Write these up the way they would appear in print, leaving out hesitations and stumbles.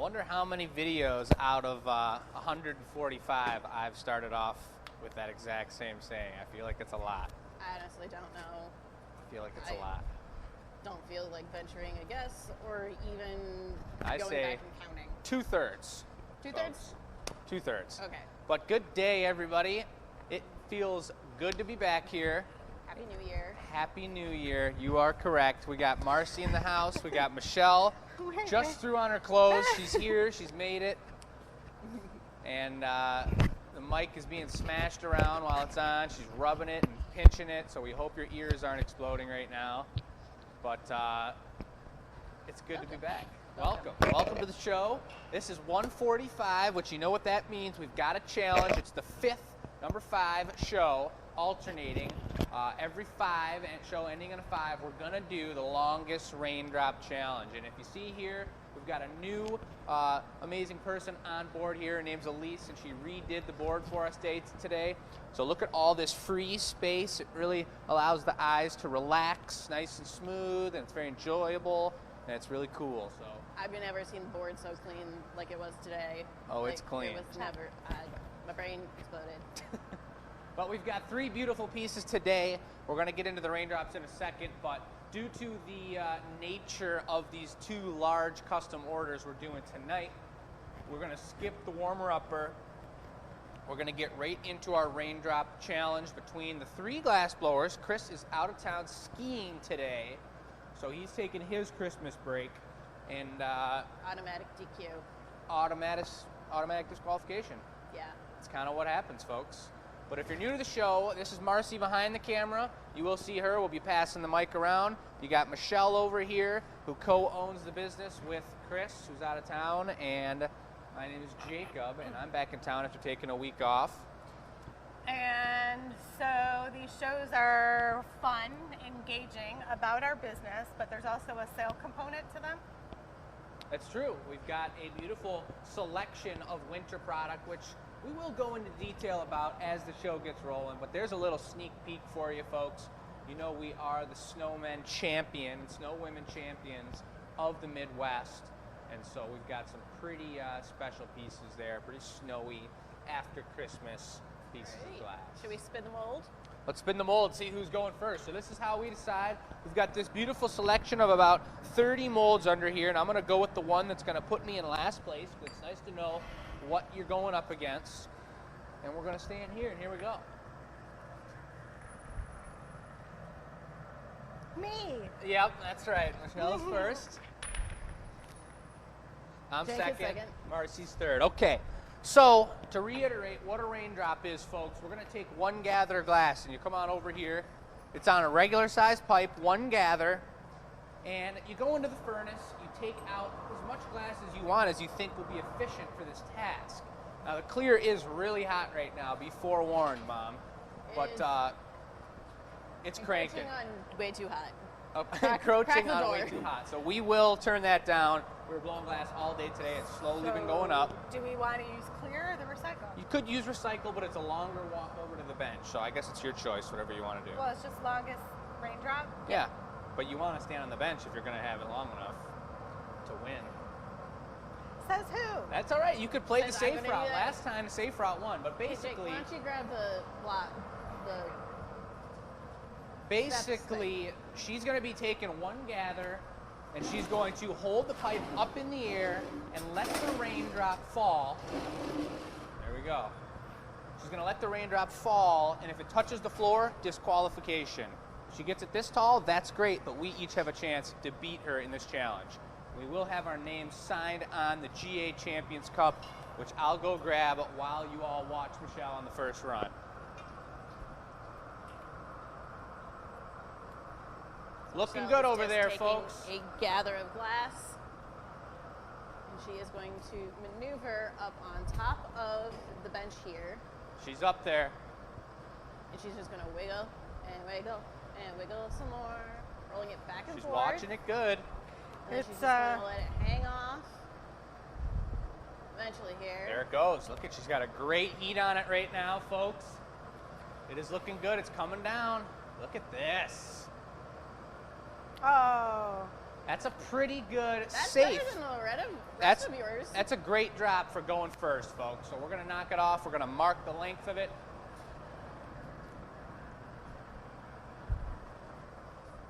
wonder how many videos out of 145 I've started off with that exact same saying. I feel like it's a lot. I honestly don't know. I feel like it's a lot. Don't feel like venturing a guess or even I going say back and counting. 2/3. 2/3? 2/3. Okay. But good day, everybody. It feels good to be back here. Happy New Year. Happy New Year. You are correct. We got Marcy in the house. We got Michelle. Just threw on her clothes. She's here. She's made it. And the mic is being smashed around while it's on. She's rubbing it and pinching it, so we hope your ears aren't exploding right now. But it's good to be back. Welcome. Welcome to the show. This is 145, which you know what that means. We've got a challenge. It's the fifth, number 5 show, alternating. Every 5 show ending in a 5, we're going to do the longest raindrop challenge. And if you see here, we've got a new amazing person on board here. Her name's Elise, and she redid the board for us today. So look at all this free space. It really allows the eyes to relax, nice and smooth, and it's very enjoyable, and it's really cool. So I've never seen the board so clean like it was today. Oh, like, it's clean. It was never. My brain exploded. But we've got 3 beautiful pieces today. We're going to get into the raindrops in a second, but due to the nature of these 2 large custom orders we're doing tonight, we're going to skip the warmer-upper. We're going to get right into our raindrop challenge between the 3 glass blowers. Chris is out of town skiing today, so he's taking his Christmas break. And Automatic DQ. Automatic disqualification. Yeah. That's kind of what happens, folks. But if you're new to the show, this is Marcy behind the camera. You will see her. We'll be passing the mic around. You got Michelle over here, who co-owns the business with Chris, who's out of town. And my name is Jacob, and I'm back in town after taking a week off. And so these shows are fun, engaging, about our business, but there's also a sale component to them. That's true. We've got a beautiful selection of winter product, which we will go into detail about as the show gets rolling, but there's a little sneak peek for you folks. You know we are the snowmen champions, snow women champions of the Midwest, and so we've got some pretty special pieces there, pretty snowy after Christmas pieces of glass. Should we spin the mold? Let's spin the mold and see who's going first. So this is how we decide. We've got this beautiful selection of about 30 molds under here, and I'm going to go with the one that's going to put me in last place. It's nice to know what you're going up against. And we're going to stand here, and here we go. Me. Yep, that's right. Michelle's first. I'm Jake is second. Marcy's third. Okay. So, to reiterate what a raindrop is, folks, we're going to take 1 gather of glass, and you come on over here. It's on a regular size pipe, 1 gather, and you go into the furnace, you take out as much glass as you want as you think will be efficient for this task. Now, the clear is really hot right now. Be forewarned, Mom. But it's cranking. On way too hot. Encroaching crack the on door. way too hot. So we will turn that down. We're blowing glass all day today. It's slowly been going up. Do we want to use clear or the recycle? You could use recycle, but it's a longer walk over to the bench. So I guess it's your choice, whatever you want to do. Well, it's just longest raindrop. Yeah, but you want to stand on the bench if you're going to have it long enough to win. Says who? That's all right. You could play the Says I'm safe gonna route. do that. Last time, the safe route won. But Hey, Jake, basically, why don't you grab the block? basically, she's going to be taking 1 gather, and she's going to hold the pipe up in the air and let the raindrop fall. There we go. She's going to let the raindrop fall, and if it touches the floor, disqualification. If she gets it this tall, that's great, but we each have a chance to beat her in this challenge. We will have our names signed on the GA Champions Cup, which I'll go grab while you all watch Michelle on the first run. Looking Michelle good is over just there, taking folks. A gather of glass, and she is going to maneuver up on top of the bench here, She's up there. and she's just going to wiggle and wiggle and wiggle some more, rolling it back and She's forth. watching it good. And then It's, she's just going to let it hang off. Eventually here. There it goes. Look at, she's got a great heat on it right now, folks. It is looking good. It's coming down. Look at this. Oh. That's a pretty good, That's safe. better than the rest That's of yours. that's a great drop for going first, folks. So we're gonna knock it off. We're gonna mark the length of it.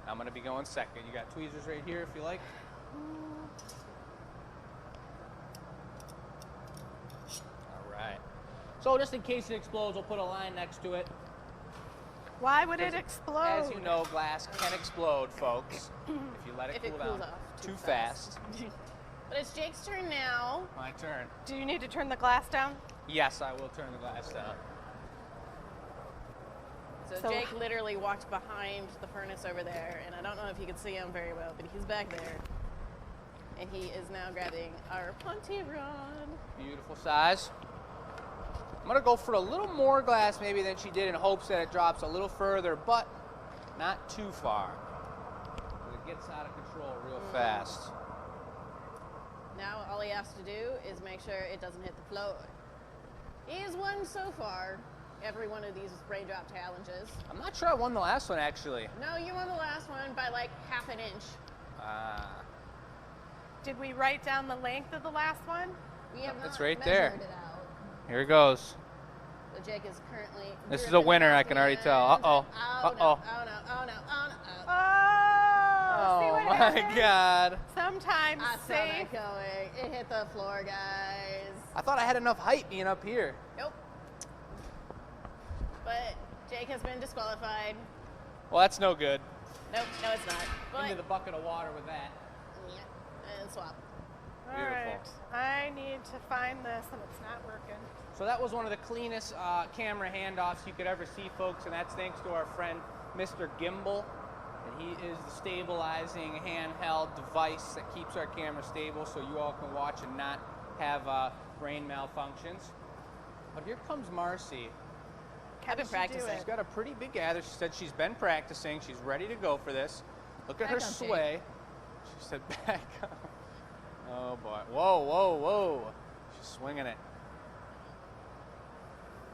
I'm gonna be going second. You got tweezers right here if you like. All right. So just in case it explodes, we'll put a line next to it. Why would it explode? As you know, glass can explode, folks, if you let it if cool it down cools off too fast. But it's Jake's turn now. My turn. Do you need to turn the glass down? Yes, I will turn the glass down. So, So- Jake literally walked behind the furnace over there, and I don't know if you can see him very well, but he's back there. And he is now grabbing our Pontiron. Beautiful size. I'm gonna go for a little more glass maybe than she did in hopes that it drops a little further, but not too far. It gets out of control real fast. Now all he has to do is make sure it doesn't hit the floor. He has won so far every one of these raindrop challenges. I'm not sure I won the last one actually. No, you won the last one by like half an inch. Did we write down the length of the last one? We have It's not right measured there. it out. Here it goes. So Jake is currently. This is a gripping winner, his I can already tell. hand. Uh-oh. Oh, Uh-oh. no, oh no, oh no, oh no, oh. Oh, see Oh what my happens? God. Sometimes I saw safe. that going. It hit the floor, guys. I thought I had enough height being up here. Nope. But Jake has been disqualified. Well, that's no good. Nope, no, it's not. But Into the bucket of water with that. yeah, and swap. All Beautiful. right. I need to find this and it's not working. So that was one of the cleanest camera handoffs you could ever see, folks, and that's thanks to our friend, Mr. Gimbal. And he is the stabilizing handheld device that keeps our camera stable so you all can watch and not have brain malfunctions. But here comes Marcy. I've been How does she do practicing. She's got a pretty big gather. She said she's been practicing. She's ready to go for this. Look at Back her up, Jake. sway. She said back up. Oh boy. Whoa, whoa, whoa. She's swinging it.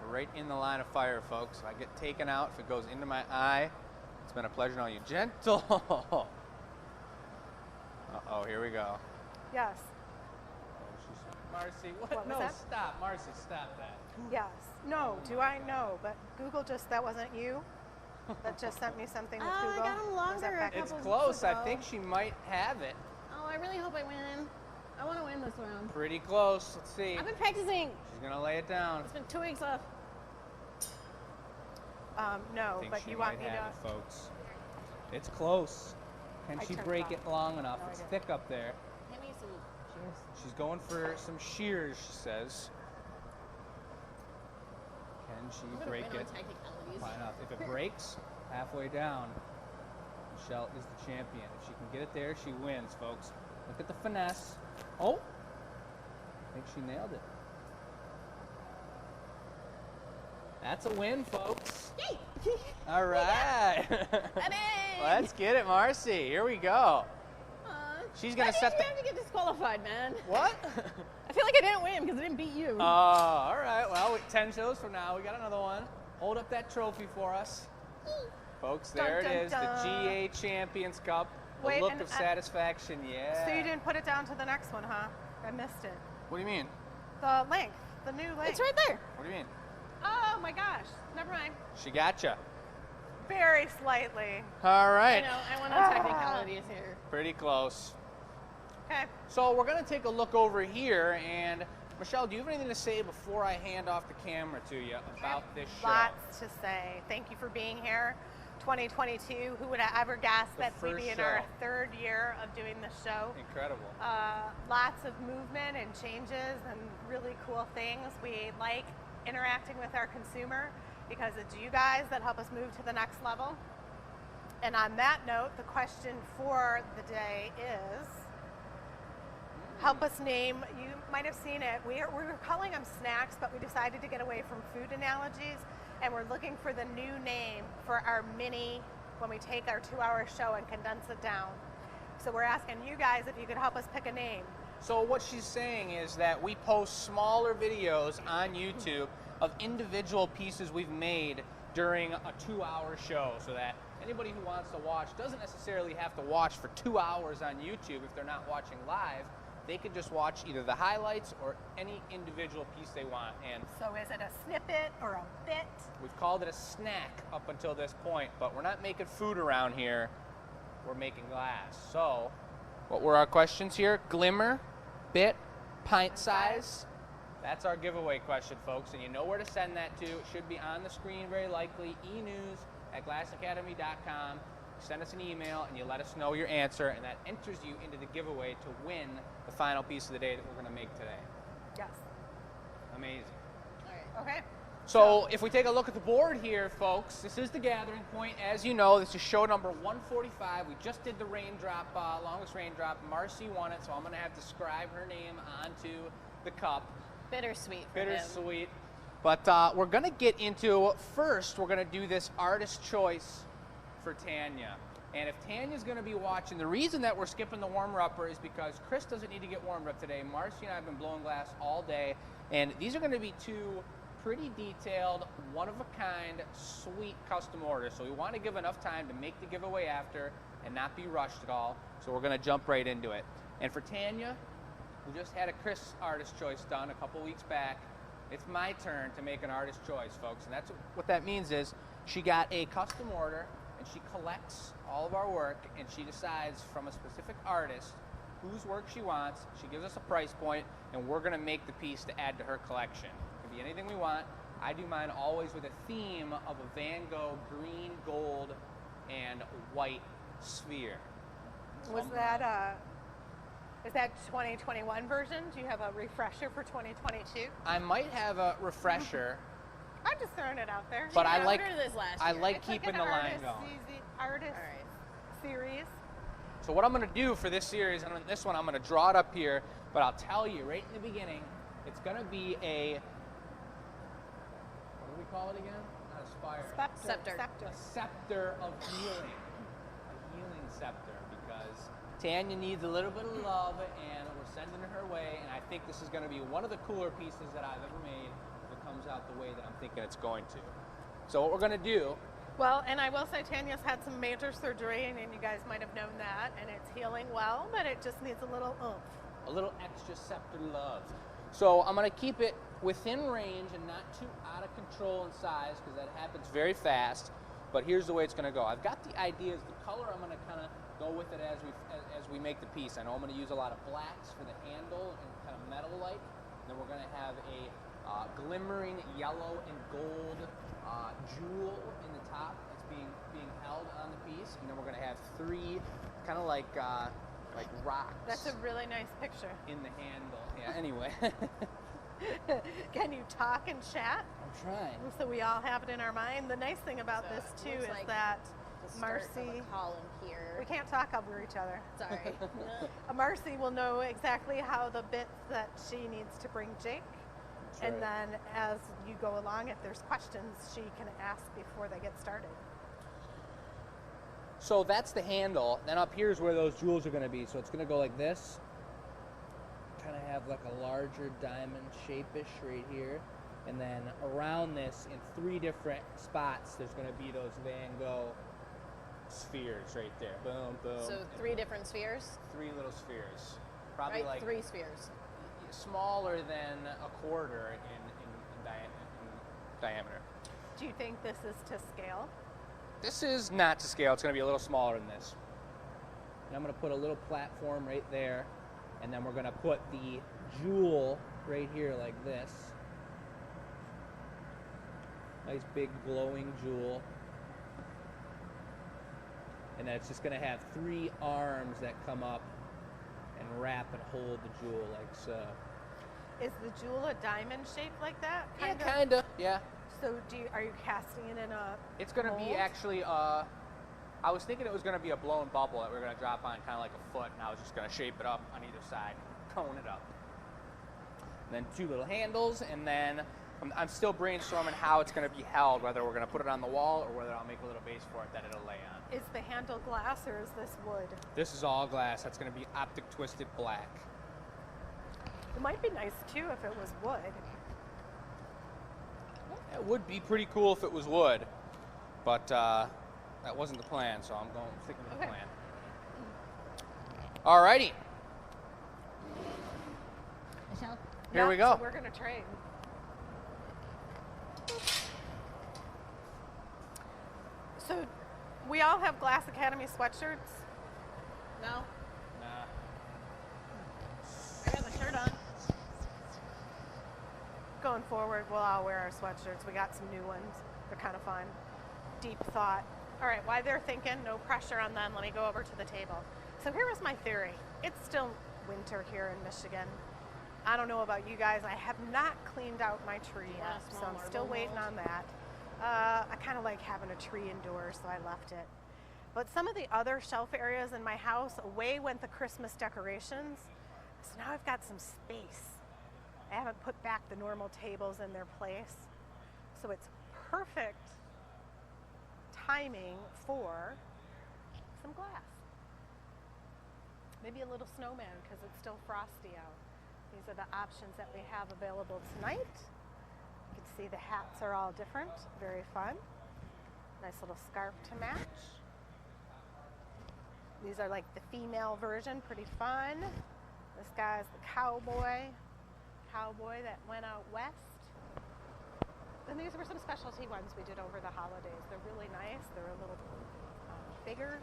We're right in the line of fire, folks. If I get taken out, if it goes into my eye, it's been a pleasure knowing you. Gentle. Uh-oh, here we go. Yes. Marcy, what? What was No, that? stop. Marcy, stop that. Yes. No, do I know? But Google just, that wasn't you? That just sent me something with Oh, I Google? got 'em Was longer that a back- It's couple close. I ago. think she might have it. Oh, I really hope I win. I want to win this round. Pretty close. Let's see. I've been practicing. She's going to lay it down. It's been 2 weeks off. No, I think but she you might want me to. have it, folks. It's close. Can I she turned it break off. it long enough? No, I It's didn't. thick up there. Give me some cheers. She's going for some shears, she says. Can she I'm gonna break win it? on technicalities. Why not? If it breaks halfway down, Michelle is the champion. If she can get it there, she wins, folks. Look at the finesse. Oh! I think she nailed it. That's a win, folks. Yay! All right. Hey! Let's get it, Marcy. Here we go. She's gonna set Why the. did you have to get disqualified, man? What? I feel like I didn't win because I didn't beat you. All right. Well, 10 shows from now, we got another one. Hold up that trophy for us. Folks, there Dun, it dun, is, dun. the GA Champions Cup. The Wait, look and of I- satisfaction, yeah. So you didn't put it down to the next one, huh? I missed it. What do you mean? The length, the new length. It's right there. What do you mean? Oh my gosh. Never mind. She gotcha. Very slightly. All I right. know. I went on technicalities here. Pretty close. Okay. So we're going to take a look over here. And Michelle, do you have anything to say before I hand off the camera to you about this show? Lots to say. Thank you for being here. 2022. Who would have ever guessed The that we'd be first in our show. third year of doing this show? Incredible. Lots of movement and changes and really cool things. We like interacting with our consumer because it's you guys that help us move to the next level. And on that note, the question for the day is, help us name, you might have seen it, we were calling them snacks, but we decided to get away from food analogies, and we're looking for the new name for our mini, when we take our 2-hour show and condense it down. So we're asking you guys if you could help us pick a name. So what she's saying is that we post smaller videos on YouTube of individual pieces we've made during a 2-hour show so that Anybody who wants to watch doesn't necessarily have to watch for 2 hours on YouTube if they're not watching live. They could just watch either the highlights or any individual piece they want. And So is it a snippet or a bit? we've called it a snack up until this point, but we're not making food around here. We're making glass. So, what were our questions here? Glimmer, bit, pint size. That's our giveaway question, folks. And you know where to send that to. It should be on the screen very likely. enews@glassacademy.com. Send us an email and you let us know your answer, and that enters you into the giveaway to win the final piece of the day that we're going to make today. Yes. Amazing. All right. Okay. So if we take a look at the board here, folks, this is the gathering point. As you know, this is show number 145. We just did the raindrop, longest raindrop. Marcy won it, so I'm going to have to scribe her name onto the cup. Bittersweet for him. Bittersweet. But we're going to get into, first, we're going to do this artist choice for Tanya. And if Tanya's going to be watching, the reason that we're skipping the warmer-upper is because Chris doesn't need to get warmed up today. Marcy and I have been blowing glass all day, and these are going to be two pretty detailed, one-of-a-kind, sweet custom orders. So we want to give enough time to make the giveaway after and not be rushed at all. So we're going to jump right into it. And for Tanya, who just had a Chris artist choice done a couple weeks back, it's my turn to make an artist choice, folks. And that's what that means is she got a custom order, and she collects all of our work, and she decides from a specific artist whose work she wants. She gives us a price point, and we're going to make the piece to add to her collection. It can be anything we want. I do mine always with a theme of a Van Gogh green, gold, and white sphere. Was that is that 2021 version? Do you have a refresher for 2022? I might have a refresher, I'm just throwing it out there. but Yeah, I like ordered this last I year. like It's like keeping an the line artist going. artist All right. series. So what I'm going to do for this series, and on this one I'm going to draw it up here, but I'll tell you right in the beginning, it's going to be a, what do we call it again? Not a spire. Scepter. A scepter of healing. A healing scepter, because Tanya needs a little bit of love, and we're sending it her way, and I think this is going to be one of the cooler pieces that I've ever made if it comes out the way that I'm thinking it's going to. So what we're going to do, Well, and I will say Tanya's had some major surgery, and you guys might have known that, and it's healing well, but it just needs a little oomph. a little extra scepter love. So I'm going to keep it within range and not too out of control in size, because that happens very fast. But here's the way it's going to go. I've got the ideas. The color, I'm going to kind of go with it as we make the piece. I know I'm going to use a lot of blacks for the handle and kind of metal-like. Then we're going to have a glimmering yellow and gold jewel in the top that's being held on the piece. And then we're going to have three kind of like rocks. That's a really nice picture. In the handle. Yeah, anyway. Can you talk and chat? I'm trying. So we all have it in our mind. The nice thing about So this it too looks is like that The start of Marcy, a column here. we can't talk over each other. Sorry. Marcy will know exactly how the bits that she needs to bring Jake. That's And right. then as you go along, if there's questions, she can ask before they get started. So that's the handle. Then up here is where those jewels are going to be. So it's going to go like this. Kind of have like a larger diamond shape-ish right here. And then around this, in three different spots, there's going to be those Van Gogh spheres right there. Boom, boom. So and 3 different spheres, three little spheres. Probably right? like 3 spheres. smaller than a quarter in diameter. Do you think this is to scale? This is not to scale. It's going to be a little smaller than this. And I'm going to put a little platform right there. And then we're going to put the jewel right here like this. Nice big glowing jewel. And then it's just going to have 3 arms that come up and wrap and hold the jewel like so. Is the jewel a diamond shaped like that? Yeah, kind of. Yeah. So are you casting it in a It's going to be mold? actually, I was thinking it was going to be a blown bubble that we are going to drop on kind of like a foot, and I was just going to shape it up on either side, cone it up. And then 2 little handles, and then I'm still brainstorming how it's going to be held, whether we're going to put it on the wall or whether I'll make a little base for it that it'll lay on. Is the handle glass or is this wood? This is all glass. That's going to be optic twisted black. It might be nice too if it was wood. It would be pretty cool if it was wood, but that wasn't the plan, so I'm sticking with the Okay. plan. Alrighty, Michelle? here we Yep, go. So we're gonna trade. So we all have Glass Academy sweatshirts. No? Nah. I got my shirt on. Going forward, we'll all wear our sweatshirts. We got some new ones. They're kind of fun. Deep thought. All right, while they're thinking, no pressure on them, let me go over to the table. So here was my theory. It's still winter here in Michigan. I don't know about you guys. I have not cleaned out my tree You want yet, a so small I'm still marble waiting mold? on that. I kind of like having a tree indoors, so I left it. But some of the other shelf areas in my house, away went the Christmas decorations. So now I've got some space. I haven't put back the normal tables in their place. So it's perfect timing for some glass. Maybe a little snowman because it's still frosty out. These are the options that we have available tonight. You can see the hats are all different, very fun. Nice little scarf to match. These are like the female version, pretty fun. This guy's the cowboy that went out west. And these were some specialty ones we did over the holidays. They're really nice. They're a little bigger.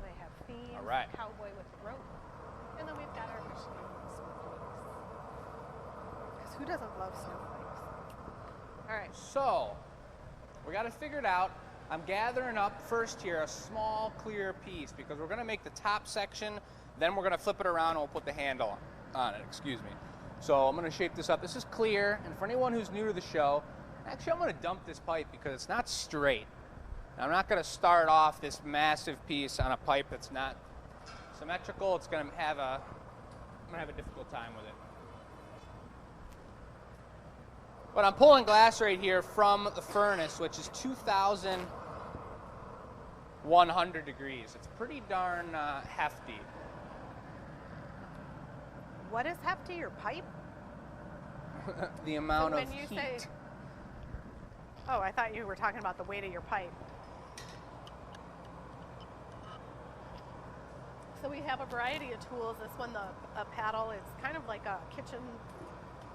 They have themes. All right. Cowboy with the rope. And then we've got our Michigan snowflakes. Because who doesn't love snowflakes? All right. So, we got it figured out. I'm gathering up first here a small clear piece because we're gonna make the top section, then we're gonna flip it around and we'll put the handle on it, excuse me. So I'm gonna shape this up. This is clear, and for anyone who's new to the show, actually I'm gonna dump this pipe because it's not straight. I'm not gonna start off this massive piece on a pipe that's not symmetrical. I'm gonna have a difficult time with it. But I'm pulling glass right here from the furnace, which is 2,100 degrees. It's pretty darn hefty. What is hefty, your pipe? The amount So of when you heat. say- Oh, I thought you were talking about the weight of your pipe. So we have a variety of tools. This one, a paddle, it's kind of like a kitchen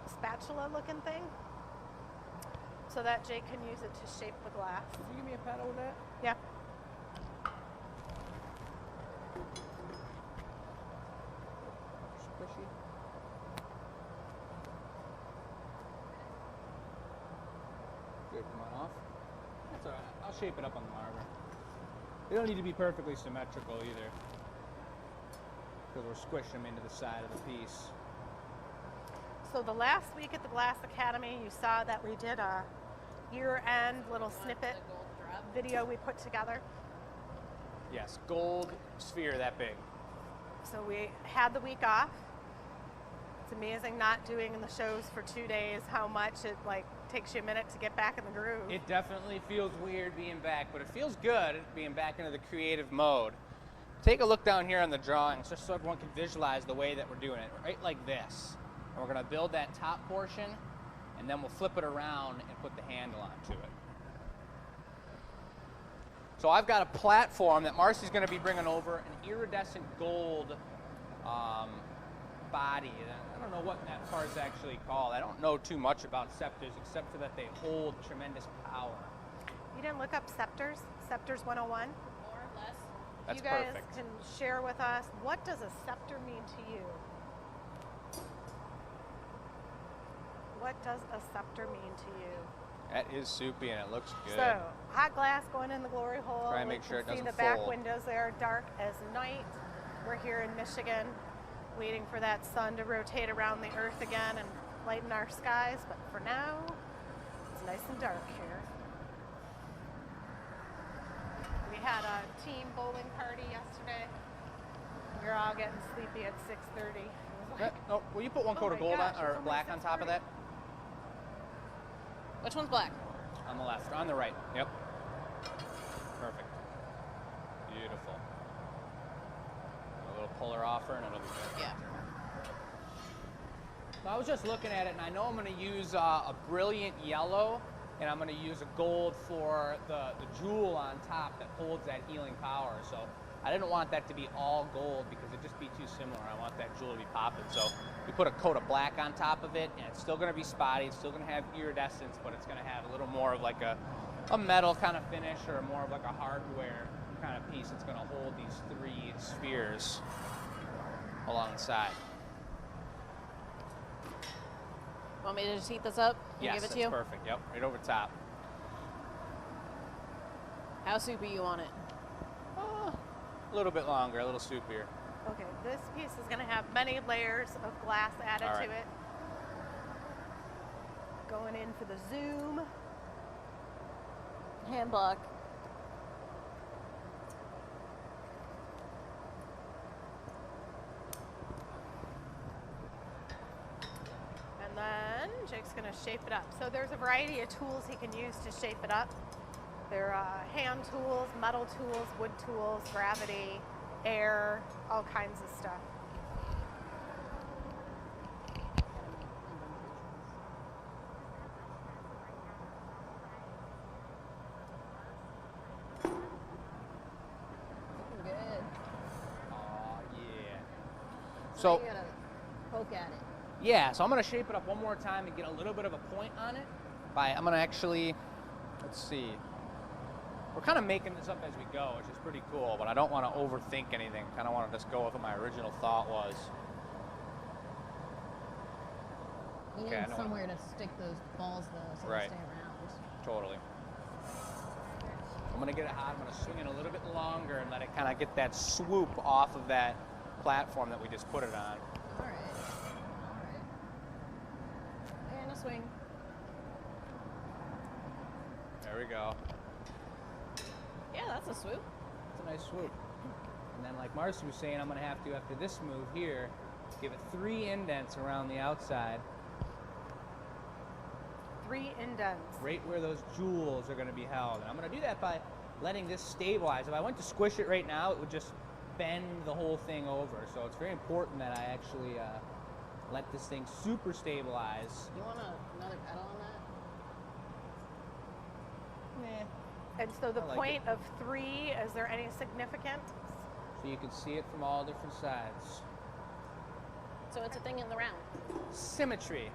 spatula looking thing. So that Jake can use it to shape the glass. Could you give me a paddle with that? Yeah. Squishy. Good, come on off. That's all right. I'll shape it up on the marber. They don't need to be perfectly symmetrical either, because we're squishing them into the side of the piece. So the last week at the Glass Academy, you saw that we did a year-end little snippet The gold drop. video we put together. Yes, gold sphere that big. So we had the week off. It's amazing not doing the shows for 2 days, how much it like takes you a minute to get back in the groove. It definitely feels weird being back, but it feels good being back into the creative mode. Take a look down here on the drawings just so everyone can visualize the way that we're doing it, right like this. And we're gonna build that top portion, and then we'll flip it around and put the handle onto it. So I've got a platform that Marcy's gonna be bringing over, an iridescent gold body. I don't know what that part's actually called. I don't know too much about scepters except for that they hold tremendous power. You didn't look up Scepters? Scepters 101? More or less. That's You guys perfect. can share with us, what does a scepter mean to you? What does a scepter mean to you? That is soupy and it looks good. So, hot glass going in the glory hole. Try and We make sure can it see doesn't the back fold. windows there, dark as night. We're here in Michigan, waiting for that sun to rotate around the earth again and lighten our skies. But for now, it's nice and dark here. We had a team bowling party yesterday. We were all getting sleepy at 6:30. It was like, Oh, will you put one Oh coat of my gold gosh, on, or it's almost black on top of 6:30. that? Which one's black? On the left, or on the right. Yep. Perfect. Beautiful. A little puller offer and it'll be good. Yeah. So I was just looking at it and I know I'm going to use a brilliant yellow and I'm going to use a gold for the jewel on top that holds that healing power. So I didn't want that to be all gold because it'd just be too similar. I want that jewel to be popping. So we put a coat of black on top of it, and it's still going to be spotty. It's still going to have iridescence, but it's going to have a little more of like a metal kind of finish, or more of like a hardware kind of piece that's going to hold these 3 spheres alongside. Want me to just heat this up and Yes, give it to that's you? perfect. Yep, right over top. How soupy you want it? A little bit longer, a little soupier. Okay, this piece is going to have many layers of glass added All right. to it. Going in for the zoom. Hand block. And then Jake's going to shape it up. So there's a variety of tools he can use to shape it up. There are hand tools, metal tools, wood tools, gravity, air, all kinds of stuff. Looking good. Oh, yeah. Now So, you gotta poke at it. yeah, so I'm going to shape it up one more time and get a little bit of a point on it. I'm going to actually, let's see. We're kind of making this up as we go, which is pretty cool, but I don't want to overthink anything. Kind of want to just go with what my original thought was. You Okay, I need know somewhere to stick those balls though, so Right. they stay around. Totally. I'm going to get it hot. I'm going to swing it a little bit longer and let it kind of get that swoop off of that platform that we just put it on. All right. And a swing. There we go. Yeah, that's a swoop. It's a nice swoop. And then like Marcy was saying, I'm going to have to, after this move here, give it 3 indents around the outside, 3 indents. right where those jewels are going to be held. And I'm going to do that by letting this stabilize. If I went to squish it right now, it would just bend the whole thing over. So it's very important that I actually let this thing super stabilize. You want another pedal on that? Nah. And so the I like point of 3, is there any significance? So you can see it from all different sides. So it's a thing in the round. Symmetry.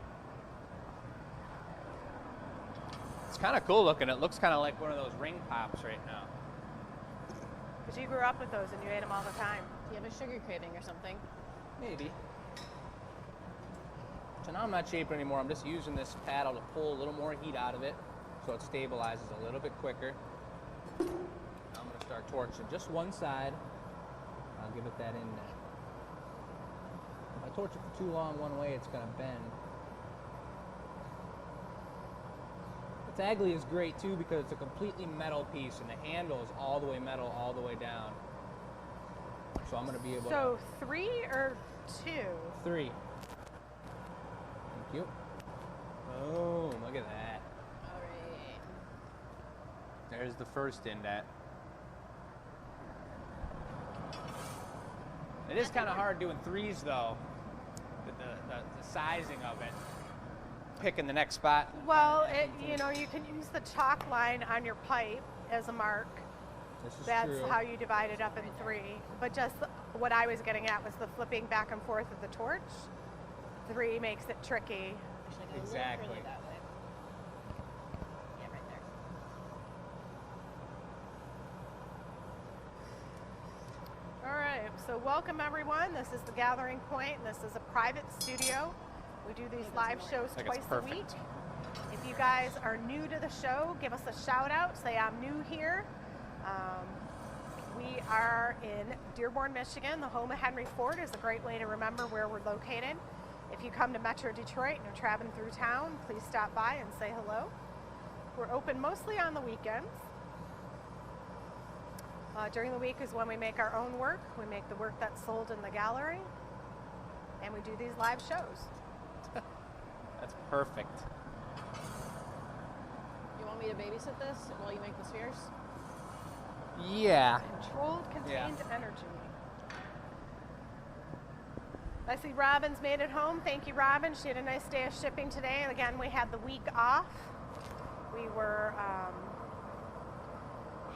It's kind of cool looking. It looks kind of like one of those ring pops right now. Because you grew up with those and you ate them all the time. Do you have a sugar craving or something? Maybe. So now I'm not shaping anymore. I'm just using this paddle to pull a little more heat out of it so it stabilizes a little bit quicker. Now I'm going to start torching just one side. I'll give it that indent. If I torch it for too long one way, it's going to bend. The Tagli is great too because it's a completely metal piece and the handle is all the way metal all the way down. So I'm going to be able to... So 3 or 2? 3. Thank you. Boom, look at that. All right. There's the first indent. It is kind of hard doing 3s though. The sizing of it. Picking the next spot. Well, you know, you can use the chalk line on your pipe as a mark. This is That's true. how you divide it up in 3. But just what I was getting at was the flipping back and forth of the torch. 3 makes it tricky. Should I go Exactly. a little further that way? Yeah, right there. All right, so welcome everyone. This is the Gathering Point. This is a private studio. We do these live shows I think it's twice a week. perfect. If you guys are new to the show, give us a shout out. Say I'm new here. We are in Dearborn, Michigan. The home of Henry Ford is a great way to remember where we're located. If you come to Metro Detroit and you're traveling through town, please stop by and say hello. We're open mostly on the weekends. During the week is when we make our own work. We make the work that's sold in the gallery. And we do these live shows. That's perfect. You want me to babysit this while you make the spheres? Yeah. Controlled contained energy. I see Robin's made it home. Thank you, Robin. She had a nice day of shipping today. Again, we had the week off. We were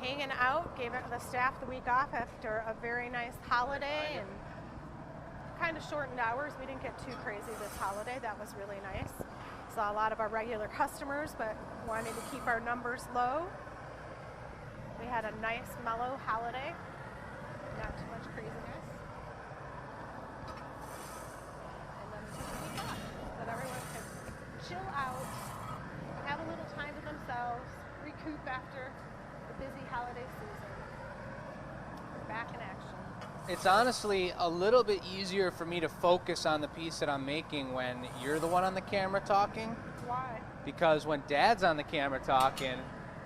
hanging out, gave the staff the week off after a very nice holiday and kind of shortened hours. We didn't get too crazy this holiday. That was really nice. Saw a lot of our regular customers, but wanted to keep our numbers low. We had a nice, mellow holiday. Not too much craziness. And then we took a week off so that everyone could chill out, have a little time to themselves, recoup after the busy holiday season. We're back in action. It's honestly a little bit easier for me to focus on the piece that I'm making when you're the one on the camera talking. Why? Because when Dad's on the camera talking,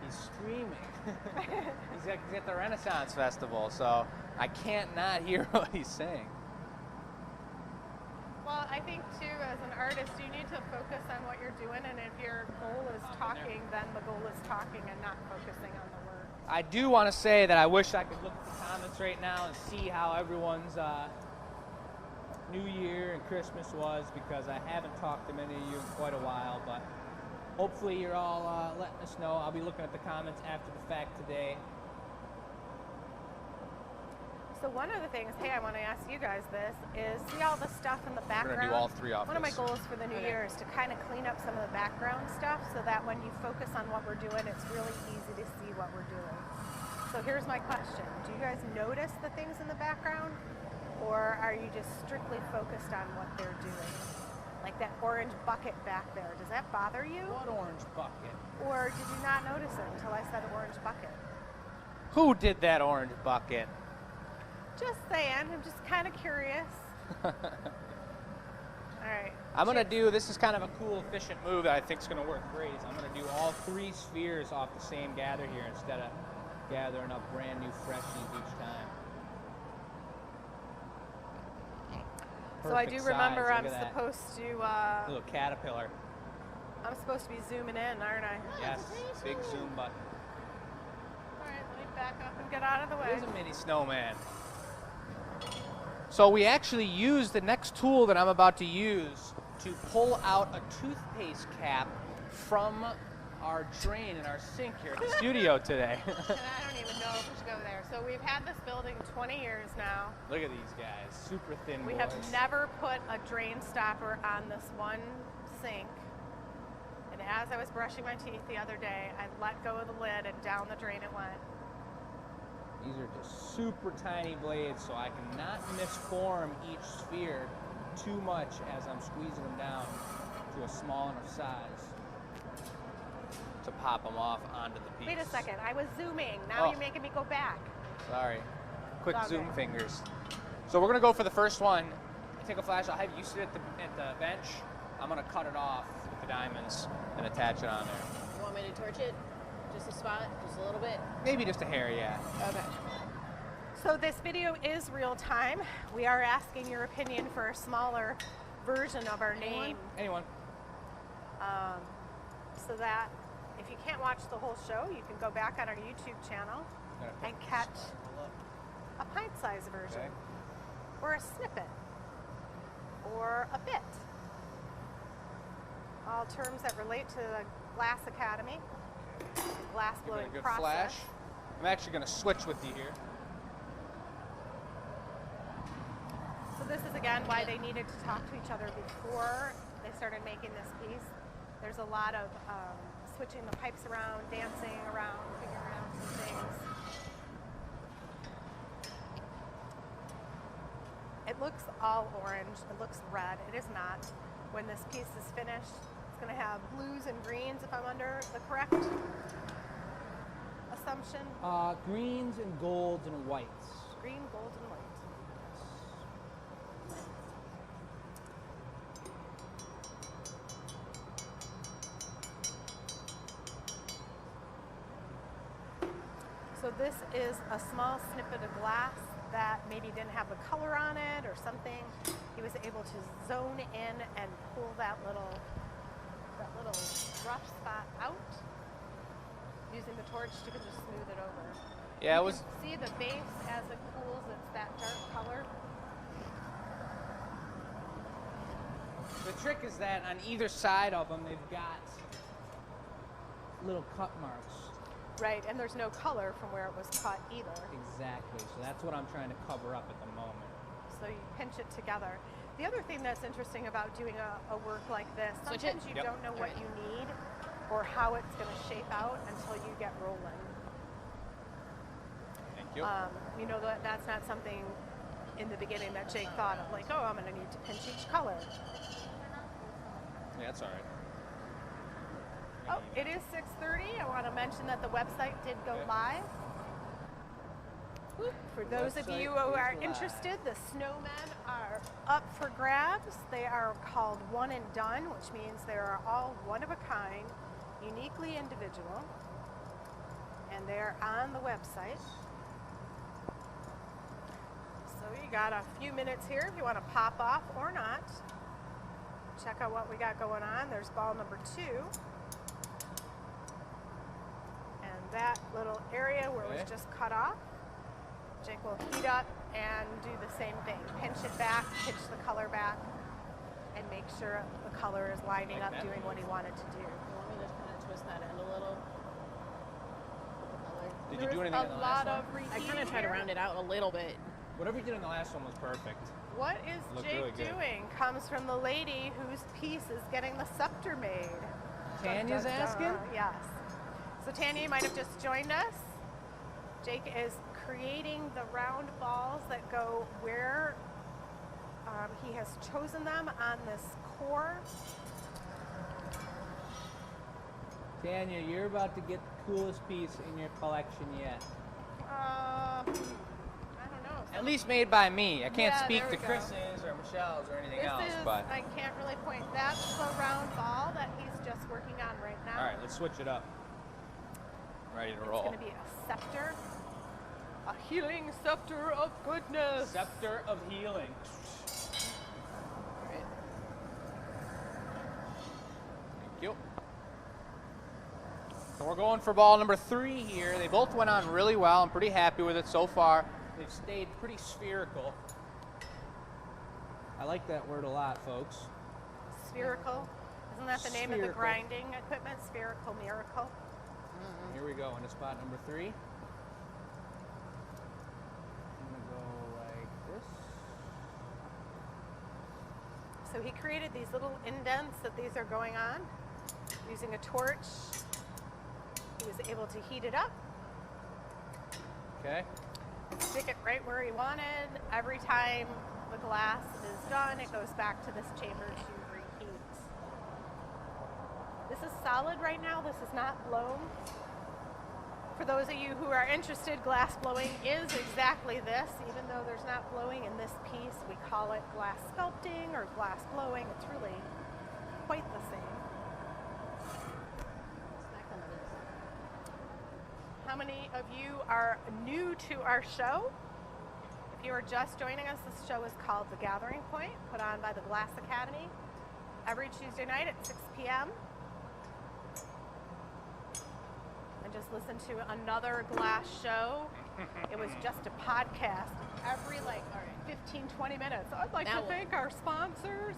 he's screaming. he's at the Renaissance Festival, so I can't not hear what he's saying. Well, I think too, as an artist, you need to focus on what you're doing, and if your goal is talking, then the goal is talking and not focusing on the work. I do want to say that I wish I could look at the comments right now and see how everyone's New Year and Christmas was, because I haven't talked to many of you in quite a while, but hopefully you're all letting us know. I'll be looking at the comments after the fact today. So one of the things, hey, I want to ask you guys this, is see all the stuff in the We're background? going to do all three off One of my this. goals for the new year is to kind of clean up some of the background stuff so that when you focus on what we're doing, it's really easy to see what we're doing. So here's my question. Do you guys notice the things in the background, or are you just strictly focused on what they're doing? Like that orange bucket back there, does that bother you? What orange bucket? Or did you not notice it until I said orange bucket? Who did that orange bucket? Just saying, I'm just kind of curious. All right. I'm going to do, this is kind of a cool, efficient move that I think is going to work great. Is I'm going to do all three spheres off the same gather here instead of gathering up brand new freshies each time. So I do Perfect remember size, I'm look at that. supposed to Little caterpillar. I'm supposed to be zooming in, aren't I? Yes, big zoom button. All right, let me back up and get out of the way. Here's a mini snowman. So we actually use the next tool that I'm about to use to pull out a toothpaste cap from our drain in our sink here at the studio today. And I don't even know if we should go there. So we've had this building 20 years now. Look at these guys, super thin We boys. have never put a drain stopper on this one sink. And as I was brushing my teeth the other day, I let go of the lid and down the drain it went. These are just super tiny blades, so I cannot misform each sphere too much as I'm squeezing them down to a small enough size to pop them off onto the piece. Wait a second, I was zooming. Now Oh. you're making me go back. Sorry. Quick It's all zoom good. fingers. So we're gonna go for the first one. Take a flash. I'll have you sit at the bench. I'm gonna cut it off with the diamonds and attach it on there. You want me to torch it? Just a spot? Just a little bit? Maybe just a hair, yeah. Okay. So this video is real time. We are asking your opinion for a smaller version of our name. Anyone? So that if you can't watch the whole show, you can go back on our YouTube channel and catch a pint-sized version, Okay. or a snippet, or a bit. All terms that relate to the Glass Academy, glass Give it blowing a good process. flash. I'm actually gonna switch with you here. So this is again why they needed to talk to each other before they started making this piece. There's a lot of switching the pipes around, dancing around, figuring out some things. It looks all orange, it looks red, it is not. When this piece is finished, it's gonna have blues and greens if I'm under the correct assumption. Greens and golds and whites. Green, gold, and white. So this is a small snippet of glass that maybe didn't have the color on it or something. He was able to zone in and pull that little rough spot out. Using the torch, you can just smooth it over. Yeah, it You was. can see the base as it cools, it's that dark color. The trick is that on either side of them, they've got little cut marks. Right, and there's no color from where it was cut either. Exactly. So that's what I'm trying to cover up at the moment. So you pinch it together. The other thing that's interesting about doing a work like this, Switch it? sometimes you Yep. don't know what Alright. you need or how it's going to shape out until you get rolling. Thank you. You know, that's not something in the beginning that Jake thought of, like, oh, I'm going to need to pinch each color. Yeah, that's all right. Oh, it is 6:30. I want to mention that the website did go Okay. live. For those of website you who is are live. interested, the snowmen are up for grabs. They are called One and Done, which means they are all one of a kind, uniquely individual, and they're on the website. So you got a few minutes here if you want to pop off or not. Check out what we got going on. There's ball number 2. And that little area where it was Okay. just cut off, Jake will heat up and do the same thing. Pinch it back, pinch the color back, and make sure the color is lining Like up, that? doing what he wanted to do. You want me to kind of twist that end a little? With the color? Did you There's do anything in a the lot last of one? I reheating kind of try to here. round it out a little bit. Whatever you did in the last one was perfect. What is Looked Jake really good. doing? Comes from the lady whose piece is getting the scepter made. Tanya's Dun, dun, dun. asking? Yes. So Tanya, you might have just joined us. Jake is creating the round balls that go where he has chosen them on this core. Tanya, you're about to get the coolest piece in your collection yet. I don't know. At least made by me. I can't Yeah, speak there to we go. Chris's or Michelle's or anything This else, is, but I can't really point. That's the round ball that he's just working on right now. all right, let's switch it up. Ready to It's roll. going to be a scepter. A healing scepter of goodness. Scepter of healing. Alright. Thank you. So we're going for ball number 3 here. They both went on really well. I'm pretty happy with it so far. They've stayed pretty spherical. I like that word a lot, folks. Spherical. Isn't that the name of the Spherical. grinding equipment? Spherical Miracle. Here we go into spot number 3. I'm gonna go like this. So he created these little indents that these are going on using a torch. He was able to heat it up, Okay. stick it right where he wanted. Every time the glass is done, it goes back to this chamber to reheat. This is solid right now. This is not blown. For those of you who are interested, glass blowing is exactly this. Even though there's not blowing in this piece, we call it glass sculpting or glass blowing. It's really quite the same. Snack on this. How many of you are new to our show? If you are just joining us, this show is called The Gathering Point, put on by the Glass Academy every Tuesday night at 6 p.m. And just listen to another glass show. It was just a podcast every All right. 15, 20 minutes. I'd like Now to what? thank our sponsors.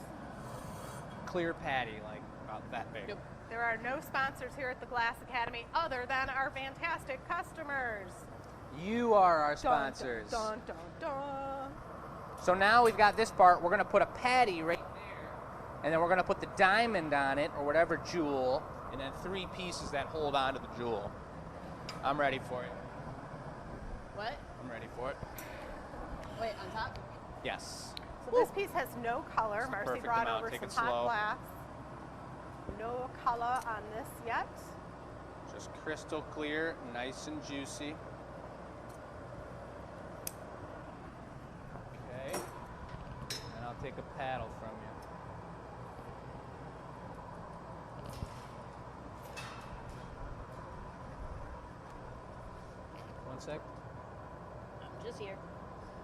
Clear patty, like about that big. Yep. There are no sponsors here at the Glass Academy other than our fantastic customers. You are our Dun, sponsors. Dun, dun, dun, dun. So now we've got this part. We're going to put a patty right there. And then we're going to put the diamond on it, or whatever jewel, and then 3 pieces that hold on to the jewel. I'm ready for it. What? I'm ready for it. Wait, on top? Yes. So this piece has no color. It's the Marcy perfect brought amount. over Take some it hot slow. glass. No color on this yet. Just crystal clear, nice and juicy. Okay. And I'll take a paddle from you. One sec. I'm just here.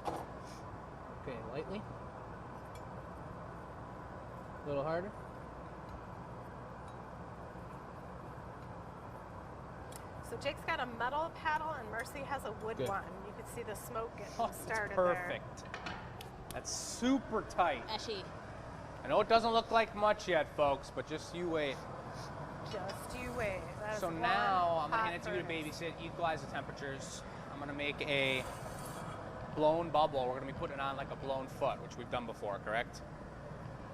Okay, lightly. A little harder. So Jake's got a metal paddle and Mercy has a wood Good. one. You can see the smoke getting Oh, it's started there. perfect. That's super tight. Eshy. I know it doesn't look like much yet, folks, but just you wait. Just you wait. That is So one now I'm gonna hot hand it to you to furnace. babysit, equalize the temperatures. I'm gonna make a blown bubble. We're gonna be putting it on like a blown foot, which we've done before, correct?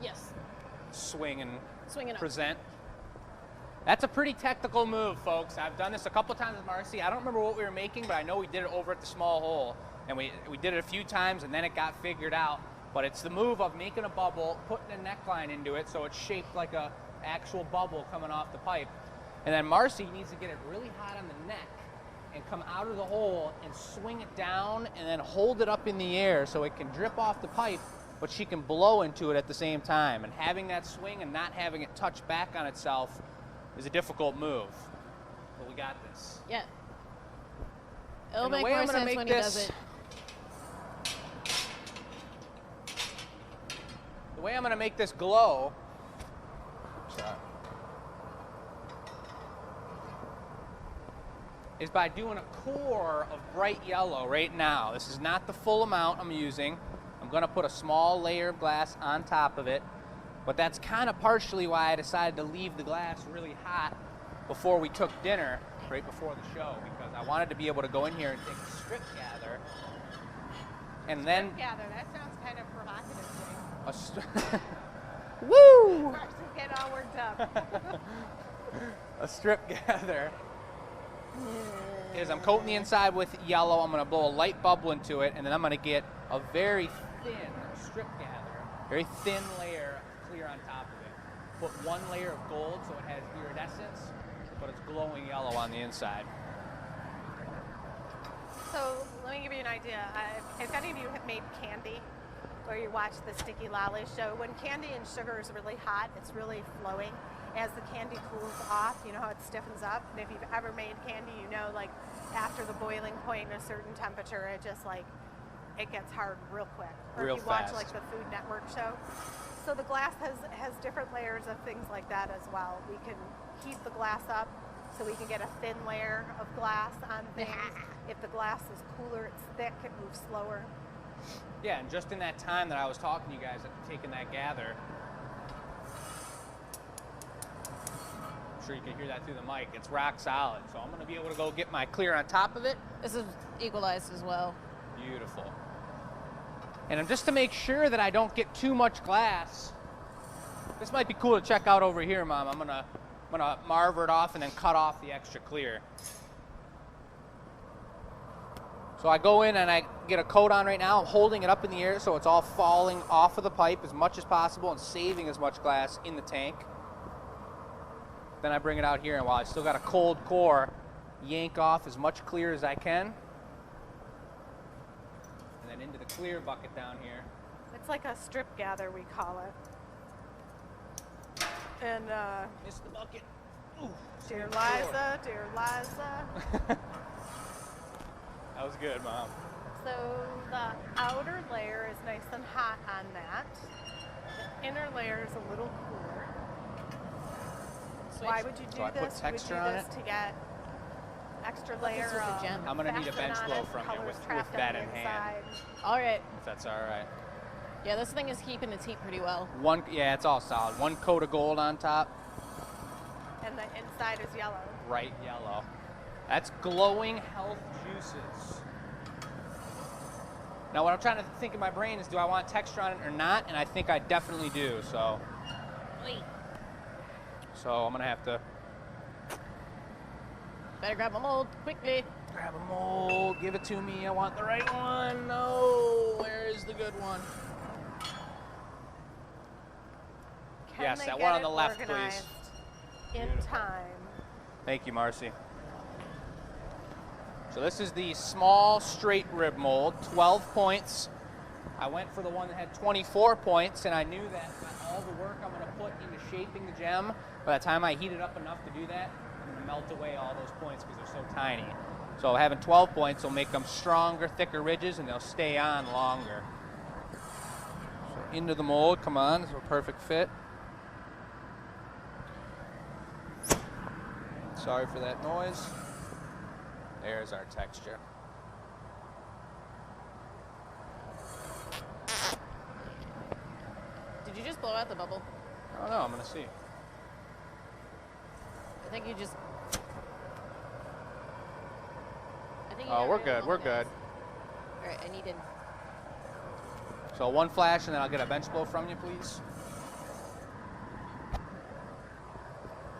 Yes. Swing and Swing it up. present. That's a pretty technical move, folks. I've done this a couple times with Marcy. I don't remember what we were making, but I know we did it over at the small hole. And we did it a few times, and then it got figured out. But it's the move of making a bubble, putting a neckline into it so it's shaped like a actual bubble coming off the pipe. And then Marcy needs to get it really hot on the neck and come out of the hole and swing it down and then hold it up in the air so it can drip off the pipe, but she can blow into it at the same time. And having that swing and not having it touch back on itself is a difficult move. But we got this. Yeah. It'll And the make way more I'm gonna sense make when he does this- it. The way I'm gonna make this glow, is by doing a core of bright yellow right now. This is not the full amount I'm using. I'm gonna put a small layer of glass on top of it, but that's kind of partially why I decided to leave the glass really hot before we took dinner, right before the show, because I wanted to be able to go in here and take a strip gather, and then Gather. That sounds kind of provocative. Woo! Marcy's getting all worked up. A strip gather is I'm coating the inside with yellow. I'm going to blow a light bubble into it, and then I'm going to get a very thin strip gather, very thin layer of clear on top of it. Put one layer of gold so it has iridescence, but it's glowing yellow on the inside. So let me give you an idea. If any of you have made candy, or you watch the Sticky Lolly show, when candy and sugar is really hot, it's really flowing. As the candy cools off, you know how it stiffens up? And if you've ever made candy, you know, like after the boiling point at a certain temperature, it just like, it gets hard real quick. Or Real if you watch fast. like the Food Network show. So the glass has different layers of things like that as well. We can heat the glass up so we can get a thin layer of glass on things. If the glass is cooler, it's thick, it moves slower. Yeah, and just in that time that I was talking to you guys, taking that gather, I'm sure you can hear that through the mic, it's rock solid. So I'm going to be able to go get my clear on top of it. This is equalized as well. Beautiful. And just to make sure that I don't get too much glass, this might be cool to check out over here, Mom. I'm gonna marver it off and then cut off the extra clear. So I go in and I get a coat on right now. I'm holding it up in the air so it's all falling off of the pipe as much as possible and saving as much glass in the tank. Then I bring it out here, and while I still got a cold core, yank off as much clear as I can. And then into the clear bucket down here. It's like a strip gather, we call it. And Missed the bucket. Ooh, dear save the Liza, dear Liza. That was good, Mom. So the outer layer is nice and hot on that. The inner layer is a little cooler. Why would you do So I put this? texture you would on do this it? to get extra This layer is a of gem. I'm gonna need a bench fasten blow on it, from you colors with trapped that on in the hand. inside. All right. If that's all right. Yeah, this thing is keeping its heat pretty well. Yeah, it's all solid. One coat of gold on top, And the inside is yellow. bright yellow. That's glowing health juices. Now what I'm trying to think in my brain is, do I want texture on it or not? And I think I definitely do, so. So I'm gonna have to Better grab a mold quickly. grab a mold, give it to me. I want the right one. No, where is the good one? Can Yes, they that get one on it the left, please. organized in Beautiful. time? Thank you, Marcy. So this is the small straight rib mold, 12 points. I went for the one that had 24 points, and I knew that all the work I'm going to put into shaping the gem, by the time I heat it up enough to do that, I'm going to melt away all those points because they're so tiny. So having 12 points will make them stronger, thicker ridges, and they'll stay on longer. So into the mold, come on, this is a perfect fit. Sorry for that noise. There's our texture. Did you just blow out the bubble? I don't know, I'm gonna see. I think you just. I think you Oh, got we're rid of good. all We're the good. guys. All right, I needed. So one flash, and then I'll get a bench blow from you, please.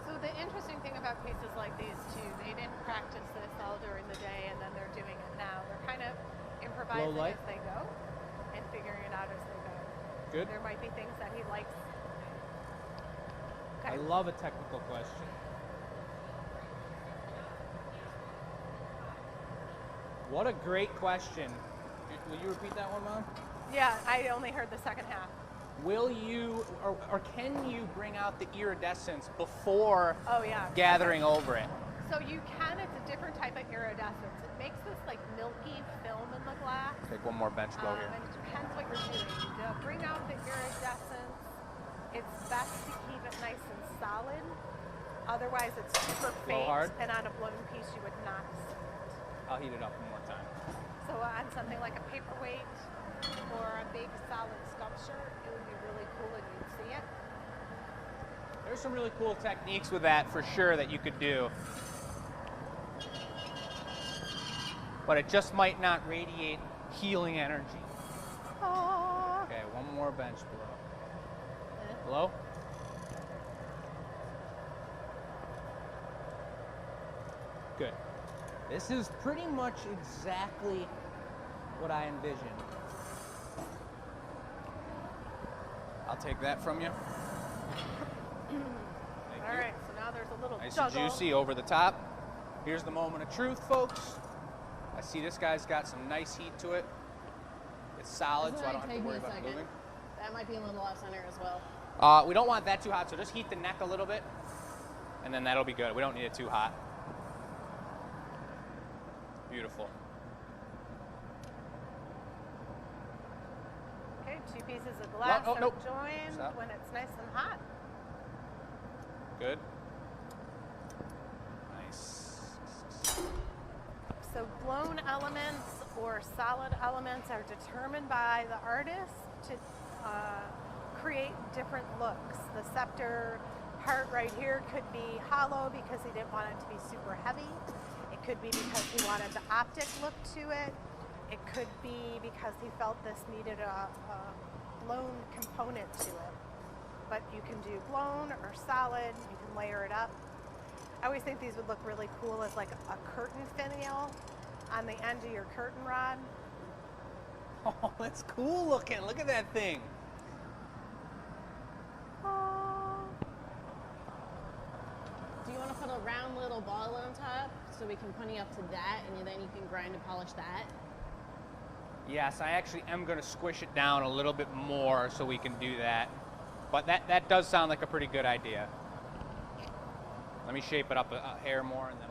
So the interesting thing about cases like these too, they didn't practice this all during the day and then they're doing it now. They're kind of improvising light. as they go and figuring it out as they go. Good. There might be things that he likes. I Okay. love a technical question. What a great question. Will you repeat that one, Mom? Yeah, I only heard the second half. Will you, or can you bring out the iridescence before Oh yeah. gathering over it? So you can, it's a different type of iridescence. It makes this like milky film in the glass. Take one more bench blow here. And it depends what you're doing. To bring out the iridescence, it's best to keep it nice and solid. Otherwise, it's super Blow faint, hard. and on a blown piece, you would not see it. I'll heat it up one more time. So on something like a paperweight or a big solid sculpture, it would be really cool and you'd see it. There's some really cool techniques with that for sure that you could do. But it just might not radiate healing energy. Oh. Okay, one more bench blow. Blow? Good. This is pretty much exactly what I envisioned. I'll take that from you. Thank All you. right, so now there's a little Nice and juggle. juicy over the top. Here's the moment of truth, folks. I see this guy's got some nice heat to it. It's solid, This so I might don't have take to me worry a about second. moving. That might be a little off center as well. We don't want that too hot, so just heat the neck a little bit, and then that'll be good. We don't need it too hot. Beautiful. Okay, 2 pieces of glass oh, are nope. joined Stop. when it's nice and hot. Good. Nice. So blown elements or solid elements are determined by the artist to create different looks. The scepter part right here could be hollow because he didn't want it to be super heavy. It could be because he wanted the optic look to it. It could be because he felt this needed a blown component to it. But you can do blown or solid, you can layer it up. I always think these would look really cool as like a curtain finial on the end of your curtain rod. Oh, that's cool looking. Look at that thing. Oh. Do you want to put a round little ball on top so we can pony up to that, and then you can grind and polish that? Yes, I actually am going to squish it down a little bit more so we can do that. But that does sound like a pretty good idea. Let me shape it up a hair more, and then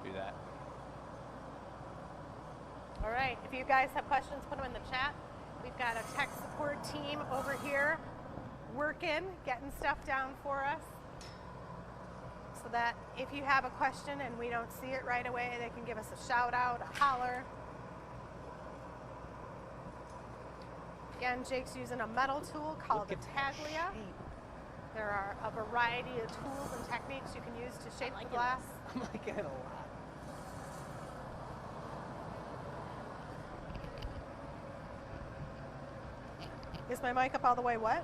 we'll do that. All right, if you guys have questions, put them in the chat. We've got a tech support team over here working, getting stuff down for us. So that if you have a question and we don't see it right away, they can give us a shout out, a holler. Again, Jake's using a metal tool called the Look at that Taglia. shape. There are a variety of tools and techniques you can use to shape the glass. I'm liking it a lot. Is my mic up all the way what?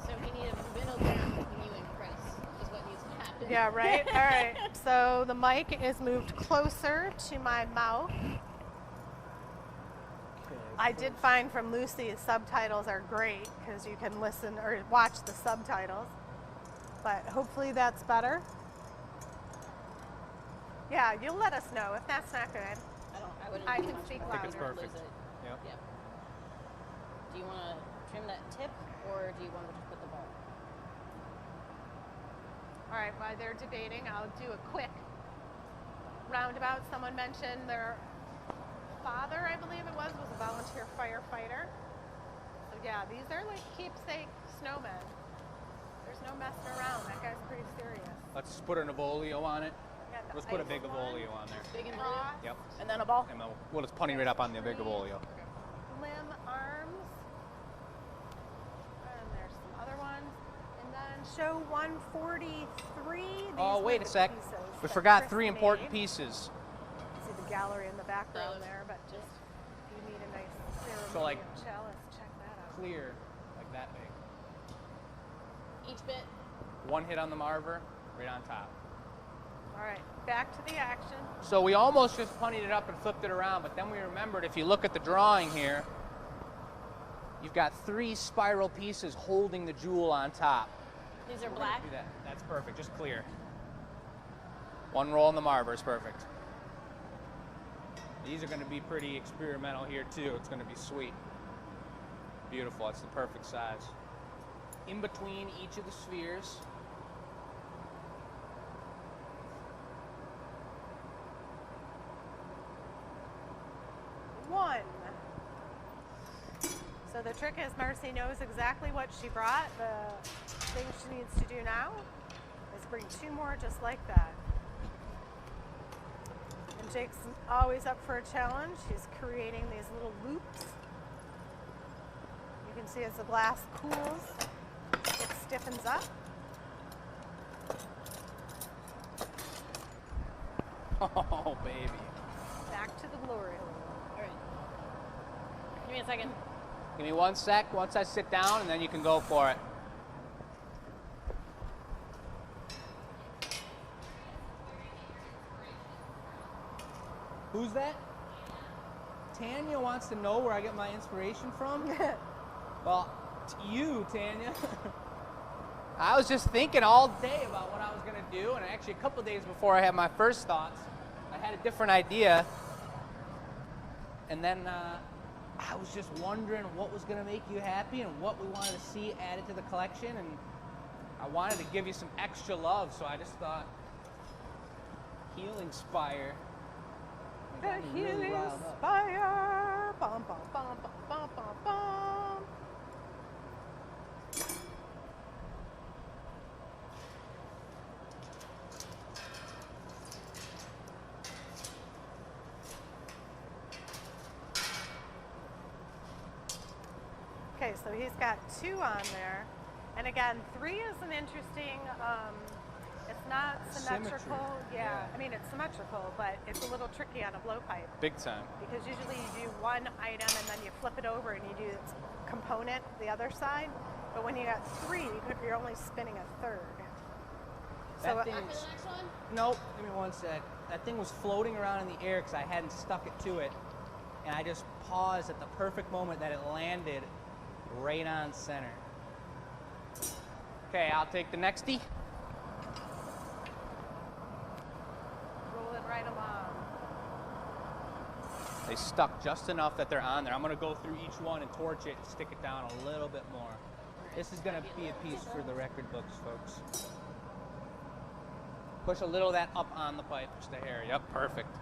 So he needed middle ground between you and Chris, is what needs to happen. Yeah, right? All right. So the mic is moved closer to my mouth. I did find from Lucy subtitles are great because you can listen or watch the subtitles. But hopefully that's better. Yeah, you'll let us know if that's not good. I wouldn't I do can much speak more. I think it's louder. perfect. Lose it. Yep. Yeah. Do you want to trim that tip, or do you want to just put the ball? All right, while they're debating, I'll do a quick roundabout. Someone mentioned their father, I believe it was a volunteer firefighter. So yeah, these are like keepsake snowmen. There's no messing around. That guy's pretty serious. Let's just put an Evolio on it. Yeah, the Let's put a ice big one, Evolio on there. Big and cross, Yep. and then a ball. And we'll just pony right up on the big Evolio. limb arms. And there's some other ones. show 143. Oh, These wait were a the sec. pieces We that forgot Chris 3 important made. pieces. See the gallery in the background Those. there, but Just if you need a nice ceremonial So, like, chalice, check that out. Clear, like that big. each bit. One hit on the marver, right on top. All right, back to the action. So we almost just punted it up and flipped it around, but then we remembered if you look at the drawing here, you've got 3 spiral pieces holding the jewel on top. These are We're gonna black. do that. That's perfect, just clear. 1 roll in the marver is perfect. These are going to be pretty experimental here too. It's going to be sweet. Beautiful, that's the perfect size. In between each of the spheres, One. So the trick is Marcy knows exactly what she brought. The thing she needs to do now is bring 2 more just like that. And Jake's always up for a challenge. He's creating these little loops. You can see as the glass cools, it stiffens up. oh baby. Back to the glory hole. All right. Give me a second. Give me 1 sec once I sit down and then you can go for it. Who's that? Tanya wants to know where I get my inspiration from? Well, you, Tanya. I was just thinking all day about what I was going to do, and actually a couple days before I had my first thoughts, I had a different idea. And then I was just wondering what was going to make you happy and what we wanted to see added to the collection, and I wanted to give you some extra love, so I just thought Healing Spire. The got me really Healing riled up. Spire. Bum, bum, bum, bum, bum, bum, bum. Okay, so he's got 2 on there. And again, 3 is an interesting, it's not symmetrical. Symmetry, Yeah. yeah. I mean, it's symmetrical, but it's a little tricky on a blowpipe. Big time. Because usually you do 1 item and then you flip it over and you do its component the other side. But when you got 3, you're only spinning a third. That So thing Back for is- the next one. Nope, give me 1 sec. That thing was floating around in the air because I hadn't stuck it to it. And I just paused at the perfect moment that it landed right on center. Okay, I'll take the nextie. rolling right along. They stuck just enough that they're on there. I'm gonna go through each one and torch it and stick it down a little bit more. This is gonna be a piece for the record books, folks. Push a little of that up on the pipe, just a hair. Yep, perfect.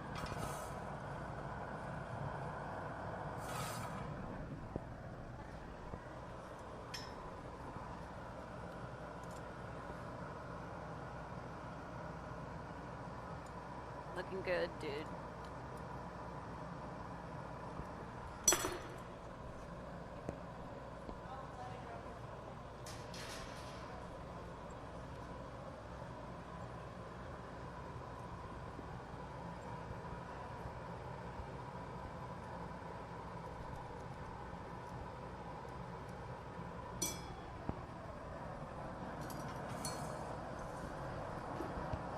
Looking good, dude.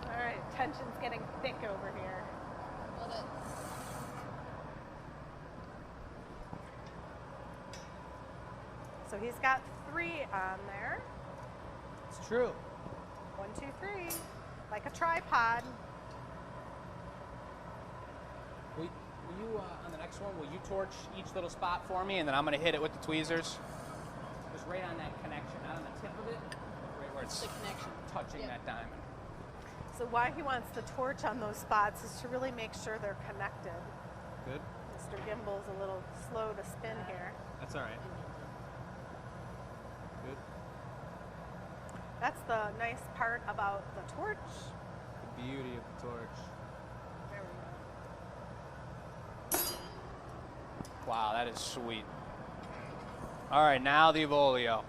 All right, tension's getting thick over here. Love it. So he's got 3 on there. It's true. 1, 2, 3. Like a tripod. Will you, on the next one, will you torch each little spot for me, and then I'm gonna hit it with the tweezers? Just right on that connection, not on the tip of it, but right where it's The connection. touching Yep. that diamond. So why he wants the torch on those spots is to really make sure they're connected. Good. Mr. Gimbal's a little slow to spin here. That's all right. Good. That's the nice part about the torch. The beauty of the torch. There we go. Wow, that is sweet. All right, now the Evolio.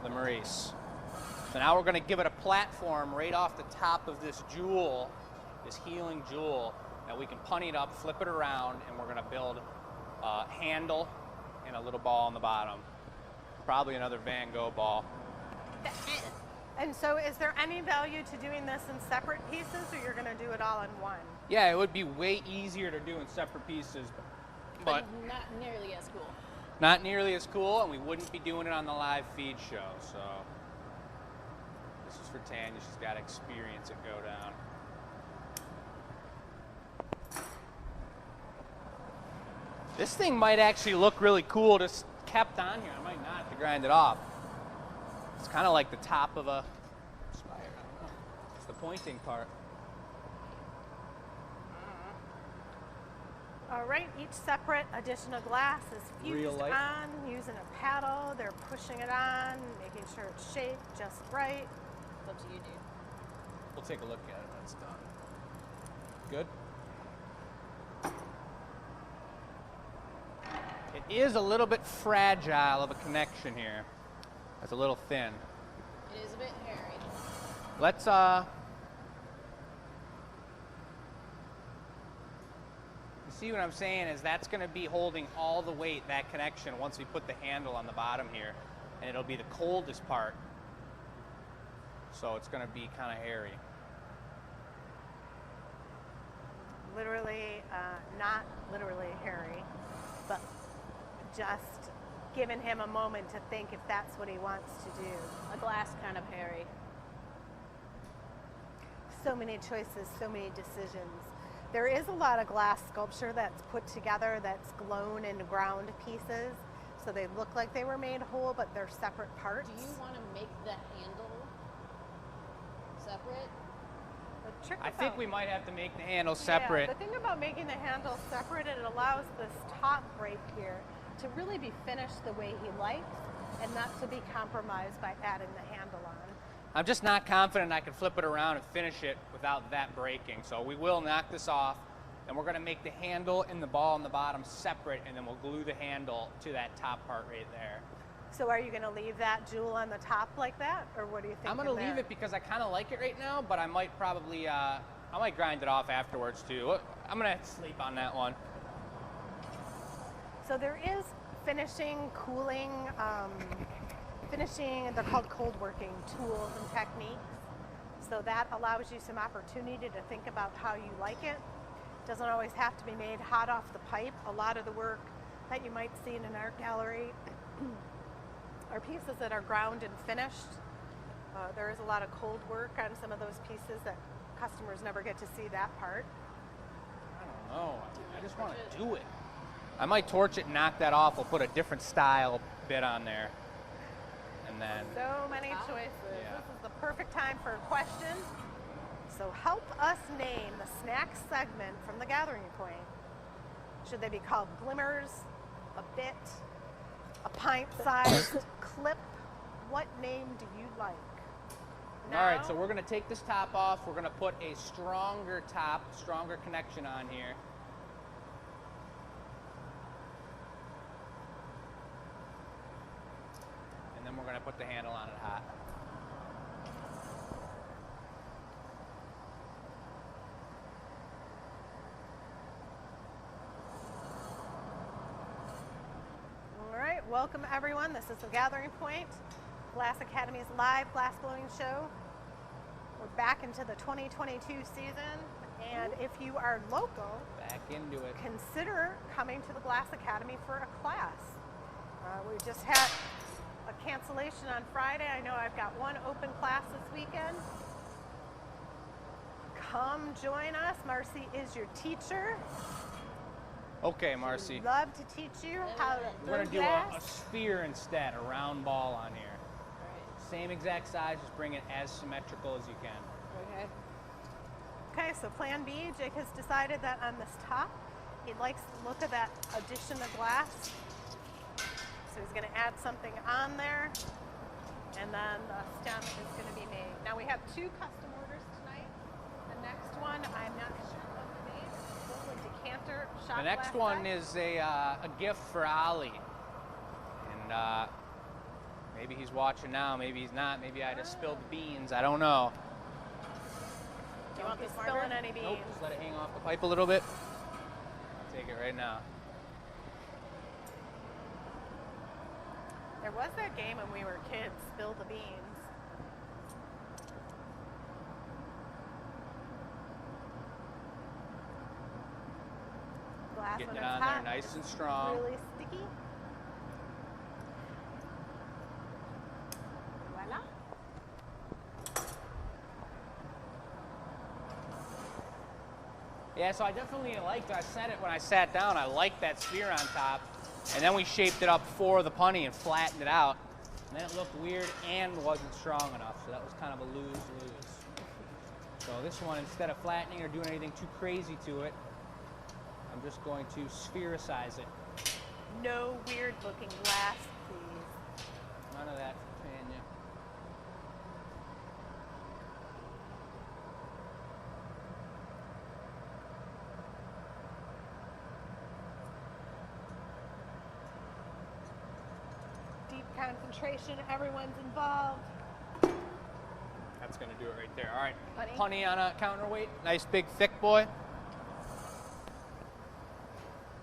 The Maurice. So now we're going to give it a platform right off the top of this jewel, this healing jewel, that we can putty it up, flip it around, and we're going to build a handle and a little ball on the bottom. Probably another Van Gogh ball. And so is there any value to doing this in separate pieces, or you're going to do it all in one? Yeah, it would be way easier to do in separate pieces, but not nearly as cool. not nearly as cool, and we wouldn't be doing it on the live feed show. So this is for Tanya. She's got to experience it go down. This thing might actually look really cool just kept on here. I might not have to grind it off. It's kind of like the top of a spire. I don't know. It's the pointing part. All right, each separate additional glass is Real fused light. on using a paddle. They're pushing it on, making sure it's shaped just right. It's up to you, dude. We'll take a look at it when it's done. Good? It is a little bit fragile of a connection here. It's a little thin. It is a bit hairy. Let's you see what I'm saying is that's going to be holding all the weight, that connection, once we put the handle on the bottom here, and it'll be the coldest part. So it's going to be kind of hairy. Literally, not literally hairy, but just giving him a moment to think if that's what he wants to do. A glass kind of hairy. So many choices, so many decisions. There is a lot of glass sculpture that's put together that's glown and ground pieces, so they look like they were made whole, but they're separate parts. Do you want to make the handle separate? The trick I think about- we might have to make the handle separate. Yeah, the thing about making the handle separate, it allows this top right here to really be finished the way he likes and not to be compromised by adding the handle on. I'm just not confident I can flip it around and finish it without that breaking. So we will knock this off, and we're going to make the handle and the ball on the bottom separate, and then we'll glue the handle to that top part right there. So are you going to leave that jewel on the top like that, or what do you think? I'm going to leave it because I kind of like it right now, but I might probably, I might grind it off afterwards too. I'm going to sleep on that one. So there is finishing, cooling, they're called cold working tools and techniques. So that allows you some opportunity to think about how you like it. Doesn't always have to be made hot off the pipe. A lot of the work that you might see in an art gallery are pieces that are ground and finished. There is a lot of cold work on some of those pieces that customers never get to see that part. I don't know. I just want to do it. I might torch it and knock that off. We'll put a different style bit on there. And then, So many choices. Yeah. This is the perfect time for a question. So help us name the snack segment from the Gathering Point. Should they be called glimmers, a bit, a pint-sized clip? What name do you like? all right, Now- so we're going to take this top off. We're going to put a stronger top, stronger connection on here. And then we're going to put the handle on it hot. All right, welcome everyone. This is the Gathering Point, Glass Academy's live glass blowing show. We're back into the 2022 season, and if you are local, Back into it. consider coming to the Glass Academy for a class. We just had a cancellation on Friday. I know I've got one open class this weekend. Come join us. Marcy is your teacher. Okay, Marcy. We'd love to teach you how to We're going to blow do a glass. sphere instead, a round ball on here. Right. Same exact size, just bring it as symmetrical as you can. Okay. Okay, so plan B, Jake has decided that on this top, he likes the look of that addition of glass. So he's gonna add something on there, and then the stem is gonna be made. Now we have 2 custom orders tonight. The next one, I'm not sure of the name, it's a little decanter shot The next glass one size. is a gift for Ollie. And Maybe he's watching now, maybe he's not. Maybe I just spilled the beans. I don't know. Do you want Don't this be spilling marker? any beans. Nope, just let it hang off the pipe a little bit. Take it right now. There was that game when we were kids, Spill the Beans. Glass Getting when it it's on hot, there nice and strong. really sticky. Voila. Yeah, so I definitely liked, I said it when I sat down, I liked that sphere on top. And then we shaped it up for the punny and flattened it out. And then it looked weird and wasn't strong enough, so that was kind of a lose-lose. So this one, instead of flattening or doing anything too crazy to it, I'm just going to sphericize it. No weird looking glass, please. None of that for Tanya. Deep concentration, everyone's involved. That's going to do it right there. All right, Punny? punny on a counterweight. Nice big thick boy.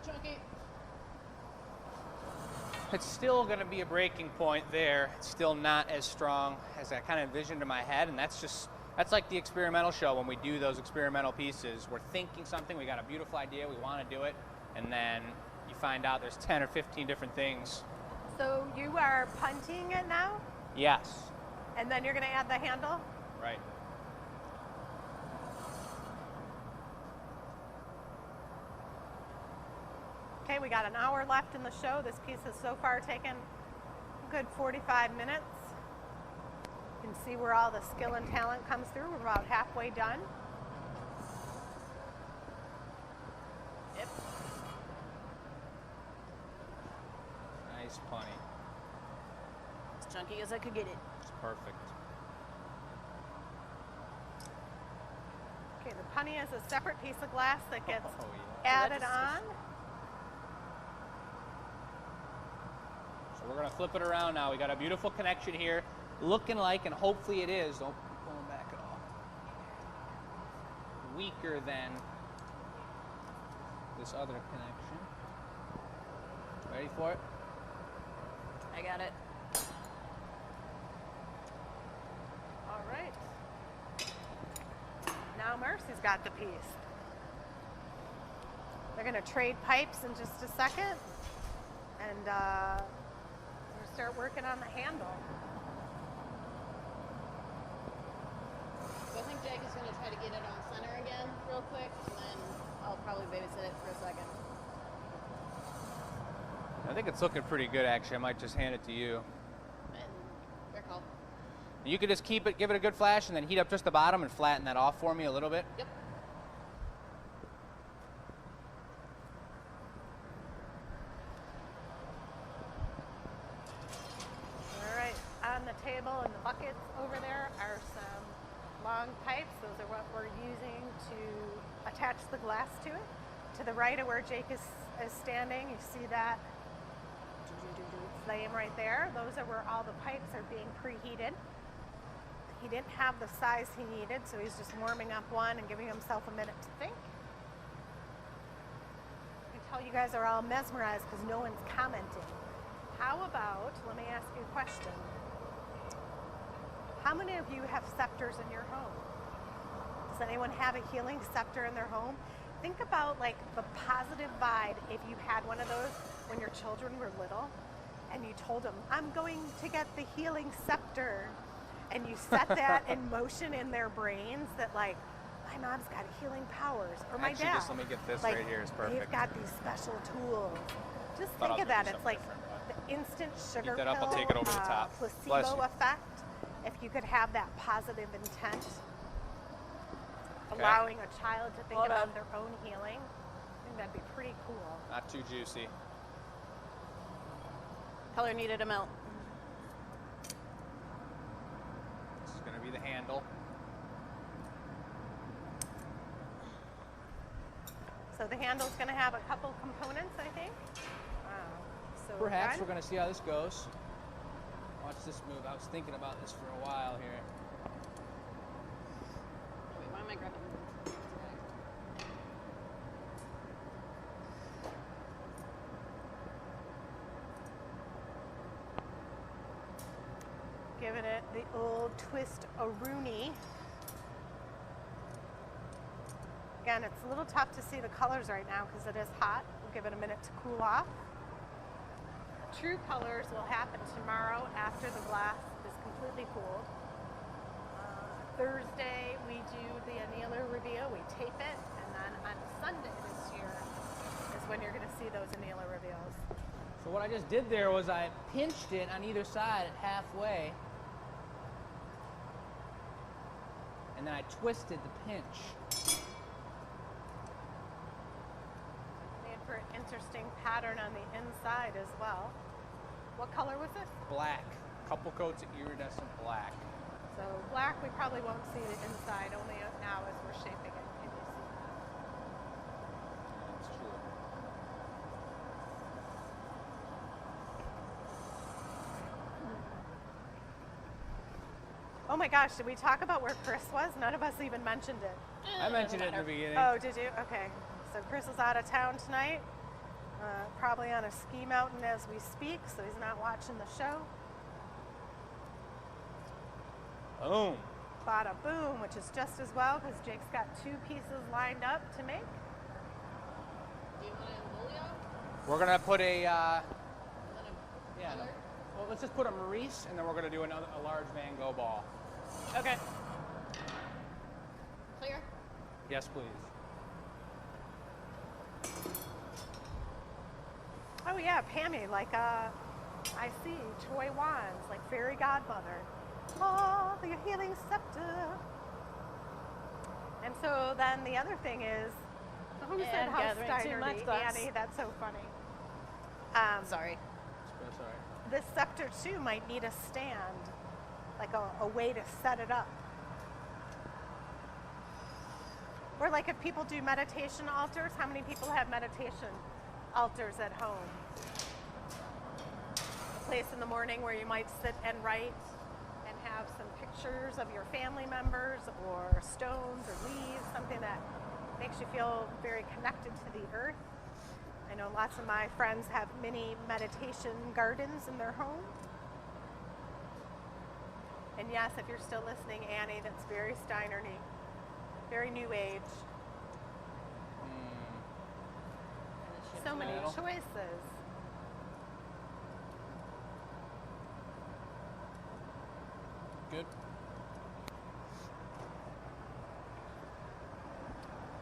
Chunky. It's still going to be a breaking point there. It's still not as strong as I kind of envisioned in my head, and that's like the experimental show when we do those experimental pieces. We're thinking something, we got a beautiful idea, we want to do it, and then you find out there's 10 or 15 different things. So you are punting it now, Yes, and then you're going to add the handle? right. Okay, we got an hour left in the show. This piece has so far taken a good 45 minutes. You can see where all the skill and talent comes through. We're about halfway done. Yep. Nice punny. As chunky as I could get it. It's perfect. Okay, the punny is a separate piece of glass that gets Oh, yeah. added on. So we're going to flip it around now. We got a beautiful connection here, looking like, and hopefully it is, don't be pulling back at all, weaker than this other connection. Ready for it? I got it. All right. Now Mercy's got the piece. They're going to trade pipes in just a second, and we're gonna start working on the handle. So I think Jake is going to try to get it on center again real quick, and then I'll probably babysit it for a second. I think it's looking pretty good, actually. I might just hand it to you. And your call. You could just keep it, give it a good flash, and then heat up just the bottom and flatten that off for me a little bit. Yep. All right, on the table and the buckets over there are some long pipes. Those are what we're using to attach the glass to it. To the right of where Jake is standing, you see that flame right there. Those are where all the pipes are being preheated. He didn't have the size he needed, so he's just warming up one and giving himself a minute to think. I can tell you guys are all mesmerized because no one's commenting. How about, let me ask you a question. How many of you have scepters in your home? Does anyone have a healing scepter in their home? Think about like the positive vibe if you had one of those when your children were little and you told them, I'm going to get the healing scepter. And you set that in motion in their brains that like, my mom's got healing powers, or my Actually, dad. just let me get this like, right here. It's perfect. They've got these special tools. Just Thought I think was of gonna that. do It's like something the instant sugar that up, I'll pill, take it over the top. Bless placebo you. effect. If you could have that positive intent, Okay. allowing a child to think Hold about on. their own healing, I think that'd be pretty cool. Not too juicy. Color needed to melt. This is going to be the handle. So the handle's going to have a couple components, I think. Wow. So Perhaps done. we're going to see how this goes. Watch this move. I was thinking about this for a while here. Wait, why am I grabbing? Giving it the old twist-a-rooney. Again, it's a little tough to see the colors right now because it is hot. We'll give it a minute to cool off. True colors will happen tomorrow after the glass is completely cooled. Thursday, we do the annealer reveal. We tape it, and then on Sunday this year is when you're going to see those annealer reveals. So what I just did there was I pinched it on either side at halfway. And then I twisted the pinch. Made for an interesting pattern on the inside as well. What color was this? Black. Couple coats of iridescent black. So black, we probably won't see the inside, only now as we're shaping it. Can you see that? That's true. Oh my gosh, did we talk about where Chris was? None of us even mentioned it. I mentioned it in the beginning. Oh, did you? Okay. So Chris is out of town tonight, probably on a ski mountain as we speak, so he's not watching the show. Boom. Bada boom, which is just as well because Jake's got 2 pieces lined up to make. Do you want it in bouillon? We're gonna put a, And then yeah. a color? Well, let's just put a Maurice, and then we're gonna do a large Van Gogh ball. Okay. Clear? Yes, please. Oh yeah, Pammy, like I see Choi wands, like fairy godmother. Oh, the healing scepter. And so then the other thing is, who said And how gathering too Steiner much glass. Annie? That's so funny. Sorry. That's all right. This scepter too might need a stand, like a way to set it up. Or like if people do meditation altars, how many people have meditation altars at home? A place in the morning where you might sit and write and have some pictures of your family members or stones or leaves, something that makes you feel very connected to the earth. I know lots of my friends have mini meditation gardens in their home. And yes, if you're still listening, Annie, that's very Steiner-y, very new age. So many Metal. choices. Good.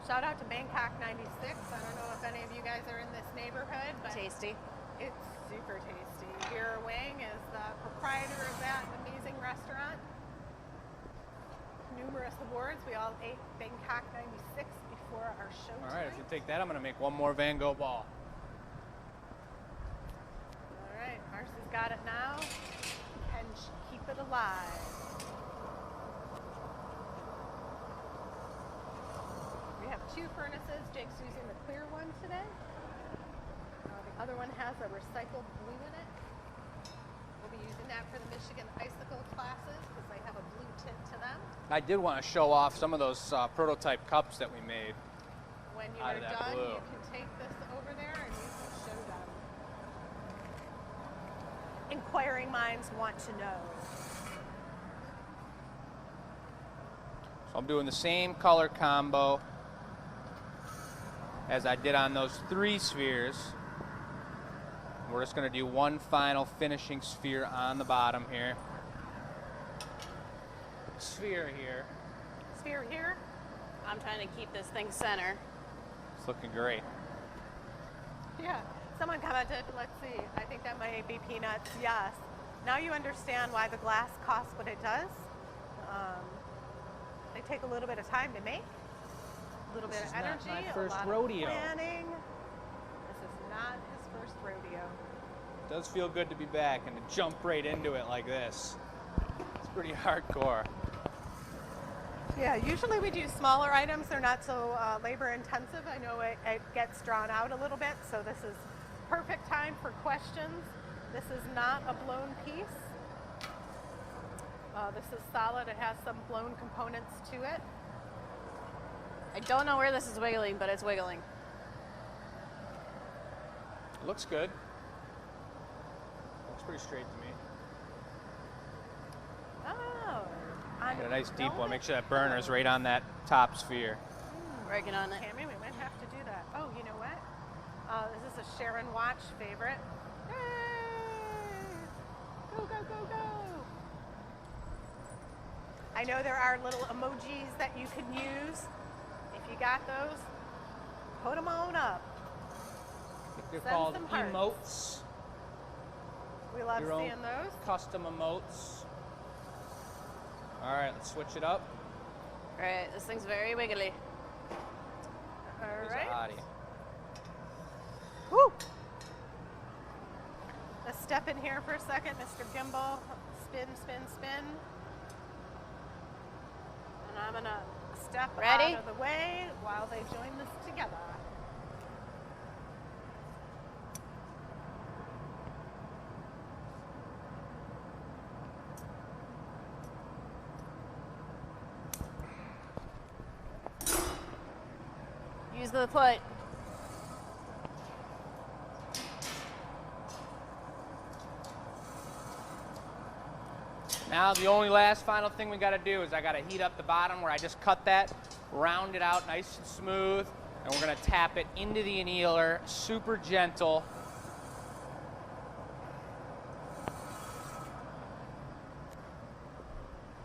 Shout out to Bangkok 96. I don't know if any of you guys are in this neighborhood, but Tasty. it's super tasty. Vera Wang is the proprietor of that amazing restaurant. Numerous awards. We all ate Bangkok 96 before our show All right, if you tonight. take that, I'm gonna make one more Van Gogh ball. All right, Marcy's got it now. Can she keep it alive? We have 2 furnaces. Jake's using the clear one today. The other one has a recycled blue in it. We'll be using that for the Michigan Icicle classes because they have a blue tint to them. I did want to show off some of those prototype cups that we made. When you Out are of that done, blue. you can take this over there and you can show them. Inquiring minds want to know. So I'm doing the same color combo as I did on those 3 spheres. We're just going to do one final finishing sphere on the bottom here. Sphere here. Sphere here. I'm trying to keep this thing center. It's looking great. Yeah. Someone commented, let's see, I think that might be peanuts. Yes. Now you understand why the glass costs what it does. They take a little bit of time to make, a little This bit is of not energy, my a first lot rodeo. of planning. This is not his first rodeo. It does feel good to be back and to jump right into it like this. It's pretty hardcore. Yeah, usually we do smaller items. They're not so labor intensive. I know it gets drawn out a little bit, so this is perfect time for questions. This is not a blown piece. This is solid. It has some blown components to it. I don't know where this is wiggling, but it's wiggling. Looks good. Looks pretty straight to me. Oh. Get a nice deep one. Make sure that burner's right on that top sphere. Working on it. Tammy, we might have to do that. Oh, you know what? This is a Sharon Watch favorite. Yay! Go, go, go, go! I know there are little emojis that you can use. If you got those, put them on up. They're Send called some hearts. emotes. We love Your own seeing those. custom emotes. All right, let's switch it up. All right, this thing's very wiggly. All There's a right. hottie. Woo! Let's step in here for a second, Mr. Gimbal. Spin, spin, spin. And I'm gonna step Ready? out of the way while they join this together. Use the foot. Now the only last final thing we gotta do is I gotta heat up the bottom where I just cut that, round it out nice and smooth, and we're gonna tap it into the annealer, super gentle.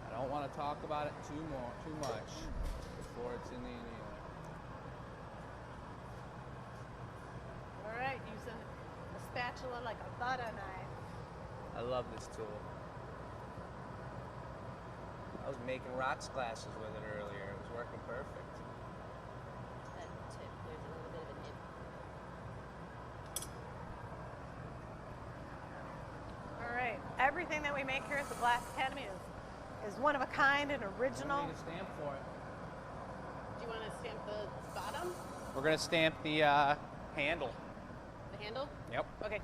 I don't wanna talk about it too much before it's in the annealer. All right, using the spatula like a butter knife. I love this tool. I was making rocks glasses with it earlier. It was working perfect. That tip, there's a little bit of a nip. All right, everything that we make here at the Glass Academy is one of a kind and I original. need a stamp for it. Do you want to stamp the bottom, We're gonna stamp the handle. the handle? Yep. Okay.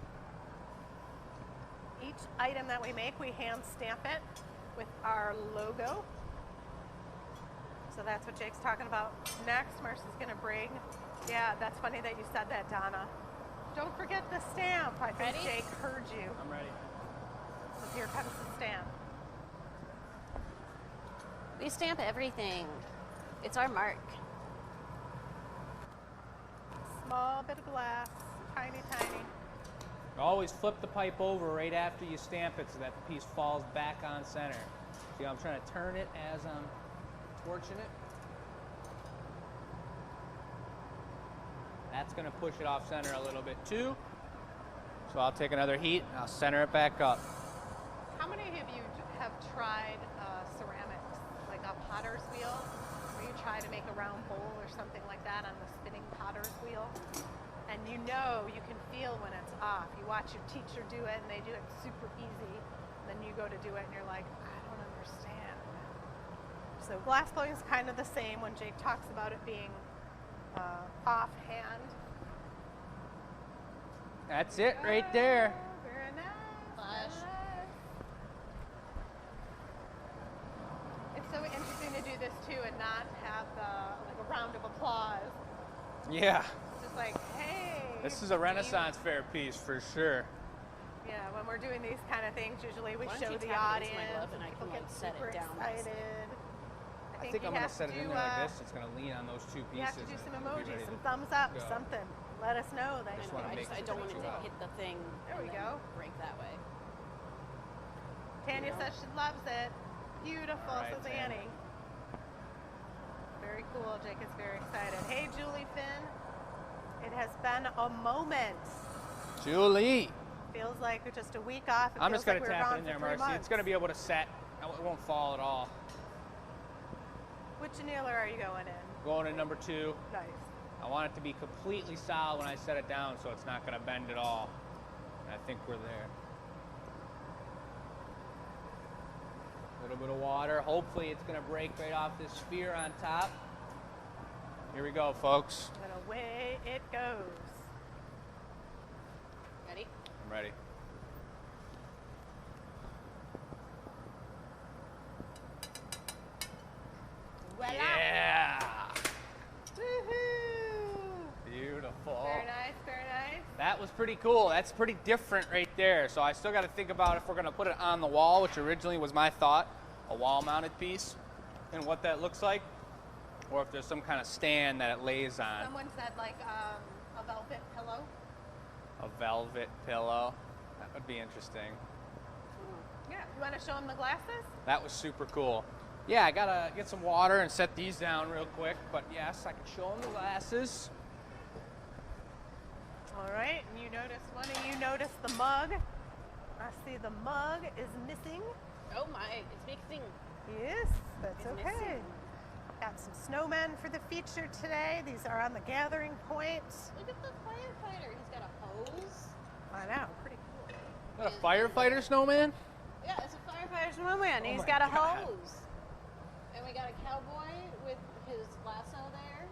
Each item that we make, we hand stamp it with our logo. So that's what Jake's talking about next. Marcy's gonna bring. Yeah, that's funny that you said that, Donna. Don't forget the stamp. I think Ready? Jake heard you. I'm ready. So here comes the stamp. We stamp everything. It's our mark. Small bit of glass, tiny, tiny. Always flip the pipe over right after you stamp it so that the piece falls back on center. See, I'm trying to turn it as I'm torching it. That's gonna push it off center a little bit too. So I'll take another heat and I'll center it back up. How many of you have tried ceramics, like a potter's wheel, where you try to make a round bowl or something like that on the spinning potter's wheel? And you know you can feel when it's off. You watch your teacher do it and they do it super easy. Then you go to do it and you're like, I don't understand. So glass blowing is kind of the same when Jake talks about it being offhand. That's it right there. Oh, very nice. Flash. Very nice. It's so interesting to do this too and not have like a round of applause. Yeah, It's just like, hey. this is a Renaissance fair piece for sure. Yeah, when we're doing these kind of things, usually we Why don't show you the tap it into audience. my glove and I people can, get like, set it super down excited. I think you I'm gonna have set it to in do, there like this. It's gonna lean on those two pieces. You have to do some and we'll be emojis, ready some to thumbs up, go. something. Let us know that. Just you wanna know. make I sure don't that want it you to out. hit the thing. There we and then go. Break that way. Tanya says she loves it. Beautiful, All right, says Tanya. Annie. Very cool. Jake is very excited. Hey, Julie Finn. It has been a moment. Julie, Feels like just a week off. It I'm feels just gonna like we were tap gone it in there, for 3 Marcy. months. It's gonna be able to set. It won't fall at all. Which annealer are you going in? Going to number 2. Nice. I want it to be completely solid when I set it down so it's not going to bend at all. And I think we're there. A little bit of water. Hopefully it's going to break right off this sphere on top. Here we go, folks. And away it goes. Ready? I'm ready. pretty cool. That's pretty different right there. So I still got to think about if we're going to put it on the wall, which originally was my thought, a wall-mounted piece, and what that looks like, or if there's some kind of stand that it lays on. Someone said like a velvet pillow. A velvet pillow. That would be interesting. Yeah. You want to show them the glasses? That was super cool. Yeah, I got to get some water and set these down real quick. But yes, I can show them the glasses. All right. And you noticed one of you noticed the mug. I see the mug is missing. Oh my, it's mixing. Yes, that's It's okay. missing. Got some snowmen for the feature today. These are on the gathering point. Look at the firefighter. He's got a hose. I know, pretty cool. Is that a firefighter snowman? Yeah, it's a firefighter snowman. Oh He's my got a God. hose. And we got a cowboy with his lasso there.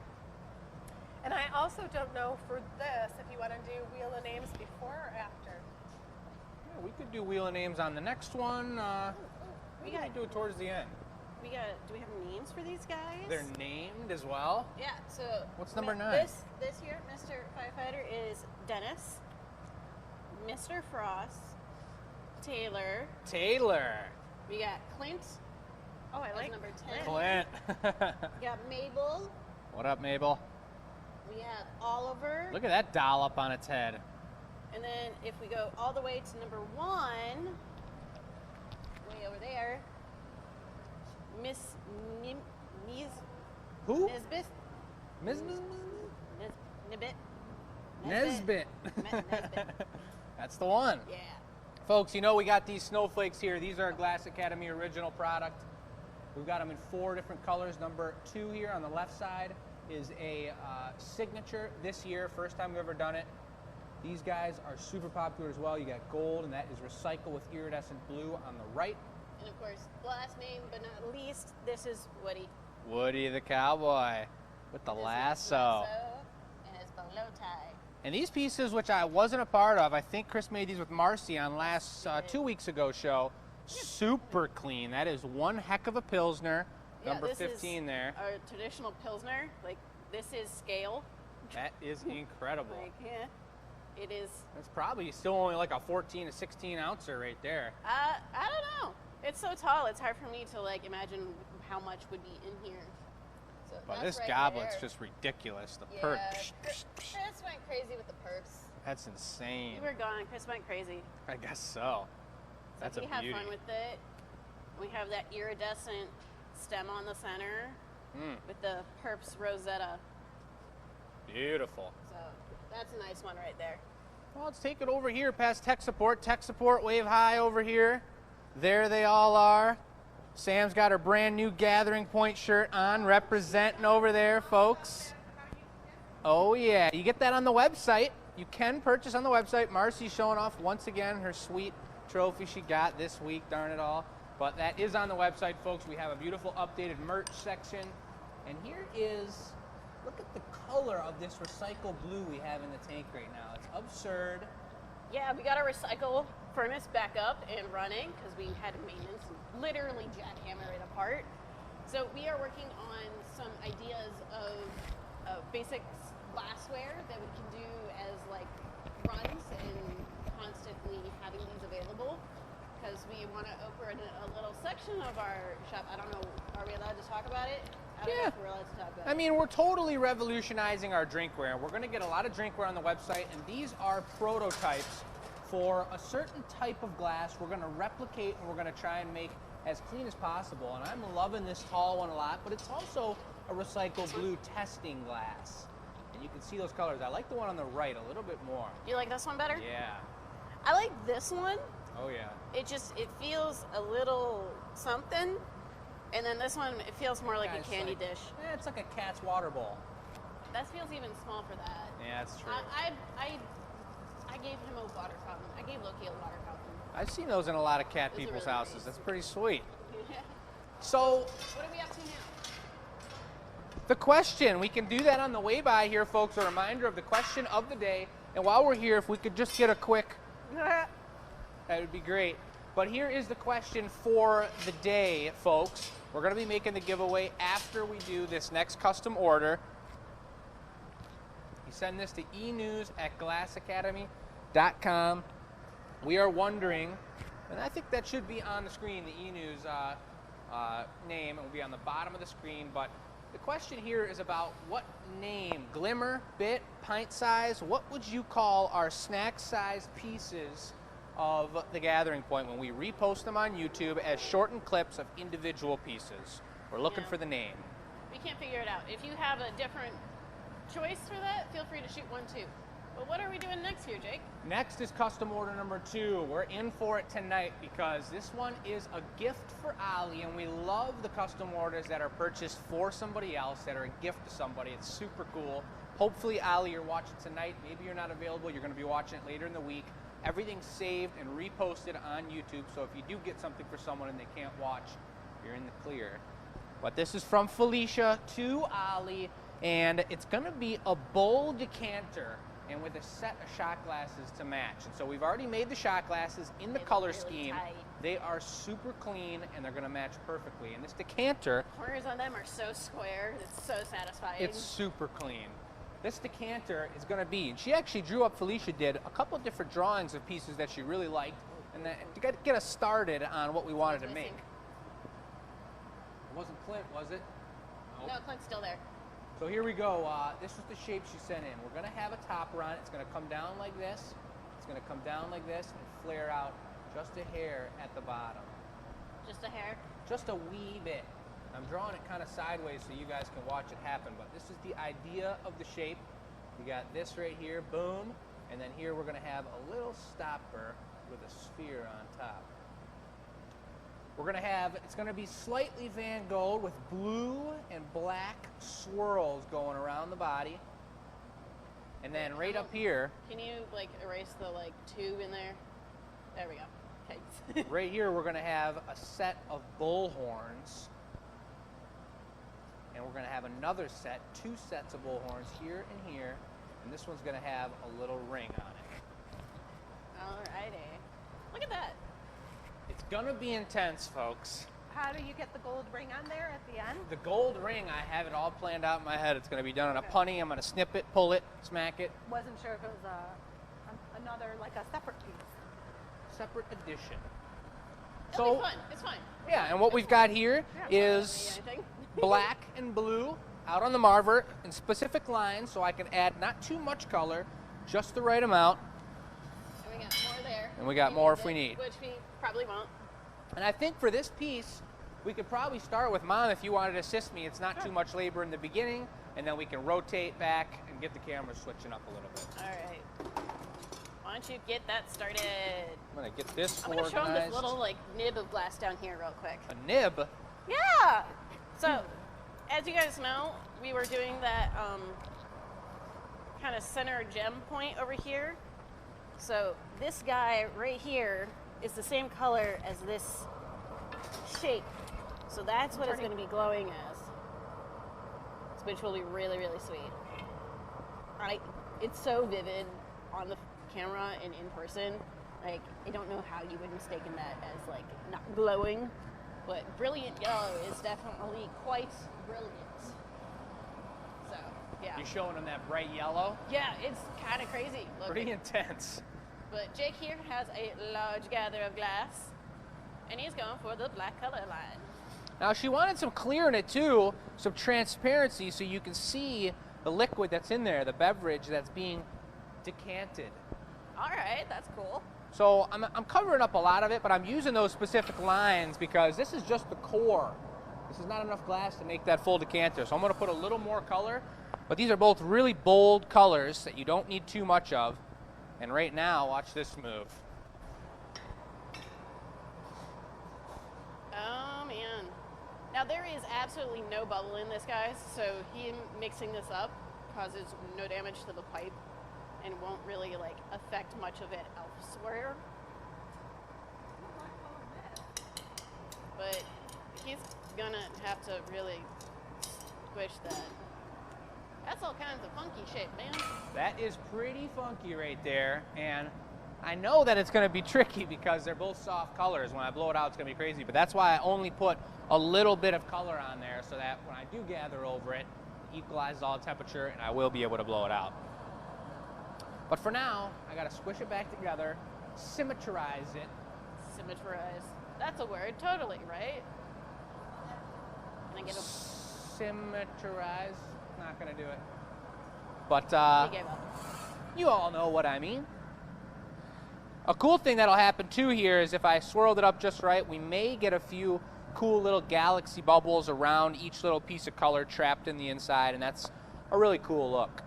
And I also don't know for this if you want to do Wheel of Names before or after. Yeah, we could do Wheel of Names on the next one. We got- can do it towards the end. Do we have names for these guys? They're named as well. Yeah, so What's number 9? This here, Mr. Firefighter is Dennis, Mr. Frost, Taylor. Taylor. We got Clint. Oh, I as like number 10. Clint. We got Mabel. What up, Mabel? We have Oliver. Look at that dollop on its head. And then if we go all the way to number 1, way over there, Miss Who? Nisbeth. Nibbit. Nesbit. Nesbit. That's the one. Yeah. Folks, you know we got these snowflakes here. These are a Glass Academy original product. We've got them in 4 different colors. Number 2 here on the left side is a signature this year. First time we've ever done it. These guys are super popular as well. You got gold, and that is recycle with iridescent blue on the right. And of course, last name but not least, this is Woody. Woody the cowboy with the This is lasso. and his bow tie. And these pieces, which I wasn't a part of, I think Chris made these with Marcy on last 2 weeks ago show. Super clean. That is one heck of a Pilsner. Number this 15 is there. Our traditional Pilsner. Like, this is scale. That is incredible. Like, yeah, it is. That's probably still only like a 14 to 16 ouncer right there. I don't know. It's so tall, it's hard for me to, like, imagine how much would be in here. So But that's this right goblet's there. just ridiculous. The Yeah, perk. Chris went crazy with the perks. That's insane. You were gone. Chris went crazy. I guess so. So That's a we have beauty. fun with it. We have that iridescent stem on the center with the Perps Rosetta. Beautiful. So that's a nice one right there. Well, let's take it over here past tech support. Tech support, wave high over here. There they all are. Sam's got her brand new Gathering Point shirt on, representing over there, folks. Oh, yeah. You get that on the website. You can purchase on the website. Marcy's showing off once again her sweet trophy she got this week, darn it all. But that is on the website, folks. We have a beautiful updated merch section. And here is, look at the color of this recycled blue we have in the tank right now. It's absurd. Yeah, we got our recycle furnace back up and running because we had maintenance and literally jackhammer it apart. So we are working on some ideas of basic glassware that we can do as like runs and constantly having these available because we want to open a little section of our shop. I don't know, are we allowed to talk about it? I don't know Yeah. if we're allowed to talk about I it. mean, we're totally revolutionizing our drinkware. We're going to get a lot of drinkware on the website, and these are prototypes for a certain type of glass we're going to replicate, and we're going to try and make as clean as possible. And I'm loving this tall one a lot, but it's also a recycled blue testing glass. And you can see those colors. I like the one on the right a little bit more. You like this one better? Yeah. I like this one. Oh, yeah. It feels a little something. And then this one, it feels more like Yeah, a it's candy like- dish. Yeah, it's like a cat's water bowl. That feels even small for that. Yeah, that's true. I gave him a water fountain. I gave Loki a water fountain. I've seen those in a lot of cat Those are people's really houses. nice. That's pretty sweet. So, What are we up to now? the question, we can do that on the way by here, folks. A reminder of the question of the day. And while we're here, if we could just get a quick, that would be great. But here is the question for the day, folks. We're going to be making the giveaway after we do this next custom order. You send this to enews@glassacademy.com. enews.com. We are wondering, and I think that should be on the screen, the eNews name. It will be on the bottom of the screen, but the question here is about what name, Glimmer, Bit, Pint Size, what would you call our snack size pieces of the Gathering Point when we repost them on YouTube as shortened clips of individual pieces? We're looking Yeah. for the name. We can't figure it out. If you have a different choice for that, feel free to shoot one too. But what are we doing next here, Jake? Next is custom order number 2. We're in for it tonight because this one is a gift for Ali, and we love the custom orders that are purchased for somebody else, that are a gift to somebody. It's super cool. Hopefully, Ali, you're watching tonight. Maybe you're not available. You're going to be watching it later in the week. Everything's saved and reposted on YouTube, so if you do get something for someone and they can't watch, you're in the clear. But this is from Felicia to Ali, and it's going to be a bowl decanter and with a set of shot glasses to match. And so we've already made the shot glasses in the It's color really scheme. tight. They are super clean and they're gonna match perfectly. And this decanter, Corners on them are so square. It's so satisfying. it's super clean. This decanter is gonna be, and she actually drew up, Felicia did, a couple different drawings of pieces that she really liked, and that, to get us started on what we wanted to make. missing. It wasn't Clint, was it? Nope. No, Clint's still there. So here we go. This is the shape she sent in. We're gonna have a topper on it. It's gonna come down like this. It's gonna come down like this and flare out just a hair at the bottom. Just a hair. Just a wee bit. I'm drawing it kind of sideways so you guys can watch it happen, but this is the idea of the shape. We got this right here, boom, and then here we're gonna have a little stopper with a sphere on top. We're gonna have, it's gonna be slightly Van Gogh with blue and black swirls going around the body. And then right up here, Can you like erase the like tube in there? There we go. Okay. right here, we're gonna have a set of bull horns. And we're gonna have another set, 2 sets of bull horns here and here. And this one's gonna have a little ring on it. Alrighty. Look at that. It's gonna be intense, folks. How do you get the gold ring on there at the end? The gold ring, I have it all planned out in my head. It's gonna be done on a punny. I'm gonna snip it, pull it, smack it. Wasn't sure if it was another, like a separate piece. Separate edition. It'll be fun. It's fine. Yeah, and what we've got here Yeah. is Anything? black and blue out on the Marvert in specific lines, so I can add not too much color, just the right amount. And we got more there. And we got more if we need. Which we probably won't. And I think for this piece, we could probably start with Mom if you wanted to assist me. It's not too much labor in the beginning, and then we can rotate back and get the camera switching up a little bit. Alright. Why don't you get that started? I'm gonna get this I'm gonna show them organized. this little like nib of glass down here real quick. A nib. Yeah. So, as you guys know, we were doing that kind of center gem point over here. So this guy right here is the same color as this shape. So that's what it's going to be glowing as, which will be really, really sweet. It's so vivid on the camera and in person. Like, I don't know how you would mistaken that as like not glowing, but brilliant yellow is definitely quite brilliant. So, yeah. You're showing them that bright yellow. Yeah, it's kind of crazy looking. Pretty intense. But Jake here has a large gather of glass, and he's going for the black color line. Now she wanted some clear in it too, some transparency so you can see the liquid that's in there, the beverage that's being decanted. All right, that's cool. So I'm covering up a lot of it, but I'm using those specific lines because this is just the core. This is not enough glass to make that full decanter. So I'm gonna put a little more color, but these are both really bold colors that you don't need too much of. And right now, watch this move. Oh man. Now there is absolutely no bubble in this, guys, so him mixing this up causes no damage to the pipe and won't really like affect much of it elsewhere. But he's gonna have to really squish that. That's all kinds of funky shape, man. That is pretty funky right there, and I know that it's gonna be tricky because they're both soft colors. When I blow it out, it's gonna be crazy, but that's why I only put a little bit of color on there so that when I do gather over it, it equalizes all the temperature and I will be able to blow it out. But for now, I gotta squish it back together, symmetrize it. Symmetrize. That's a word, totally, right? Can I get a... Symmetrize. Not gonna do it. But He gave up. you all know what I mean. A cool thing that'll happen too here is if I swirled it up just right, we may get a few cool little galaxy bubbles around each little piece of color trapped in the inside, and that's a really cool look.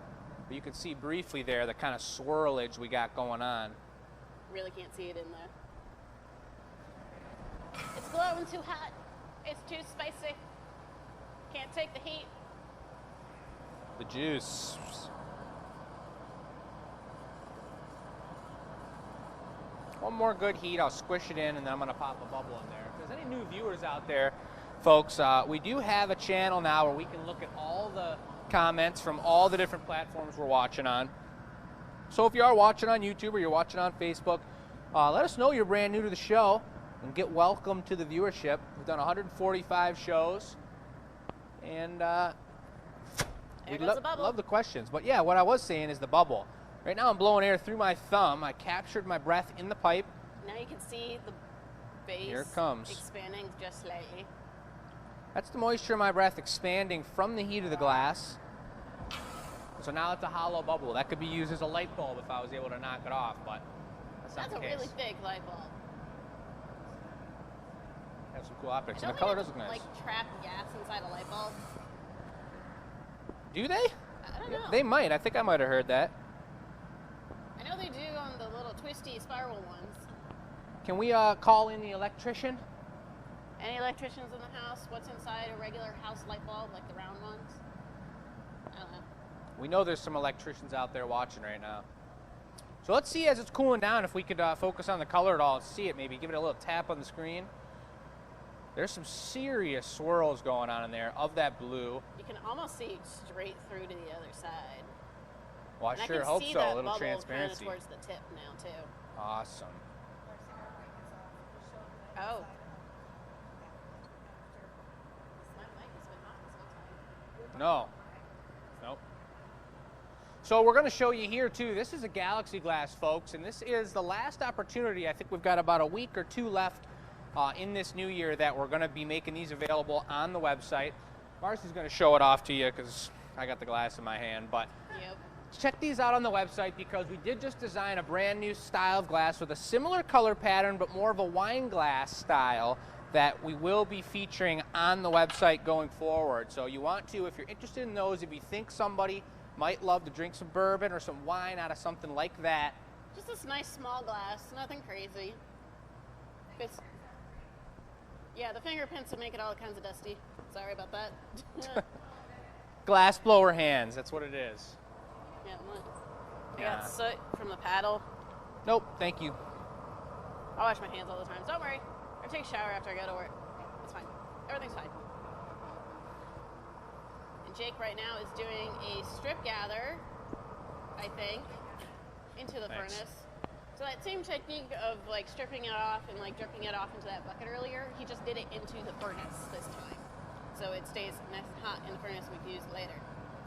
But you can see briefly there the kind of swirlage we got going on. Really can't see it in there. It's glowing too hot. It's too spicy. Can't take the heat. The juice. One more good heat, I'll squish it in, and then I'm gonna pop a bubble in there. If there's any new viewers out there, folks, we do have a channel now where we can look at all the comments from all the different platforms we're watching on. So if you are watching on YouTube or you're watching on Facebook, let us know you're brand new to the show and get welcome to the viewership. We've done 145 shows, and we goes the bubble. love the questions. But yeah, what I was saying is the bubble. Right now I'm blowing air through my thumb. I captured my breath in the pipe. Now you can see the base Here it comes. expanding just slightly. That's the moisture in my breath expanding from the heat of the glass. So now it's a hollow bubble. That could be used as a light bulb if I was able to knock it off, but that's not That's the a case. really thick light bulb. Have some cool optics. I And the don't color think does look nice. like trap gas inside a light bulb. Do they? I don't know. They might. I think I might have heard that. I know they do on the little twisty spiral ones. Can we call in the electrician? Any electricians in the house? What's inside a regular house light bulb, like the round ones? I don't know. We know there's some electricians out there watching right now. So let's see as it's cooling down if we could focus on the color at all and see it maybe. Give it a little tap on the screen. There's some serious swirls going on in there of that blue. You can almost see straight through to the other side. Well, And I sure can hope see so. that A little bubble transparency. Kind of towards the tip now too. Awesome. Oh. My mic has been hot this whole time. No. Nope. So we're going to show you here too. This is a Galaxy Glass, folks, and this is the last opportunity. I think we've got about a week or two left in this new year that we're going to be making these available on the website. Marcy's going to show it off to you because I got the glass in my hand, but Yep. check these out on the website because we did just design a brand new style of glass with a similar color pattern but more of a wine glass style that we will be featuring on the website going forward. So you want to, if you're interested in those, if you think somebody might love to drink some bourbon or some wine out of something like that, Just this nice small glass, nothing crazy. It's, yeah, the finger pins would make it all kinds of dusty. Sorry about that. glass blower hands, that's what it is. Yeah, look. I Yeah. got soot from the paddle. Nope, thank you. I wash my hands all the time. Don't worry. I take a shower after I go to work. It's fine. Everything's fine. And Jake right now is doing a strip gather, I think, into the Thanks. furnace. So that same technique of like stripping it off and like dripping it off into that bucket earlier, he just did it into the furnace this time. So it stays nice and hot in the furnace we can use it later.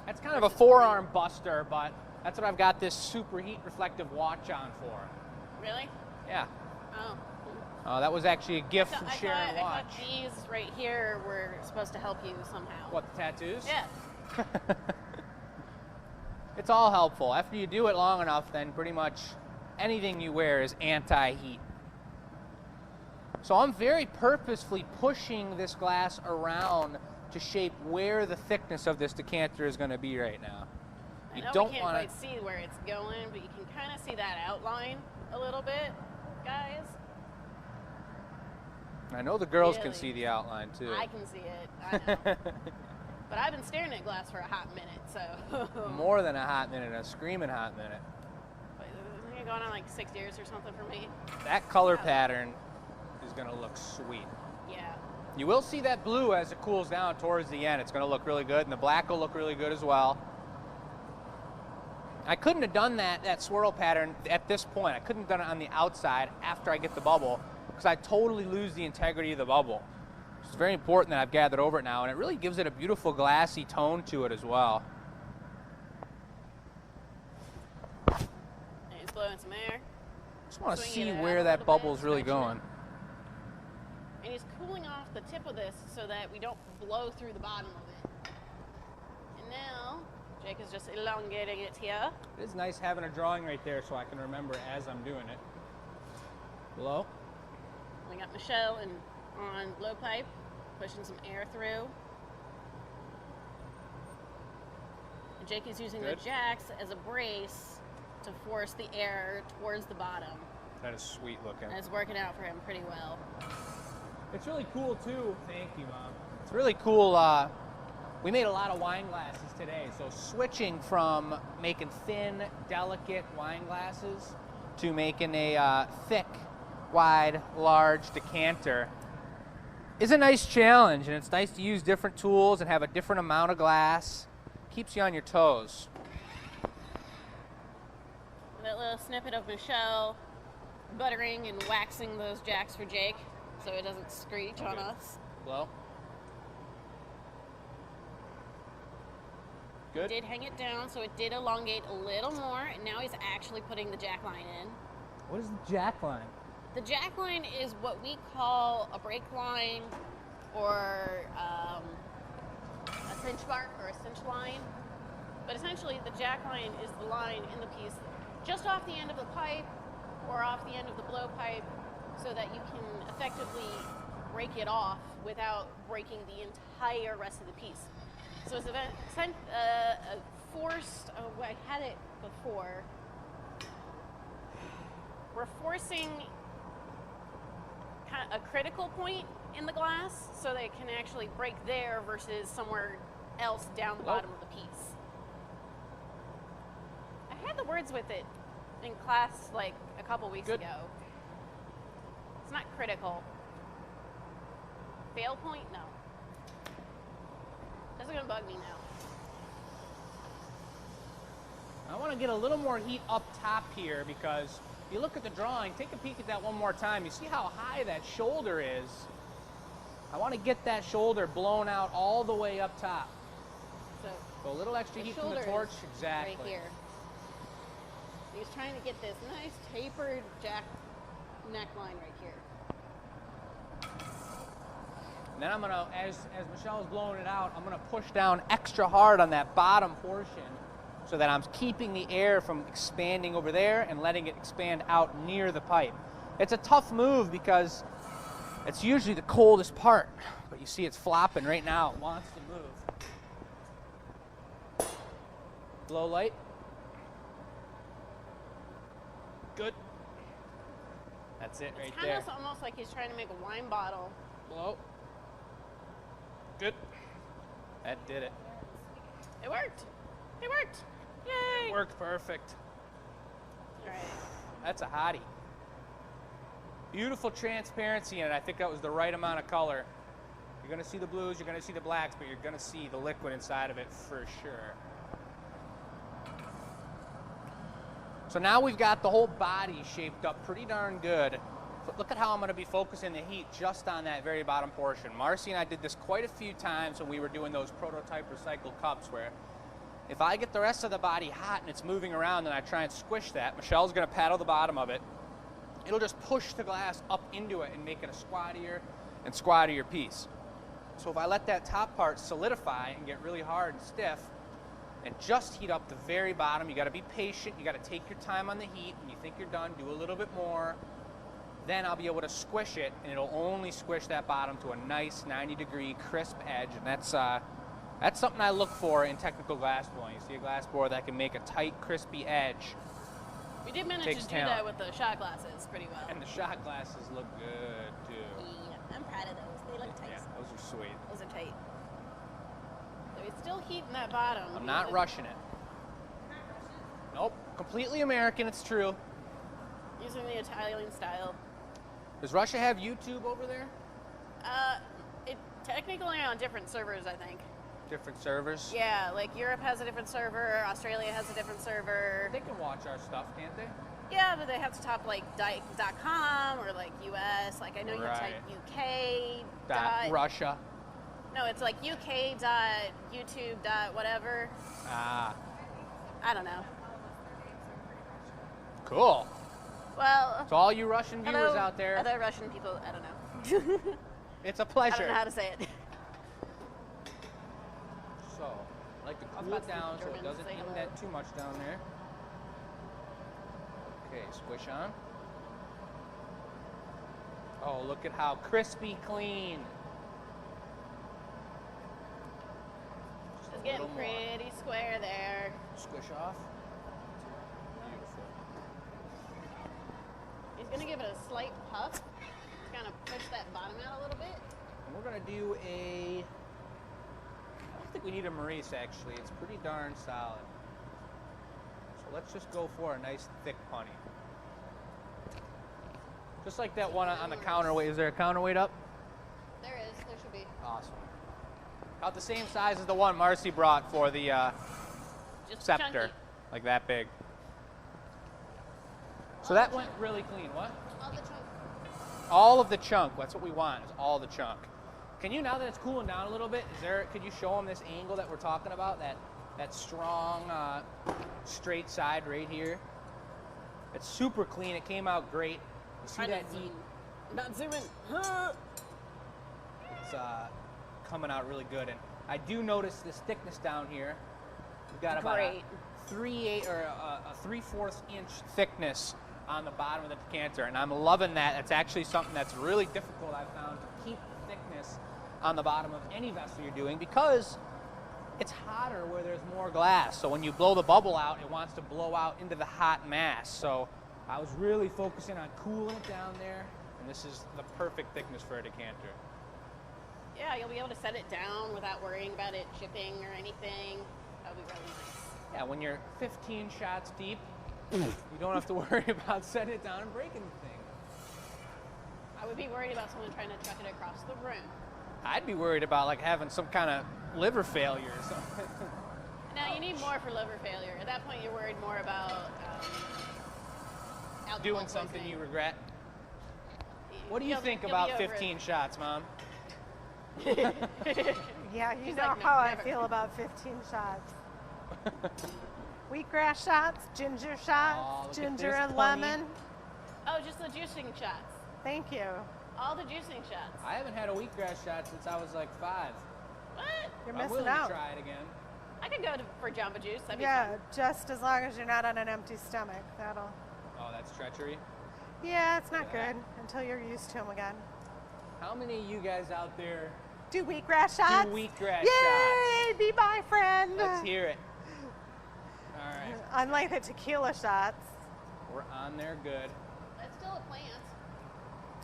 That's kind of a forearm buster, but that's what I've got this super heat reflective watch on for. Really? Yeah. Oh. That was actually a gift from I Sharon thought Watch. these right here were supposed to help you somehow. What, the tattoos? Yeah. It's all helpful. After you do it long enough, then pretty much anything you wear is anti-heat. So I'm very purposefully pushing this glass around to shape where the thickness of this decanter is going to be right now. I You know don't we can't want quite see where it's going, but you can kind of see that outline a little bit, guys. I know the girls can Really? see the outline too. I can see it. I know. But I've been staring at glass for a hot minute, so. More than a hot minute, a screaming hot minute. I think it's going on like 6 years or something for me. That color Yeah. pattern is going to look sweet. Yeah. You will see that blue as it cools down towards the end. It's going to look really good, and the black will look really good as well. I couldn't have done that swirl pattern at this point. I couldn't have done it on the outside after I get the bubble because I totally lose the integrity of the bubble. It's very important that I've gathered over it now, and it really gives it a beautiful glassy tone to it as well. want to swinging see it out where a that little bit, bubble's really stretching it. going. And he's cooling off the tip of this so that we don't blow through the bottom of it. And now, Jake is just elongating it here. It is nice having a drawing right there so I can remember as I'm doing it. Blow. We got Michelle on blowpipe, pushing some air through. And Jake is using Good. the jacks as a brace to force the air towards the bottom. That is sweet looking. And it's working out for him pretty well. It's really cool too. Thank you, Mom. It's really cool. We made a lot of wine glasses today, so switching from making thin, delicate wine glasses to making a thick, wide, large decanter is a nice challenge, and it's nice to use different tools and have a different amount of glass. Keeps you on your toes. That little snippet of Michelle buttering and waxing those jacks for Jake so it doesn't screech on Okay. us. Blow. He Good. did hang it down, so it did elongate a little more, and now he's actually putting the jack line in. What is the jack line? The jack line is what we call a brake line or a cinch bar or a cinch line. But essentially, the jack line is the line in the piece just off the end of the pipe or off the end of the blowpipe so that you can effectively break it off without breaking the entire rest of the piece. So it's a forced, I had it before. We're forcing kind of a critical point in the glass so that it can actually break there versus somewhere else down the bottom of the piece. I had the words with it in class like a couple weeks Good. ago. It's not critical. Fail point? No. This is gonna bug me now. I want to get a little more heat up top here because if you look at the drawing, take a peek at that one more time. You see how high that shoulder is? I want to get that shoulder blown out all the way up top. So So a little extra the heat from the shoulder torch. is Exactly. right here. He's trying to get this nice tapered jack neckline right here. And then I'm gonna, as Michelle's blowing it out, I'm gonna push down extra hard on that bottom portion so that I'm keeping the air from expanding over there and letting it expand out near the pipe. It's a tough move because it's usually the coldest part, but you see it's flopping right now. It wants to move. Blow light. Good. That's it right It's there. kind of almost like he's trying to make a wine bottle. Blow. Good. That did it. It worked. It worked. Yay! It worked perfect. All right. That's a hottie. Beautiful transparency in it. I think that was the right amount of color. You're gonna see the blues, you're gonna see the blacks, but you're gonna see the liquid inside of it for sure. So now we've got the whole body shaped up pretty darn good. But look at how I'm gonna be focusing the heat just on that very bottom portion. Marcy and I did this quite a few times when we were doing those prototype recycled cups where if I get the rest of the body hot and it's moving around and I try and squish that, Michelle's gonna paddle the bottom of it. It'll just push the glass up into it and make it a squattier and squattier piece. So if I let that top part solidify and get really hard and stiff and just heat up the very bottom, you gotta be patient, you gotta take your time on the heat. When you think you're done, do a little bit more. Then I'll be able to squish it and it'll only squish that bottom to a nice 90-degree crisp edge. And that's something I look for in technical glass blowing. You see a glass blower that can make a tight, crispy edge. We did manage Takes to do talent. that with the shot glasses pretty well. And the shot glasses look good too. Yeah, I'm proud of those. They look tight. Yeah, those are sweet. Those are tight. So it's still heating that bottom. I'm not rushing it. Nope, completely American, it's true. Using the Italian style. Does Russia have YouTube over there? It technically on different servers, I think. Different servers? Yeah, like Europe has a different server, Australia has a different server. They can watch our stuff, can't they? Yeah, but they have to type like .com or like US. Like I know you Right. type UK. Russia. No, it's like UK dot YouTube dot whatever. Ah, I don't know. cool. Well, To all you Russian viewers hello, out there, other Russian people, I don't know. it's a I pleasure. don't know how to say it. So, I like to I was cool about it to down so German it doesn't say hello. indent too much down there. Okay, squish on. Oh, look at how crispy clean. Just a It's getting little more. pretty square there. Squish off. Beautiful. He's gonna give it a slight puff to kind of push that bottom out a little bit. And we're gonna do a. I don't think we need a Maurice actually. It's pretty darn solid. So let's just go for a nice thick punny. Just like that one on the counterweight. Is there a counterweight up? There is, there should be. Awesome. About the same size as the one Marcy brought for the Just scepter. chunky. Like that big. So that went really clean. What? All the chunk. All of the chunk. That's what we want, is all the chunk. Can you, now that it's cooling down a little bit, could you show them this angle that we're talking about? That strong, straight side right here? It's super clean. It came out great. You see Try that not heat? zoom. Not zooming. It's coming out really good. And I do notice this thickness down here. We've got about Great. a 3/4 inch thickness on the bottom of the decanter, and I'm loving that. It's actually something that's really difficult, I've found, to keep thickness on the bottom of any vessel you're doing, because it's hotter where there's more glass. So when you blow the bubble out, it wants to blow out into the hot mass. So I was really focusing on cooling it down there, and this is the perfect thickness for a decanter. Yeah, you'll be able to set it down without worrying about it chipping or anything. That'll be really nice. Yeah, when you're 15 shots deep, you don't have to worry about setting it down and breaking the thing. I would be worried about someone trying to chuck it across the room. I'd be worried about like having some kind of liver failure or something. Now, you need more for liver failure. At that point, you're worried more about alcohol Doing something poisoning. you regret. What do you You'll- think you'll about be over it. 15 shots, Mom? Yeah, you She's know like, no, how I never. feel about 15 shots. Wheatgrass shots, ginger Oh, shots, look at ginger this and pony. lemon. Oh, just the juicing shots. Thank you. All the juicing shots. I haven't had a wheatgrass shot since I was like 5. What? You're I'm missing willing out. to try it again. I could go for Jamba Juice. That'd be Yeah, fun. just as long as you're not on an empty stomach. That'll. Oh, that's treachery. Yeah, it's not Yeah. good until you're used to them again. How many of you guys out there Do wheatgrass shots? do wheatgrass Yay! shots? Be my friend. Let's hear it. All right, Unlike the tequila shots, we're on there good. That's still a plant.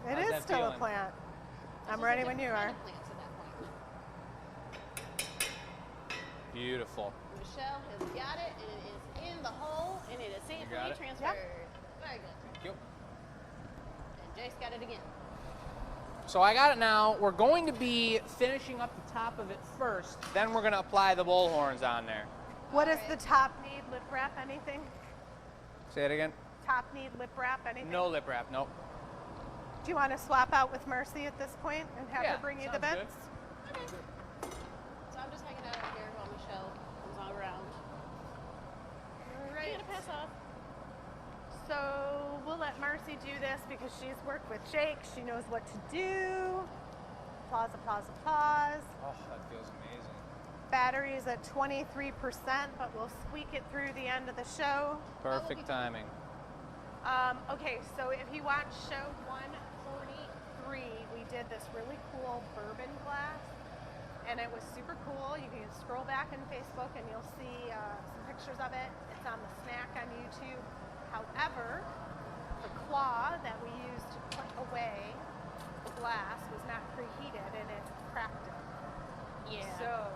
it How's is that still feeling? a plant. It's I'm just a ready when you different are. kind of plants at that point. Beautiful. Michelle has got it, and it is in the hole, and it is got safely it? transferred. Very good. Thank you. And Jace got it again. So I got it now. We're going to be finishing up the top of it first, then we're going to apply the bullhorns on there. What does Alright. the top need? Lip wrap? Anything? Say it again. Top need lip wrap? Anything? No lip wrap, nope. Do you want to swap out with Mercy at this point and have Yeah, her bring you the sounds good. bits? Okay. So I'm just hanging out here while Michelle comes all around. All Right. right. Gonna pass off. So we'll let Mercy do this because she's worked with Jake. She knows what to do. Applause, applause, applause. Oh, that feels amazing. Battery is at 23%, but we'll squeak it through the end of the show. Perfect timing. Okay, so if you watch show 143, we did this really cool bourbon glass, and it was super cool. You can scroll back in Facebook and you'll see some pictures of it. It's on the snack on YouTube. However, the claw that we used to put away the glass was not preheated and it cracked it. Yeah. So,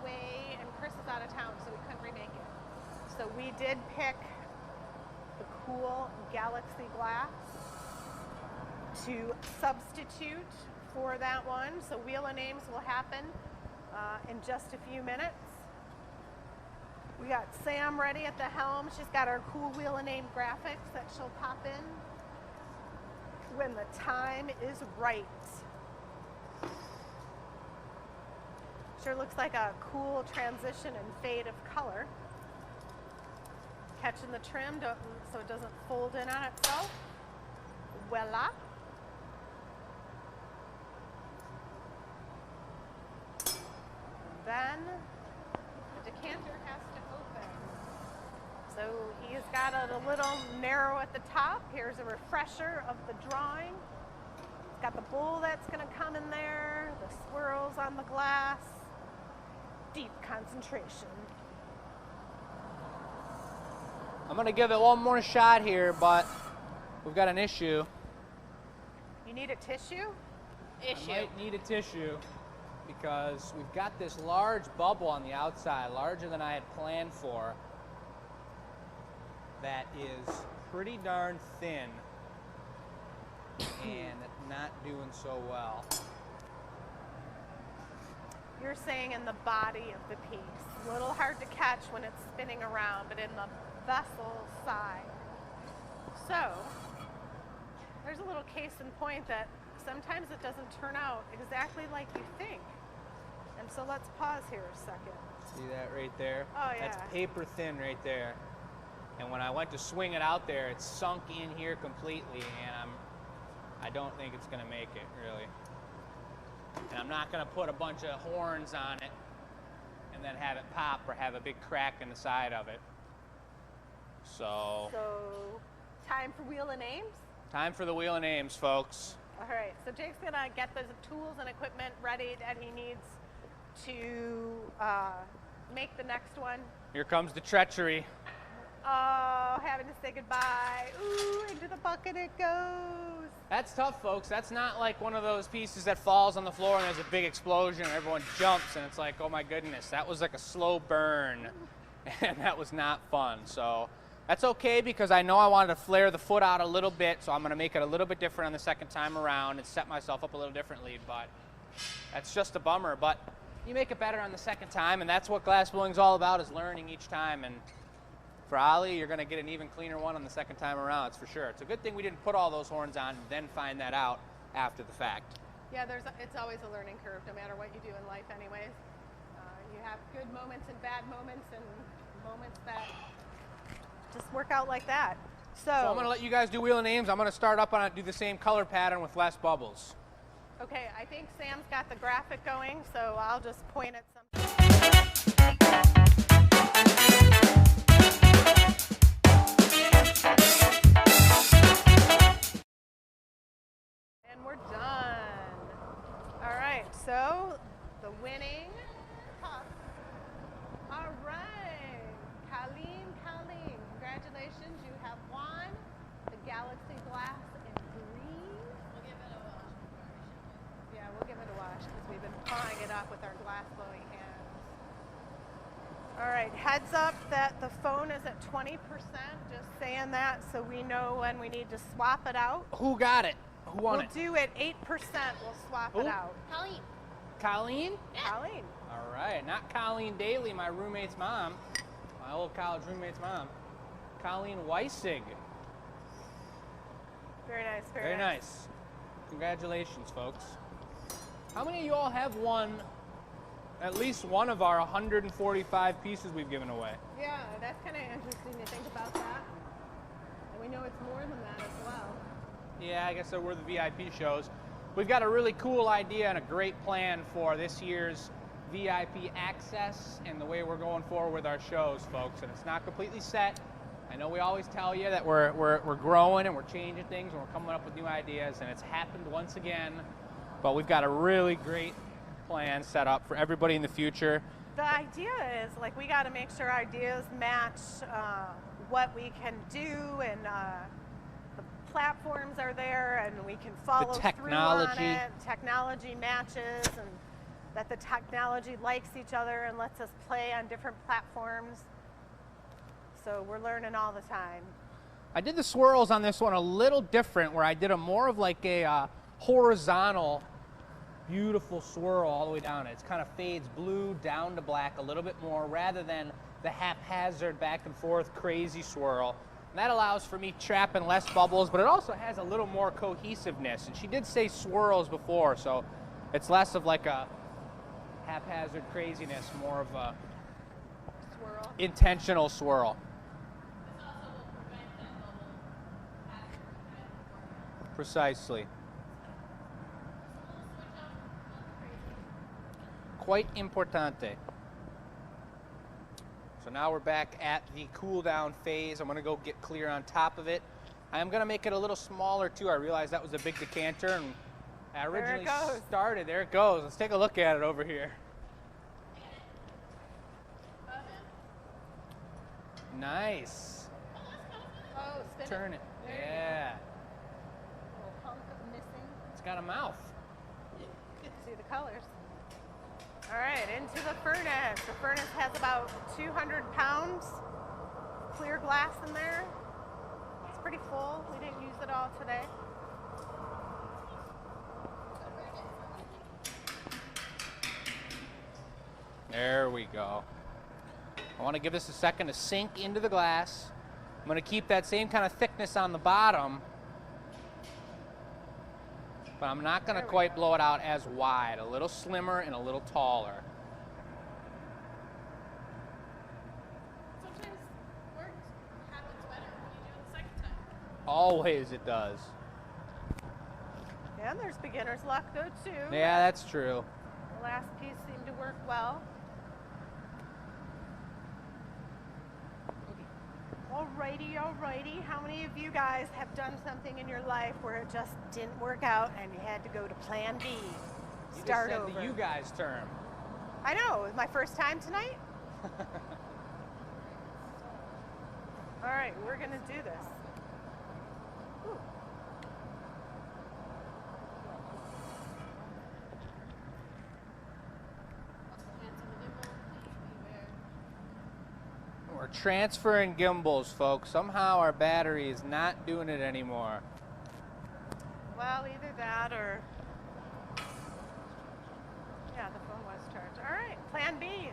Way and Chris is out of town, so we couldn't remake it. So we did pick the cool Galaxy glass to substitute for that one. So Wheel of Names will happen in just a few minutes. We got Sam ready at the helm. She's got our cool Wheel of Name graphics that she'll pop in when the time is right. Sure looks like a cool transition and fade of color. catching the trim so it doesn't fold in on itself. Voila. Then the decanter has to open. So he's got it a little narrow at the top. Here's a refresher of the drawing. It's got the bowl that's going to come in there, the swirls on the glass, deep concentration. I'm going to give it one more shot here, but we've got an issue. You need a tissue? I might need a tissue because we've got this large bubble on the outside, larger than I had planned for, that is pretty darn thin and not doing so well. You're saying in the body of the piece. A little hard to catch when it's spinning around, but in the vessel side. So, there's a little case in point that sometimes it doesn't turn out exactly like you think. And so let's pause here a second. See that right there? Oh, yeah. That's paper thin right there. And when I went to swing it out there, it's sunk in here completely, and I don't think it's gonna make it, really. And I'm not gonna put a bunch of horns on it and then have it pop or have a big crack in the side of it. So Time for wheel and aims? time for the wheel and aims, folks. All right, so Jake's gonna get the tools and equipment ready that he needs to make the next one. Here comes the treachery. Oh, having to say goodbye. Ooh, into the bucket it goes. That's tough, folks. That's not like one of those pieces that falls on the floor and there's a big explosion and everyone jumps and it's like, oh my goodness, that was like a slow burn and that was not fun. So that's okay because I know I wanted to flare the foot out a little bit, so I'm gonna make it a little bit different on the second time around and set myself up a little differently, but that's just a bummer. But you make it better on the second time, and that's what glass blowing's all about, is learning each time. And for Ollie, you're gonna get an even cleaner one on the second time around, it's for sure. It's a good thing we didn't put all those horns on and then find that out after the fact. Yeah, it's always a learning curve, no matter what you do in life anyways. You have good moments and bad moments and moments that just work out like that. So I'm gonna let you guys do wheel and aims. I'm gonna start up on it, do the same color pattern with less bubbles. okay, I think Sam's got the graphic going, so I'll just point at something. And we're done. All right, so the winning puck. All right, Colleen, congratulations, you have won the Galaxy Glass in green. We'll give it a wash before we ship it. Yeah, we'll give it a wash because we've been pawing it up with our glass blowing hands. All right, heads up that the phone is at 20%, just saying that so we know when we need to swap it out. Who got it? Who won We'll it? do it 8%, we'll swap it Who? out. Colleen. Colleen? Colleen. All right, not Colleen Daly, my roommate's mom, my old college roommate's mom. Colleen Weissig. Very nice, Very nice. Congratulations, folks. How many of you all have won at least one of our 145 pieces we've given away? Yeah, that's kind of interesting to think about that. And we know it's more than that as well. Yeah, I guess so. We're the VIP shows. We've got a really cool idea and a great plan for this year's VIP access and the way we're going forward with our shows, folks. And it's not completely set. I know we always tell you that we're growing and we're changing things and we're coming up with new ideas, and it's happened once again. But we've got a really great plan set up for everybody in the future. The idea is, like, we got to make sure ideas match what we can do, and the platforms are there, and we can follow through on it. Technology matches, and that the technology likes each other and lets us play on different platforms. So we're learning all the time. I did the swirls on this one a little different, where I did a more of like a horizontal, beautiful swirl all the way down. It kind of fades blue down to black a little bit more, rather than the haphazard back and forth crazy swirl. And that allows for me trapping less bubbles, but it also has a little more cohesiveness. And she did say swirls before, so it's less of like a haphazard craziness, more of a Swirl. intentional swirl. This Precisely. Quite importante. So now we're back at the cool down phase. I'm gonna go get clear on top of it. I am gonna make it a little smaller too. I realized that was a big decanter and I originally started. There it goes. Let's take a look at it over here. Nice. Oh, spin Turn it. There you go. Yeah. Little hunk of missing. It's got a mouth. See the colors. All right, into the furnace. The furnace has about 200 pounds clear glass in there. It's pretty full. We didn't use it all today. There we go. I want to give this a second to sink into the glass. I'm going to keep that same kind of thickness on the bottom, but I'm not going to quite blow it out as wide. A little slimmer and a little taller. Sometimes work happens better when you do it the second time. Always it does. And there's beginner's luck though too. Yeah, that's true. The last piece seemed to work well. Alrighty, alrighty. How many of you guys have done something in your life where it just didn't work out and you had to go to plan B? You Start just said over. the you guys term. I know, it was my first time tonight. All right, we're gonna do this. Ooh. We're transferring gimbals, folks. Somehow our battery is not doing it anymore. Well, either that or yeah, the phone was charged. All right, plan B.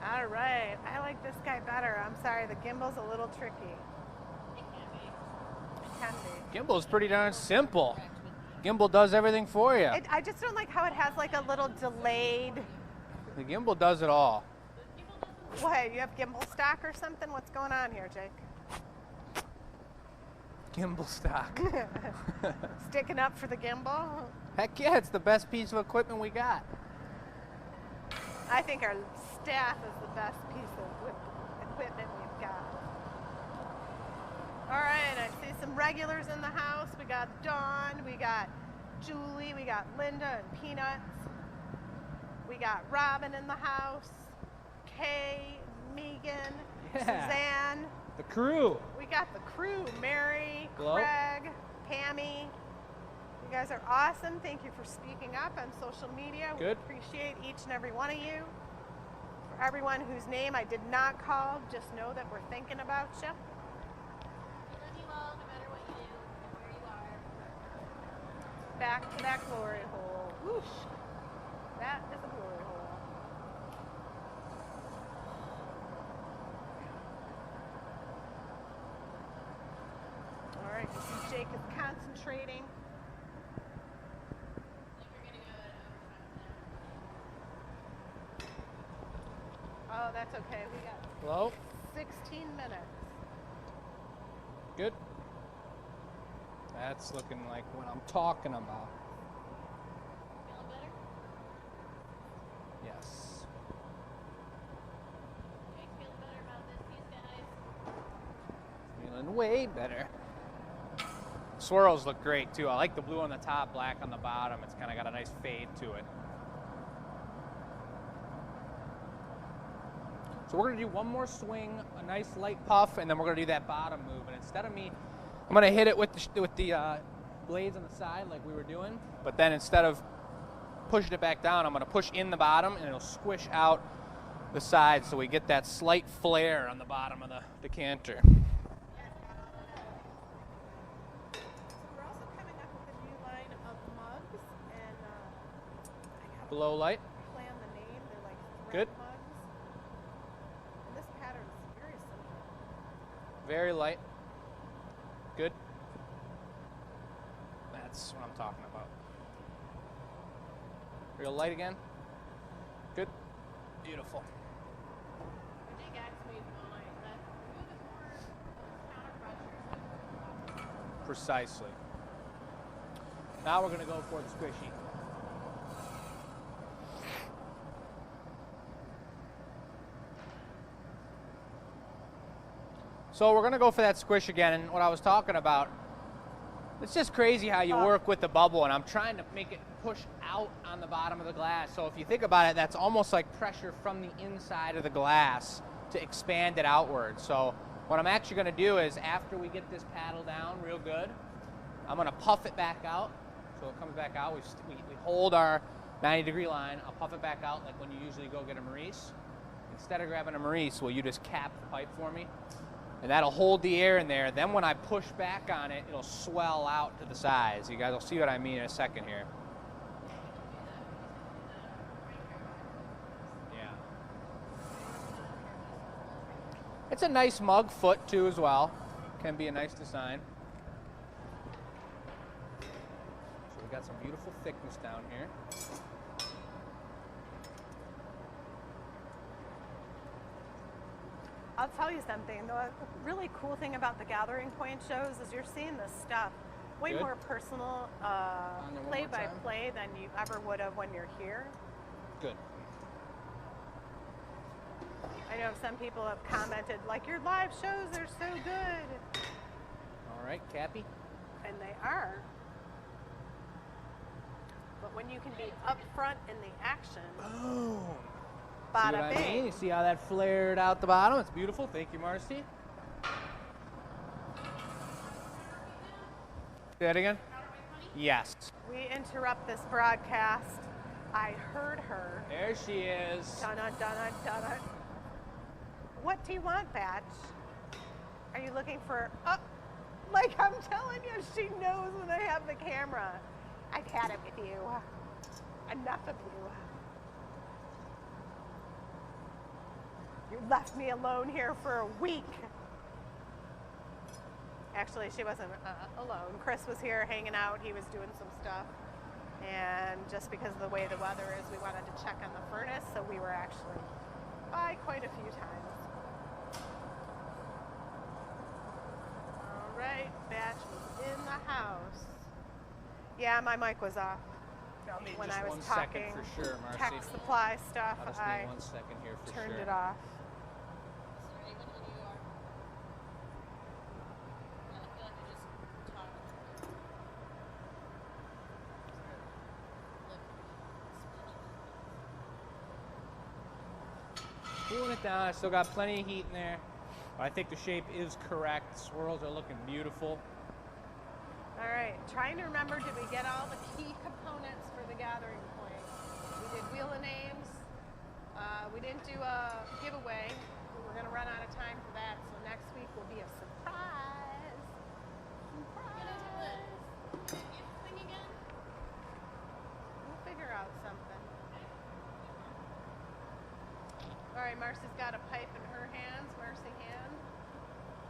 All right, I like this guy better. I'm sorry, the gimbal's a little tricky. It can be. Gimbal's pretty darn simple. Gimbal does everything for you. I just don't like how it has like a little delayed. The gimbal does it all. What, you have gimbal stock or something? What's going on here, Jake? Gimbal stock. Sticking up for the gimbal? Heck yeah, it's the best piece of equipment we got. I think our staff is the best piece of equipment we've got. All right, I see some regulars in the house. We got Dawn, we got Julie, we got Linda and Peanuts. We got Robin in the house, Kay, Megan, Suzanne. The crew. We got the crew, Mary, Hello? Craig, Pammy. You guys are awesome. Thank you for speaking up on social media. Good. We appreciate each and every one of you. For everyone whose name I did not call, just know that we're thinking about you. We love you all, no matter what you do, and where you are. Back to that glory hole. Whoosh. That is a glory hole. All right, you see Jake is concentrating. Oh, that's okay. We got Hello? 16 minutes. Good. That's looking like what I'm talking about. Feeling better? Yes. You guys feeling better about this piece, guys? Feeling way better. Swirls look great too. I like the blue on the top, black on the bottom. It's kind of got a nice fade to it. So we're gonna do one more swing, a nice light puff, and then we're gonna do that bottom move. And instead of me, I'm gonna hit it with the blades on the side like we were doing. But then instead of pushing it back down, I'm gonna push in the bottom, and it'll squish out the side, so we get that slight flare on the bottom of the decanter. So we're also coming up with a new line of mugs, and I got Below light. plan the name. They're like thread Good. mugs. And this pattern is very simple. Very light. Good. That's what I'm talking about. Real light again. Good. Beautiful. Or Jake asked me all night that move is more counter pressure. Precisely. Now we're gonna go for the squishy. So we're gonna go for that squish again, and what I was talking about, it's just crazy how you work with the bubble, and I'm trying to make it push out on the bottom of the glass. So if you think about it, that's almost like pressure from the inside of the glass to expand it outward. So what I'm actually gonna do is, after we get this paddle down real good, I'm gonna puff it back out. So it comes back out, we hold our 90-degree line, I'll puff it back out like when you usually go get a Maurice. Instead of grabbing a Maurice, will you just cap the pipe for me? And that'll hold the air in there. Then when I push back on it, it'll swell out to the sides. You guys will see what I mean in a second here. Yeah. It's a nice mug foot too as well. Can be a nice design. So we got some beautiful thickness down here. I'll tell you something. The really cool thing about the Gathering Point shows is you're seeing this stuff way Good. more personal, On there one play more by time. play than you ever would have when you're here. Good. I know some people have commented, like, your live shows are so good. All right, Cappy. And they are. But when you can be up front in the action, Boom. See what bada I bing. mean? You see how that flared out the bottom? It's beautiful. Thank you, Marcy. Say that again? Yes. We interrupt this broadcast. I heard her. There she is. Dun-dun, dun-dun, dun-dun. What do you want, Batch? Are you looking for... Oh, like I'm telling you, she knows when I have the camera. I've had it with you. Enough of you. You left me alone here for a week. Actually, she wasn't alone. Chris was here hanging out. He was doing some stuff. And just because of the way the weather is, we wanted to check on the furnace, so we were actually by quite a few times. All right, Batch was in the house. Yeah, my mic was off when Just I was 1 second talking for sure, Marcy. tech supply stuff. I'll just I need 1 second here for turned sure. it off. Sorry, when you are. I feel like I just talked. Cooling it down. I still got plenty of heat in there. I think the shape is correct. Swirls are looking beautiful. All right, trying to remember, did we get all the key components for the Gathering Point? We did Wheel of Names. We didn't do a giveaway. We were going to run out of time for that, so next week will be a surprise. Surprise. Thing again? We'll figure out something. All right, Marcy's got a pipe in her hands. Marcy hand.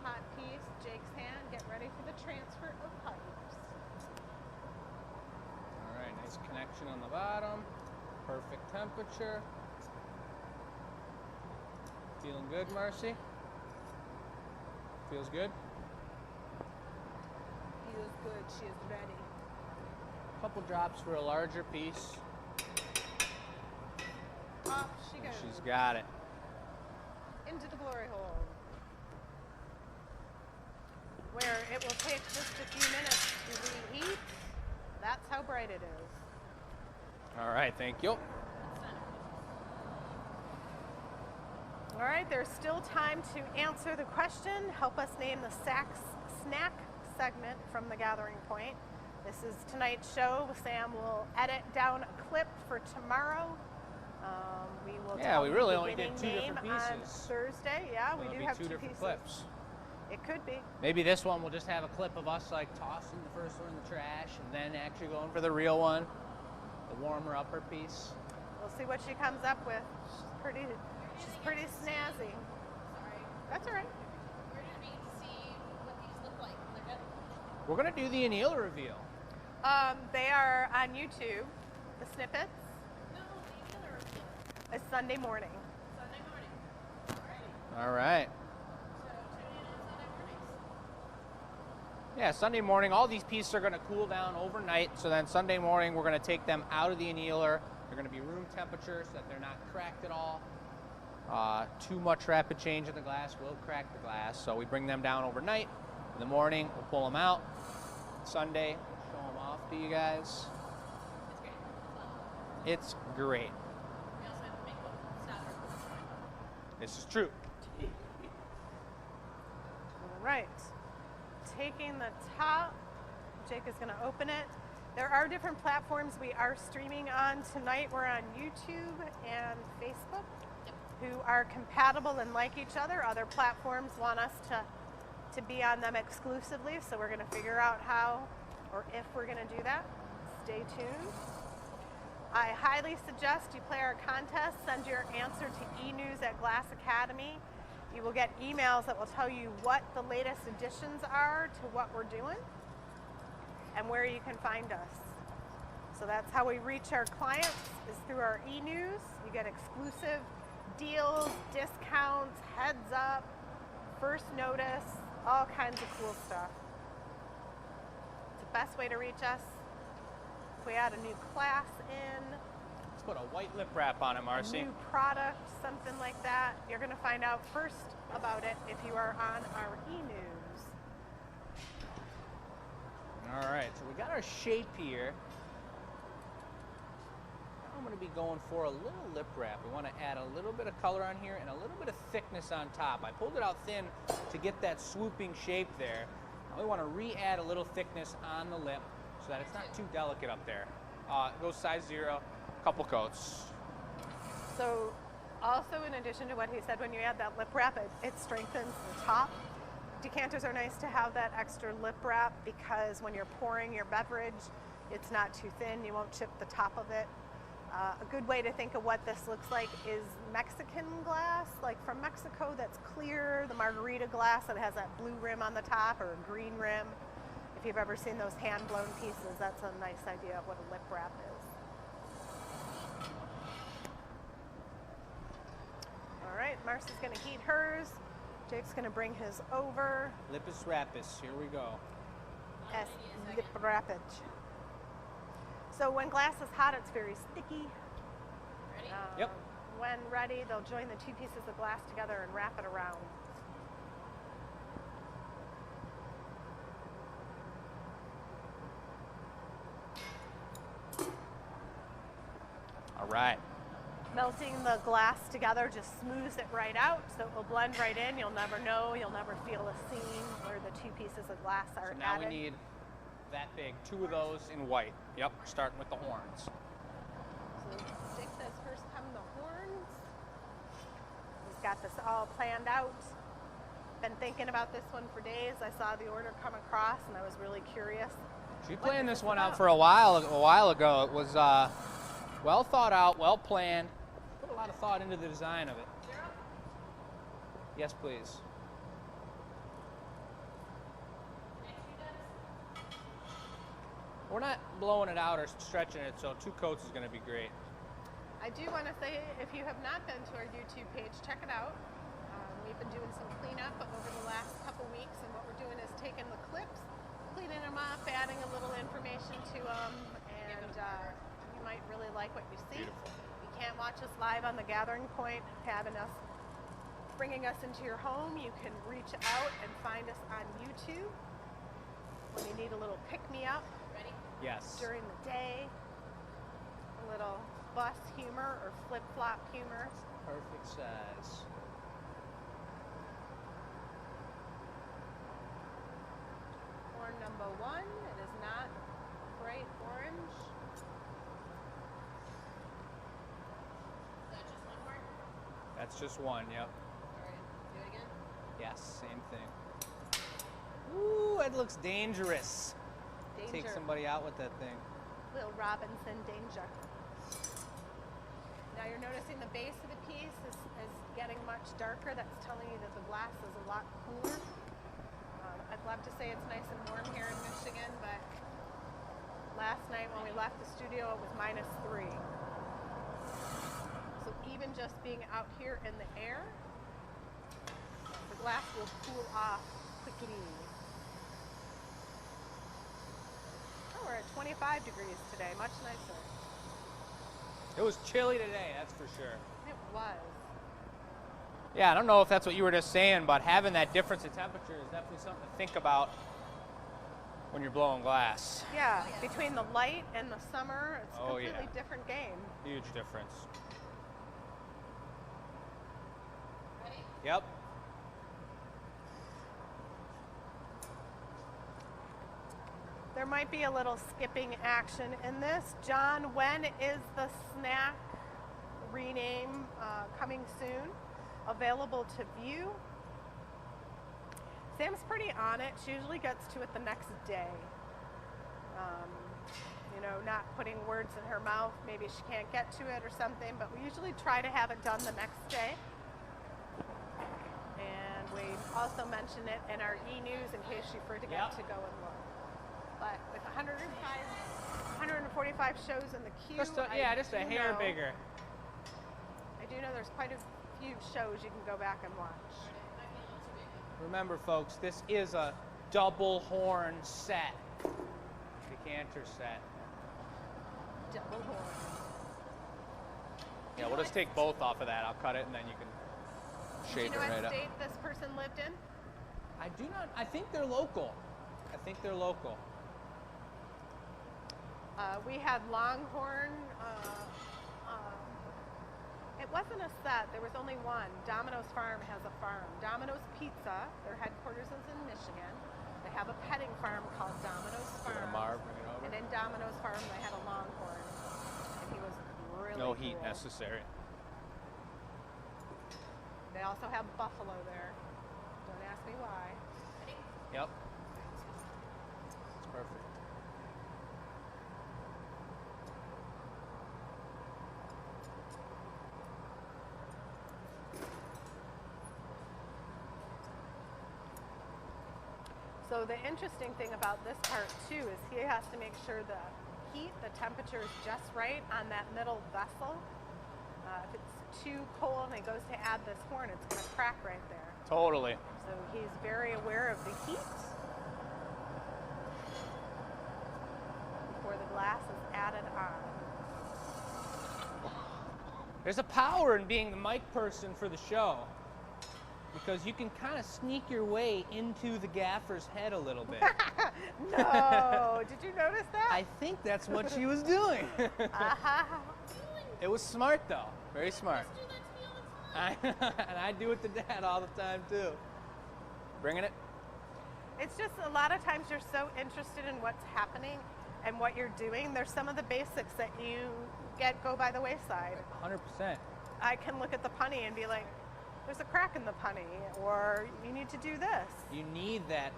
Hot piece. Jake's hand. Get ready for the transfer of pipes. All right, nice connection on the bottom. Perfect temperature. Feeling good, Marcy? Feels good? Feels good. She is ready. Couple drops for a larger piece. Off she goes. She's got it. Into the glory hole. Where it will take just a few minutes to reheat. That's how bright it is. All right, thank you. All right, there's still time to answer the question. Help us name the snack segment from the Gathering Point. This is tonight's show. Sam will edit down a clip for tomorrow. We will Yeah, tell we you really the only did winning 2 name different on pieces. Thursday. Yeah, we It'll do be have 2 two different pieces. clips. It could be. Maybe this one we'll just have a clip of us like tossing the first one in the trash and then actually going for the real one, the warmer upper piece. We'll see what she comes up with. She's pretty snazzy. Sorry. That's all right. Where do we need to see what these look like when they're done? We're gonna do the anneal reveal. They are on YouTube. The snippets. No, the other reveal. It's Sunday morning. Sunday morning. Alrighty. All right. So tune in on Sunday mornings. Yeah, Sunday morning, all these pieces are going to cool down overnight. So then Sunday morning, we're going to take them out of the annealer. They're going to be room temperature so that they're not cracked at all. Too much rapid change in the glass will crack the glass. So we bring them down overnight. In the morning, we'll pull them out. Sunday, show them off to you guys. It's great. It's great. We also have to make one stop or This is true. All right. Taking the top, Jake is going to open it. There are different platforms we are streaming on tonight. We're on YouTube and Facebook, who are compatible and like each other. Other platforms want us to be on them exclusively, so we're going to figure out how or if we're going to do that. Stay tuned. I highly suggest you play our contest. Send your answer to enews@Glass Academy. You will get emails that will tell you what the latest additions are to what we're doing and where you can find us. So that's how we reach our clients, is through our e-news. You get exclusive deals, discounts, heads up, first notice, all kinds of cool stuff. It's the best way to reach us. If we add a new class in, Let's put a white lip wrap on it, a Marcy. new product, something like that, you're going to find out first about it if you are on our e-news. All right, so we got our shape here. Now I'm going to be going for a little lip wrap. We want to add a little bit of color on here and a little bit of thickness on top. I pulled it out thin to get that swooping shape there. Now we want to re-add a little thickness on the lip so that it's not too delicate up there. It goes size 0, couple coats. So also, in addition to what he said, when you add that lip wrap, it strengthens the top. Decanters are nice to have that extra lip wrap because when you're pouring your beverage, it's not too thin, you won't chip the top of it. A good way to think of what this looks like is Mexican glass, like from Mexico, that's clear, the margarita glass that has that blue rim on the top or a green rim. If you've ever seen those hand-blown pieces, that's a nice idea of what a lip wrap is. All right, Marcy's going to heat hers. Jake's going to bring his over. Lipus rapus, here we go. As lip wrappage. So when glass is hot, it's very sticky. Ready? Yep. When ready, they'll join the two pieces of glass together and wrap it around. All right. Melting the glass together just smooths it right out, so it will blend right in. You'll never know, you'll never feel a seam where the two pieces of glass are So now added. we need that big, 2 of those in white. Yep, starting with the horns. So Jake says first come the horns. He's got this all planned out. Been thinking about this one for days. I saw the order come across and I was really curious. She What planned is this this one out about? for a while ago. It was well thought out, well planned. Put a lot of thought into the design of it. Yes, please. We're not blowing it out or stretching it, so 2 coats is going to be great. I do want to say, if you have not been to our YouTube page, check it out. We've been doing some cleanup over the last couple weeks, and what we're doing is taking the clips, cleaning them up, adding a little information to them, and you might really like what you see. Beautiful. You can't watch us live on the Gathering Point, bringing us into your home. You can reach out and find us on YouTube when you need a little pick-me-up Ready? Yes. during the day, a little bus humor or flip-flop humor. Perfect size. Horn number 1, it is not bright orange. Is that just one horn? That's just one, yep. All right, do it again. Yes, same thing. Ooh, it looks dangerous. Danger. Take somebody out with that thing. Little Robinson danger. Now you're noticing the base of the piece is getting much darker. That's telling you that the glass is a lot cooler. I'd love to say it's nice and warm here in Michigan, but last night when we left the studio, it was -3. So even just being out here in the air, the glass will cool off quickly. we're at 25 degrees today, much nicer. It was chilly today, that's for sure. It was. Yeah, I don't know if that's what you were just saying, but having that difference in temperature is definitely something to think about when you're blowing glass. Yeah, between the light and the summer, it's a Oh, completely yeah. different game. Huge difference. Ready? Yep. There might be a little skipping action in this. John, when is the snack rename coming soon? Available to view? Sam's pretty on it. She usually gets to it the next day. You know, not putting words in her mouth. Maybe she can't get to it or something, but we usually try to have it done the next day. And we also mention it in our e-news in case you forget Yep. to go and look. But with 145 shows in the queue, Just a hair bigger. I do know there's quite a few shows you can go back and watch. Remember, folks, this is a double horn set. Decanter set. Double horn. Yeah, we'll just take both off of that. I'll cut it and then you can Do you shape know it right what up. state this person lived in? I do not. I think they're local. We had Longhorn. It wasn't a set. There was only one. Domino's Farm has a farm. Domino's Pizza, their headquarters is in Michigan. They have a petting farm called Domino's Give it a Farm. Marv, bring it over. And in Domino's Farm, they had a Longhorn. And he was really No heat cool. necessary. They also have buffalo there. Don't ask me why. Yep. It's perfect. So the interesting thing about this part too is he has to make sure the heat, the temperature is just right on that middle vessel. If it's too cold and he goes to add this horn, it's going to crack right there. Totally. So he's very aware of the heat before the glass is added on. There's a power in being the mic person for the show because you can kind of sneak your way into the gaffer's head a little bit. No, did you notice that? I think that's what she was doing. Uh-huh. It was smart though. Very smart. Do that to me all the time. And I do it to Dad all the time too. Bringing it? It's just a lot of times you're so interested in what's happening and what you're doing. There's some of the basics that you go by the wayside. 100%. I can look at the punny and be like, there's a crack in the punny, or you need to do this. You need that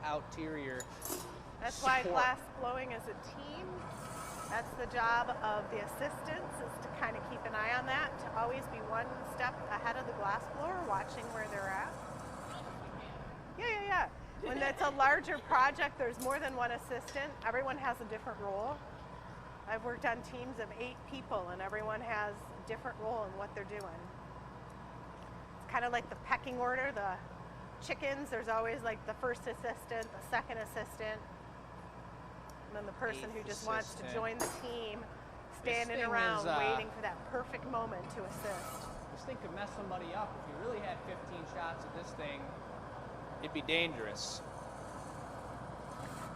ulterior That's why support. glass blowing is a team. That's the job of the assistants, is to kind of keep an eye on that, to always be one step ahead of the glass blower, watching where they're at. Yeah. When it's a larger project, there's more than one assistant. Everyone has a different role. I've worked on teams of 8 people, and everyone has a different role in what they're doing. It's kind of like the pecking order. The chickens, there's always like the first assistant, the second assistant, and then the person who just wants to assistant. join the team, standing thing around is, waiting for that perfect moment to assist. This thing could mess somebody up. If you really had 15 shots of this thing, it'd be dangerous.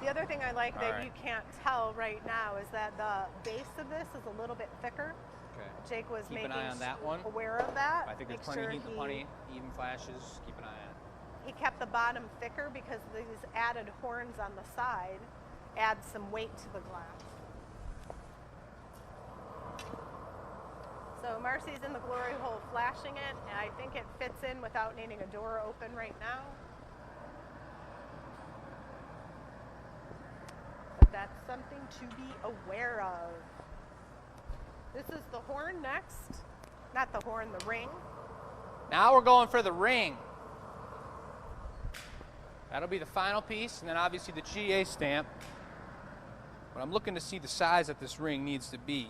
The other thing I like that Alright. you can't tell right now is that the base of this is a little bit thicker. Okay. Jake was Keep an making eye on that one. aware of that. I think there's Make plenty sure of heat in the punny. Even flashes. Keep an eye on it. He kept the bottom thicker because these added horns on the side add some weight to the glass. So Marcy's in the glory hole flashing it, and I think it fits in without needing a door open right now. But that's something to be aware of. This is the horn next. Not the horn, the ring. Now we're going for the ring. That'll be the final piece, and then obviously the GA stamp. But I'm looking to see the size that this ring needs to be.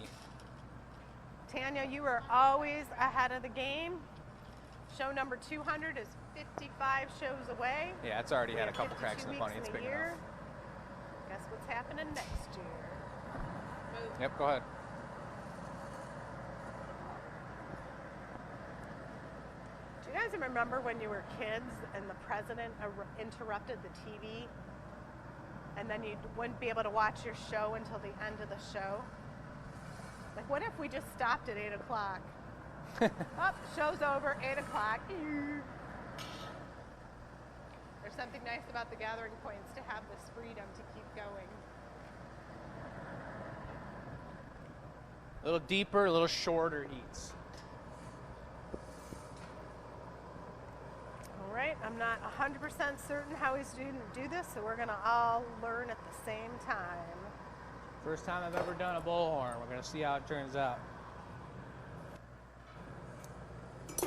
Tanya, you are always ahead of the game. Show number 200 is 55 shows away. Yeah, it's already We had a have couple 52 cracks in the weeks punny. It's a big year. enough. Guess what's happening next year? Yep, go ahead. Do you guys remember when you were kids and the president interrupted the TV? And then you wouldn't be able to watch your show until the end of the show? Like, what if we just stopped at 8 o'clock? Oh, show's over, 8 o'clock. There's something nice about the gathering points to have this freedom to keep going. A little deeper, a little shorter heats. All right, I'm not 100% certain how he's going to do this, so we're going to all learn at the same time. First time I've ever done a bullhorn. We're going to see how it turns out. It's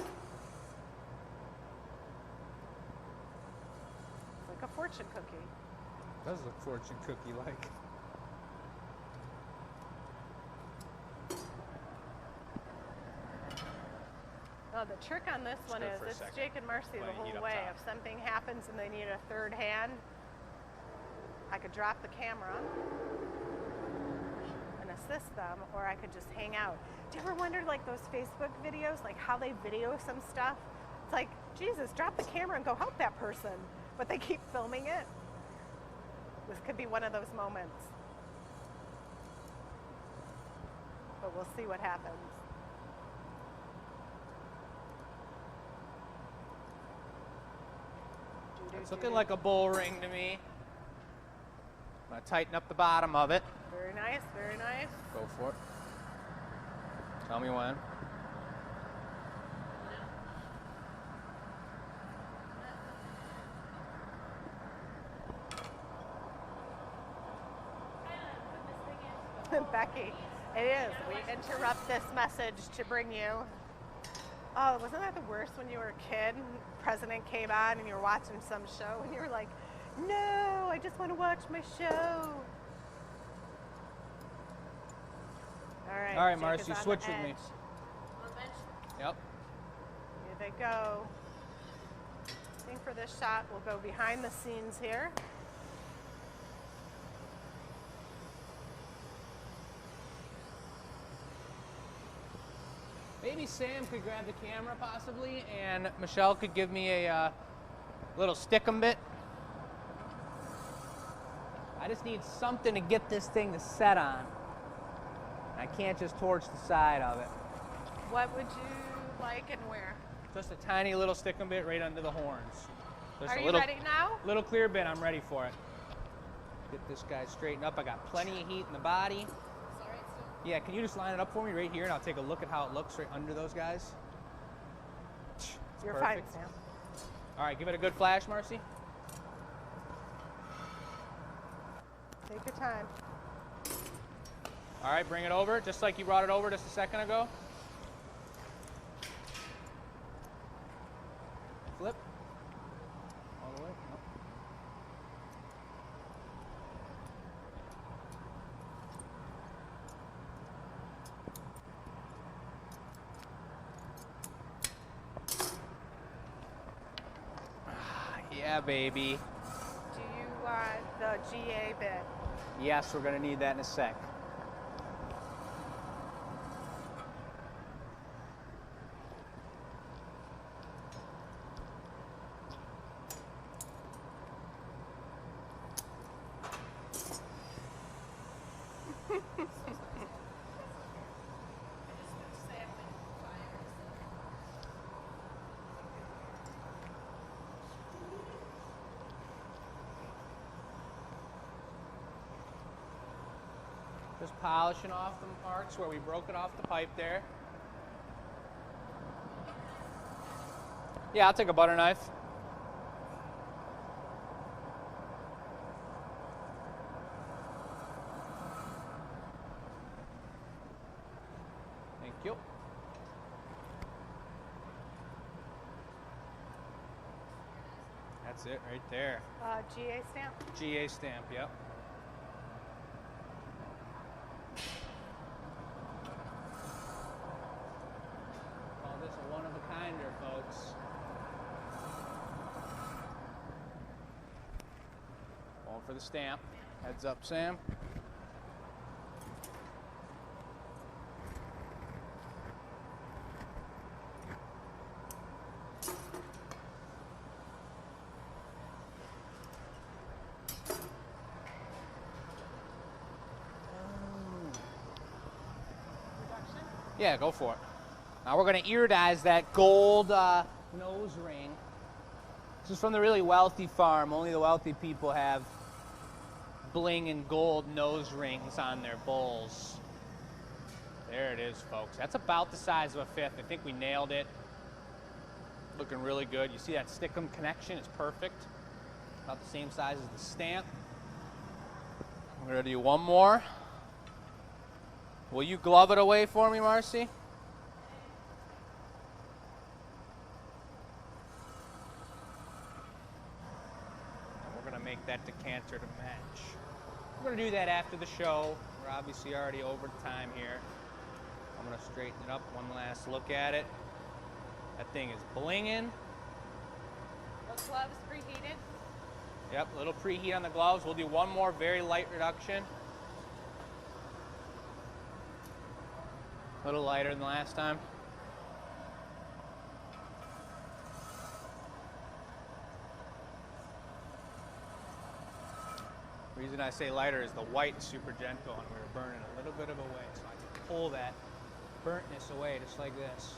like a fortune cookie. It does look fortune cookie-like. Oh, the trick on this one good is for a it's second. Jake and Marcy Let the it heat whole up way. top. If something happens and they need a third hand, I could drop the camera and assist them, or I could just hang out. Do you ever wonder, like those Facebook videos, like how they video some stuff? It's like, Jesus, drop the camera and go help that person, but they keep filming it. This could be one of those moments. But we'll see what happens. It's looking like a bull ring to me. I'm going to tighten up the bottom of it. Very nice, very nice. Go for it. Tell me when. Becky, it is. We interrupt this message to bring you. Oh, wasn't that the worst when you were a kid? President came on and you were watching some show and you were like, no, I just want to watch my show. All right, All right, Jake Marcy, is on switch the with me. edge. On the bench. Yep. Here they go. I think for this shot, we'll go behind the scenes here. Maybe Sam could grab the camera possibly, and Michelle could give me a little stick-em bit. I just need something to get this thing to set on. I can't just torch the side of it. What would you like and where? Just a tiny little stick-em bit right under the horns. Just Are a you little, ready now? little clear bit, I'm ready for it. Get this guy straightened up. I got plenty of heat in the body. Sorry, so Yeah, can you just line it up for me right here and I'll take a look at how it looks right under those guys? It's You're perfect. fine, Sam. All right, give it a good flash, Marcy. Take your time. All right, bring it over, just like you brought it over just a second ago. Flip. All the way. Nope. Yeah, baby. Do you want the GA bit? Yes, we're gonna need that in a sec. Just polishing off the marks where we broke it off the pipe there. Yeah, I'll take a butter knife. Thank you. That's it right there. GA stamp. GA stamp, yep. Call this a one-of-a-kinder, folks. Going for the stamp. Heads up, Sam. Yeah, go for it. Now we're going to iridise that gold nose ring. This is from the really wealthy farm. Only the wealthy people have bling and gold nose rings on their bulls. There it is, folks. That's about the size of a fifth. I think we nailed it. Looking really good. You see that stickum connection? It's perfect. About the same size as the stamp. We're going to do one more. Will you glove it away for me, Marcy? We're going to make that decanter to match. We're going to do that after the show. We're obviously already over time here. I'm going to straighten it up. One last look at it. That thing is blinging. Those gloves preheated. Yep, a little preheat on the gloves. We'll do one more very light reduction. A little lighter than last time. The reason I say lighter is the white is super gentle and we were burning a little bit of a way, so I can pull that burntness away just like this.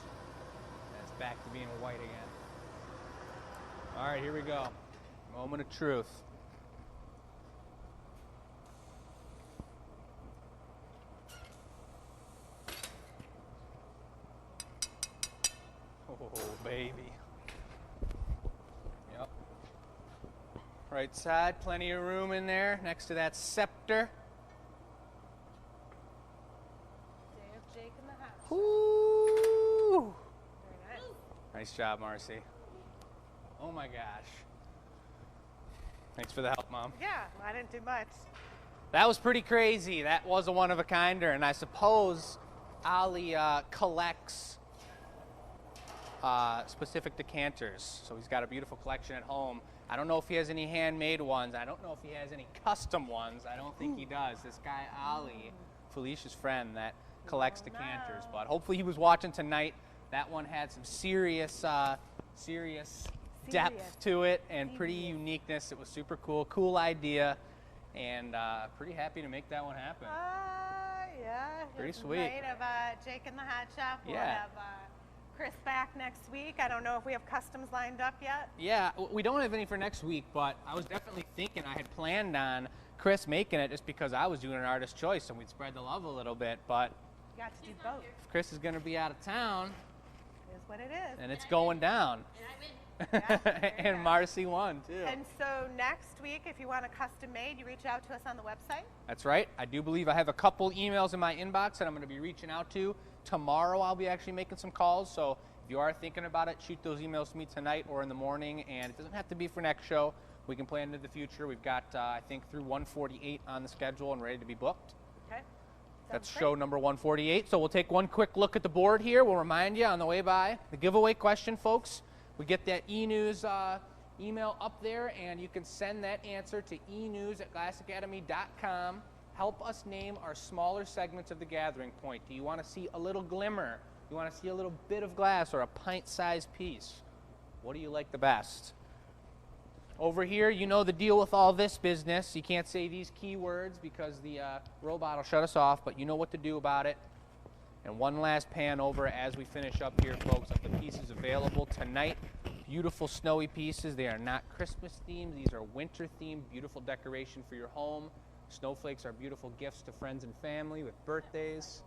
That's back to being white again. All right, here we go. Moment of truth. Oh, baby. Yep. Right side, plenty of room in there next to that scepter. Day of Jake in the house. Woo! Very nice. Nice job, Marcy. Oh my gosh. Thanks for the help, Mom. Yeah, I didn't do much. That was pretty crazy. That was a one of a kinder, and I suppose Ali collects specific decanters. So he's got a beautiful collection at home. I don't know if he has any handmade ones. I don't know if he has any custom ones. I don't think he does. This guy Ali, Felicia's friend, that collects decanters. But hopefully he was watching tonight. That one had some serious depth to it and pretty uniqueness. It was super cool. Cool idea. And pretty happy to make that one happen. Yeah. Pretty it's sweet. Night of Jake in the Hot Shop. We'll Yeah. have Chris back next week. I don't know if we have customs lined up yet. Yeah, we don't have any for next week, but I was definitely thinking I had planned on Chris making it just because I was doing an artist choice and we'd spread the love a little bit. But You got to do both. if Chris is going to be out of town, It is what it is. and it's going down. And I win. Yeah, there you And go. Marcy won, too. And so next week, if you want a custom made, you reach out to us on the website. That's right. I do believe I have a couple emails in my inbox that I'm going to be reaching out to. Tomorrow I'll be actually making some calls, so if you are thinking about it, shoot those emails to me tonight or in the morning, and it doesn't have to be for next show. We can plan into the future. We've got, I think, through 148 on the schedule and ready to be booked. Okay. That's Sounds show number 148. So we'll take one quick look at the board here. We'll remind you on the way by. The giveaway question, folks, we get that e-news email up there, and you can send that answer to enews@glassacademy.com. Help us name our smaller segments of the gathering point. Do you want to see a little glimmer? You want to see a little bit of glass or a pint-sized piece? What do you like the best? Over here, you know the deal with all this business. You can't say these keywords because the robot will shut us off, but you know what to do about it. And one last pan over as we finish up here, folks, of the pieces available tonight. Beautiful snowy pieces. They are not Christmas themed. These are winter themed, beautiful decoration for your home. Snowflakes are beautiful gifts to friends and family with birthdays.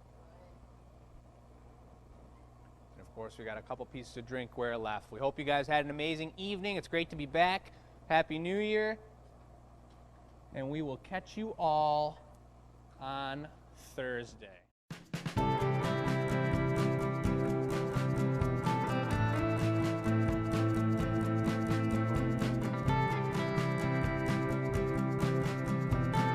And of course, we got a couple pieces of drinkware left. We hope you guys had an amazing evening. It's great to be back. Happy New Year. And we will catch you all on Thursday.